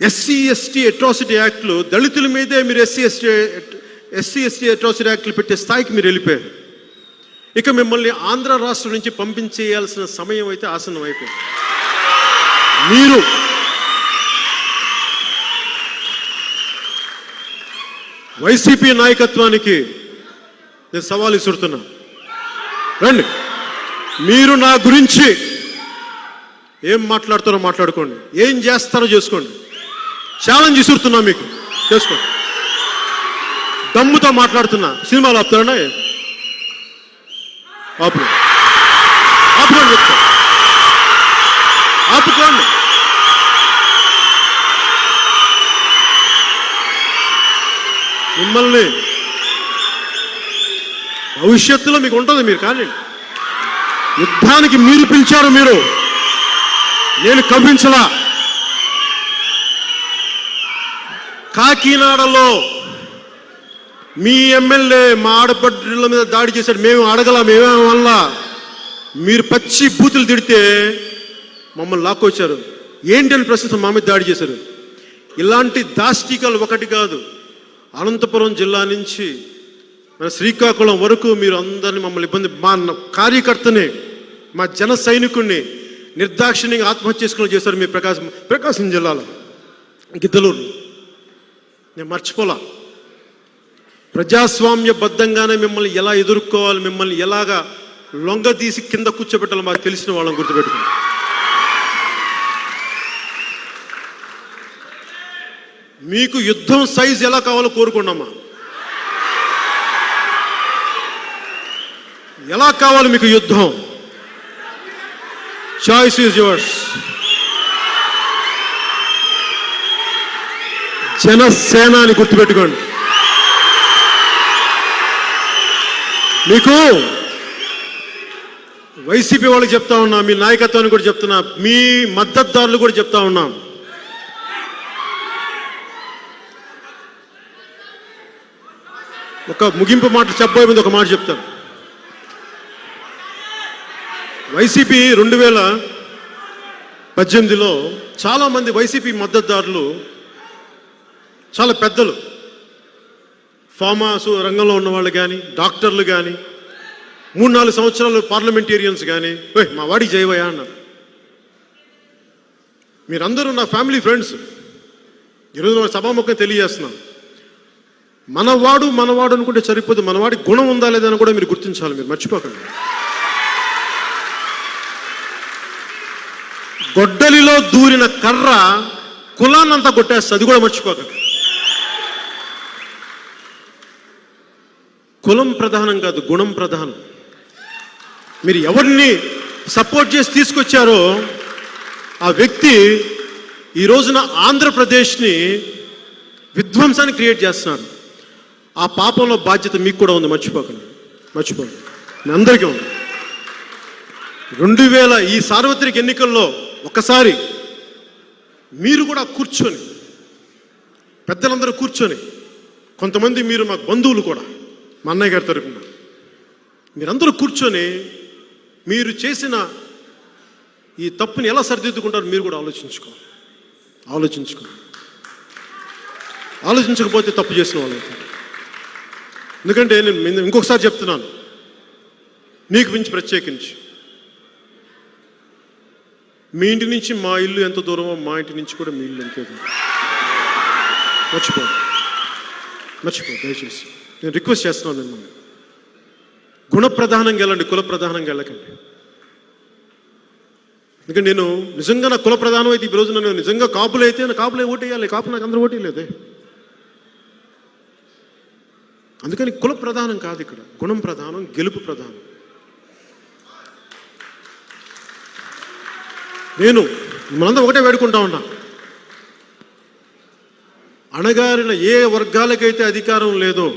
ఎస్సీ ఎస్టీ అట్రాసిటీ యాక్ట్లు, దళితుల మీదే మీరు ఎస్సీ ఎస్టీ అట్రాసిటీ యాక్ట్లు పెట్టే స్థాయికి మీరు వెళ్ళిపోయారు. ఇక మిమ్మల్ని ఆంధ్ర రాష్ట్రం నుంచి పంపించేయాల్సిన సమయం అయితే ఆసన్నం అయిపోయింది. మీరు వైసీపీ నాయకత్వానికి నేను సవాల్ విసురుతున్నా. రండి, మీరు నా గురించి ఏం మాట్లాడతారో మాట్లాడుకోండి, ఏం చేస్తారో చేసుకోండి. ఛాలెంజ్ విసురుతున్నా, మీకు చేసుకోండి. దమ్ముతో మాట్లాడుతున్నా. సినిమాలు ఆపుతారన్నా? ఆపుకోండి, చెప్తా. ఆపుకోండి. మిమ్మల్ని భవిష్యత్తులో మీకు ఉంటుంది, మీరు కానీ యుద్ధానికి మీరు పిలిచారు. మీరు, నేను కవ్వించలా. కాకినాడలో మీ ఎమ్మెల్యే మా ఆడపడ్డల మీద దాడి చేశాడు. మేము అడగల, మేమేం వల్ల మీరు పచ్చి బూతులు తిడితే మమ్మల్ని లాక్కొచ్చారు. ఏంటని ప్రశ్న మా మీద దాడి చేశారు. ఇలాంటి దాష్టికాలు ఒకటి కాదు. అనంతపురం జిల్లా నుంచి మన శ్రీకాకుళం వరకు మీరు అందరినీ మమ్మల్ని ఇబ్బంది, మా కార్యకర్తని, మా జన సైనికుడిని నిర్దాక్షిణ్యంగా ఆత్మహత్య చేసుకుని చేశారు. మీ ప్రకాశం జిల్లాలో గిద్దలూరు. నేను మర్చిపోలా. ప్రజాస్వామ్యబద్ధంగానే మిమ్మల్ని ఎలా ఎదుర్కోవాలి, మిమ్మల్ని ఎలాగా లొంగదీసి కింద కూర్చోబెట్టాలో మాకు తెలిసిన వాళ్ళని గుర్తుపెట్టుకోండి. మీకు యుద్ధం సైజు ఎలా కావాలో కోరుకున్నామా? ఎలా కావాలి మీకు యుద్ధం? Choice is yours. జనసేన అని గుర్తుపెట్టుకోండి. మీకు వైసీపీ వాళ్ళకి చెప్తా ఉన్నా, మీ నాయకత్వాన్ని కూడా చెప్తున్నా, మీ మద్దతుదారులు కూడా చెప్తా ఉన్నాం. ఒక ముగింపు మాట చెప్పబోయే ముందు ఒక మాట చెప్తాను. వైసీపీ 2018లో చాలామంది వైసీపీ మద్దతుదారులు, చాలా పెద్దలు ఫార్మాసు రంగంలో ఉన్న వాళ్ళు కానీ, డాక్టర్లు కానీ, 3-4 సంవత్సరాలు పార్లమెంటేరియన్స్ కానీ మా వాడికి జయవయ్యా అన్నారు. మీరందరూ నా ఫ్యామిలీ ఫ్రెండ్స్. ఈరోజు సభాముఖంగా తెలియజేస్తున్నాను, మనవాడు అనుకుంటే సరిపోదు, మనవాడి గుణం ఉందా లేదని కూడా మీరు గుర్తించాలి. మీరు మర్చిపోకండి. గొడ్డలిలో దూరిన కర్ర కులాన్నంతా కొట్టేస్తుంది, అది కూడా మర్చిపోకండి. కులం ప్రధానం కాదు, గుణం ప్రధానం. మీరు ఎవరిని సపోర్ట్ చేసి తీసుకొచ్చారో ఆ వ్యక్తి ఈ రోజున ఆంధ్రప్రదేశ్ని విధ్వంసాన్ని క్రియేట్ చేస్తున్నారు. ఆ పాపంలో బాధ్యత మీకు కూడా ఉంది, మర్చిపోకండి. మీ అందరికీ ఉంది. 2000 ఈ సార్వత్రిక ఎన్నికల్లో ఒకసారి మీరు కూడా కూర్చొని, పెద్దలందరూ కూర్చొని, కొంతమంది మీరు మాకు బంధువులు కూడా, మా అన్నయ్య గారి తరపున మీరందరూ కూర్చొని మీరు చేసిన ఈ తప్పుని ఎలా సరిదిద్దుకుంటారు మీరు కూడా ఆలోచించకపోతే తప్పు చేసిన వాళ్ళు. ఎందుకంటే నేను ఇంకొకసారి చెప్తున్నాను, మీకు మించి ప్రత్యేకించి మీ ఇంటి నుంచి మా ఇల్లు ఎంత దూరమో మా ఇంటి నుంచి కూడా మీ ఇల్లు ఎంతో దూరం. మర్చిపో దయచేసి నేను రిక్వెస్ట్ చేస్తున్నాను మిమ్మల్ని. గుణ ప్రధానంగా వెళ్ళండి, కుల ప్రధానంగా వెళ్ళకండి. ఎందుకంటే నేను నిజంగా నా కుల ప్రధానం అయితే ఈ రోజు నన్ను నిజంగా కాపులు అయితే నా కాపులే ఓటేయాలి, కాపు నాకు అందరూ ఓటేయలేదే. అందుకని కుల ప్రధానం కాదు, ఇక్కడ గుణం ప్రధానం, గెలుపు ప్రధానం. నేను మనందరం ఒకటే వేడుకుంటా ఉన్నా, అణగారిన ఏ వర్గాలకైతే అధికారం లేదో,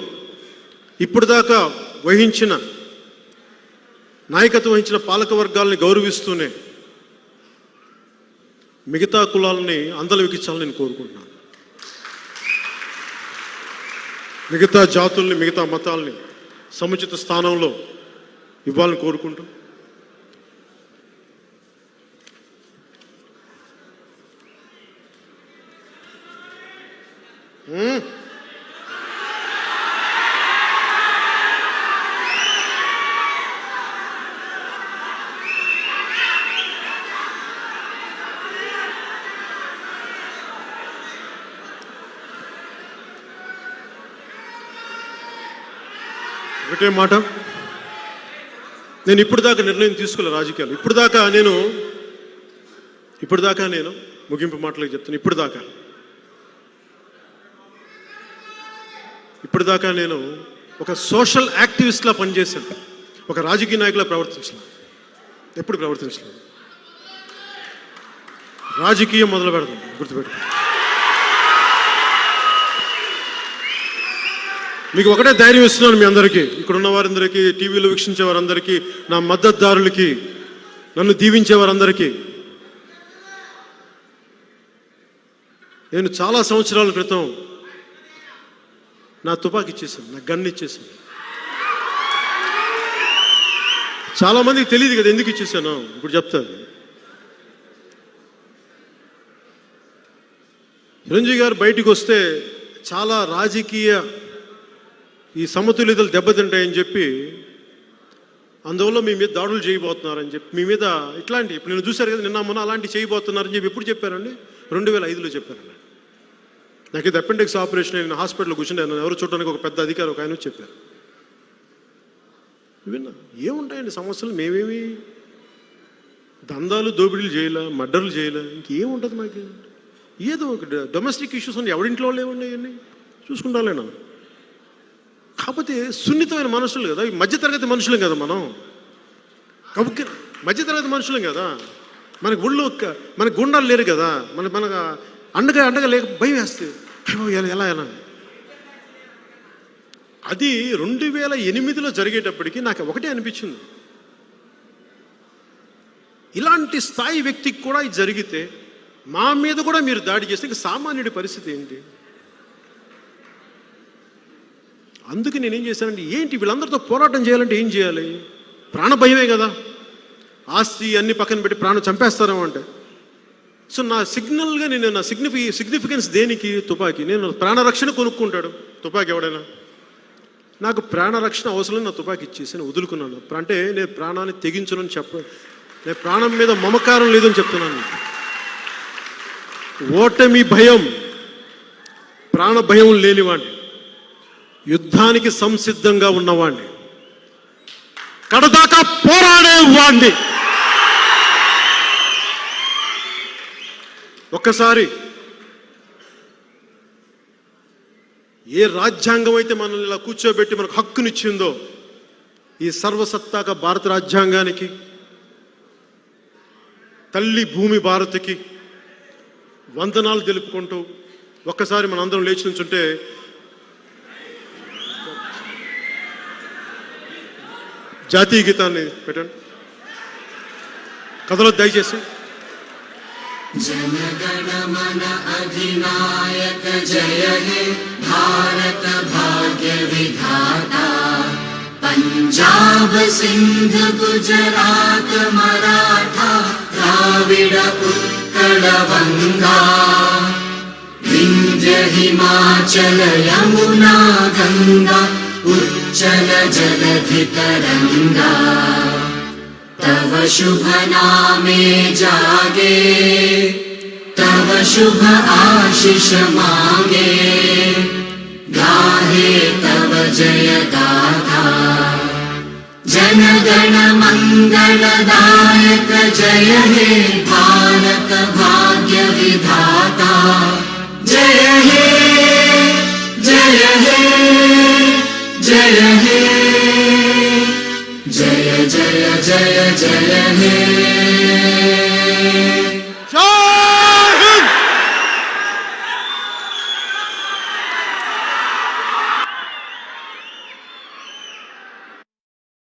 ఇప్పుడు దాకా నాయకత్వం వహించిన పాలక వర్గాలని గౌరవిస్తూనే మిగతా కులాలని అందలు ఎక్కించాలని నేను కోరుకుంటున్నాను. మిగతా జాతుల్ని, మిగతా మతాల్ని సముచిత స్థానంలో ఇవ్వాలని కోరుకుంటూ, ఒకటే మాట, నేను ఇప్పుడు దాకా నిర్ణయం తీసుకోలే రాజకీయాలు. ఇప్పుడు దాకా నేను ముగింపు మాటలకు చెప్తాను. ఇప్పుడు దాకా నేను ఒక సోషల్ యాక్టివిస్ట్లా పనిచేశాను, ఒక రాజకీయ నాయకులా ఎప్పుడు ప్రవర్తించలేదు. రాజకీయం మొదలు పెడతాం, గుర్తుపెట్టుకో. మీకు ఒకటే ధైర్యం ఇస్తున్నాను మీ అందరికీ, ఇక్కడ ఉన్న వారందరికీ, టీవీలో వీక్షించే వారందరికీ, నా మద్దతుదారులకి, నన్ను దీవించే వారందరికీ. నేను చాలా సంవత్సరాల క్రితం నా తుపాకీ ఇచ్చేసాను, నా గన్ ఇచ్చేసాను. చాలా మందికి తెలియదు కదా ఎందుకు ఇచ్చేసాను, ఇప్పుడు చెప్తాను. చిరంజీవి గారు బయటికి వస్తే చాలా రాజకీయ ఈ సమతుల్యతలు దెబ్బతింటాయని చెప్పి, అందువల్ల మీ మీద దాడులు చేయబోతున్నారని చెప్పి, మీ మీద ఇట్లాంటి ఇప్పుడు నేను చూశారు కదా నిన్న మొన్న అలాంటి చేయబోతున్నారని చెప్పి ఎప్పుడు చెప్పారండి? 2005లో చెప్పారండి. నాకు ఇది అపెండిక్స్ ఆపరేషన్, నేను హాస్పిటల్లో కూర్చుని ఎవరు చూడడానికి ఒక పెద్ద అధికారి ఒక ఆయన చెప్పారు. విన్నా ఏముంటాయండి సమస్యలు, మేమేమి దందాలు దోపిడీలు చేయలే, మర్డర్లు చేయలే, ఇంకేముంటుంది మాకు? ఏదో ఒక డొమెస్టిక్ ఇష్యూస్ ఉన్నాయి, ఎవరింట్లో లేవండి, అవన్నీ చూసుకుంటాలేనా. కాకపోతే సున్నితమైన మనుషులు కదా, మధ్యతరగతి మనుషులం కదా మనం, కాబట్టి మధ్యతరగతి మనుషులం కదా, మనకు ఊళ్ళో మనకు గుండాలు లేరు కదా, మనకు అండగా లేక భయం వేస్తే ఎలా అది 2008లో జరిగేటప్పటికి నాకు ఒకటే అనిపించింది, ఇలాంటి స్థాయి వ్యక్తికి కూడా ఇది జరిగితే మా మీద కూడా మీరు దాడి చేస్తే సామాన్యుడి పరిస్థితి ఏంటి? అందుకే నేనేం చేశానంటే, ఏంటి వీళ్ళందరితో పోరాటం చేయాలంటే ఏం చేయాలి? ప్రాణభయమే కదా, ఆస్తి అన్ని పక్కన పెట్టి ప్రాణం చంపేస్తారేమో అంటే. సో నా సిగ్నల్గా నా సిగ్నిఫికెన్స్ దేనికి? తుపాకీ. నేను ప్రాణరక్షణ కొనుక్కుంటాడు తుపాకీ ఎవడైనా, నాకు ప్రాణ రక్షణ అవసరం, నా తుపాకీ ఇచ్చేసి నేను వదులుకున్నాను. అంటే నేను ప్రాణాన్ని తెగించనని నేను ప్రాణం మీద మమకారం లేదని చెప్తున్నాను. ఓటమి భయం, ప్రాణ భయం లేనివాడిని, యుద్ధానికి సంసిద్ధంగా ఉన్నవాడిని, కడదాకా పోరాడేవాడిని. ఒక్కసారి ఏ రాజ్యాంగం అయితే మనల్ని ఇలా కూర్చోబెట్టి మనకు హక్కునిచ్చిందో, ఈ సర్వసత్తాక భారత రాజ్యాంగానికి, తల్లి భూమి భారత్కి వందనాలు తెలుపుకుంటూ ఒక్కసారి మనందరం లేచి నుంచుంటే జాతీయ గీతాన్ని పెట్టండి. కథలో దయచేసి. जनगण मन अधिनायक जय हे भारत भाग्य विधाता, पंजाब सिंध गुजरात मराठा द्राविड उत्कल बंगा, विंध्य हिमाचल यमुना गंगा उच्चल जलधि तरंगा, तव शुभ नामे जागे, तव शुभ आशीष मांगे, गाहे तव जय गाथा। जन गण मंगलदायक जय हे भारत भाग्य विधाता, जय हे जय हे जय हे जय जय जय जय हे।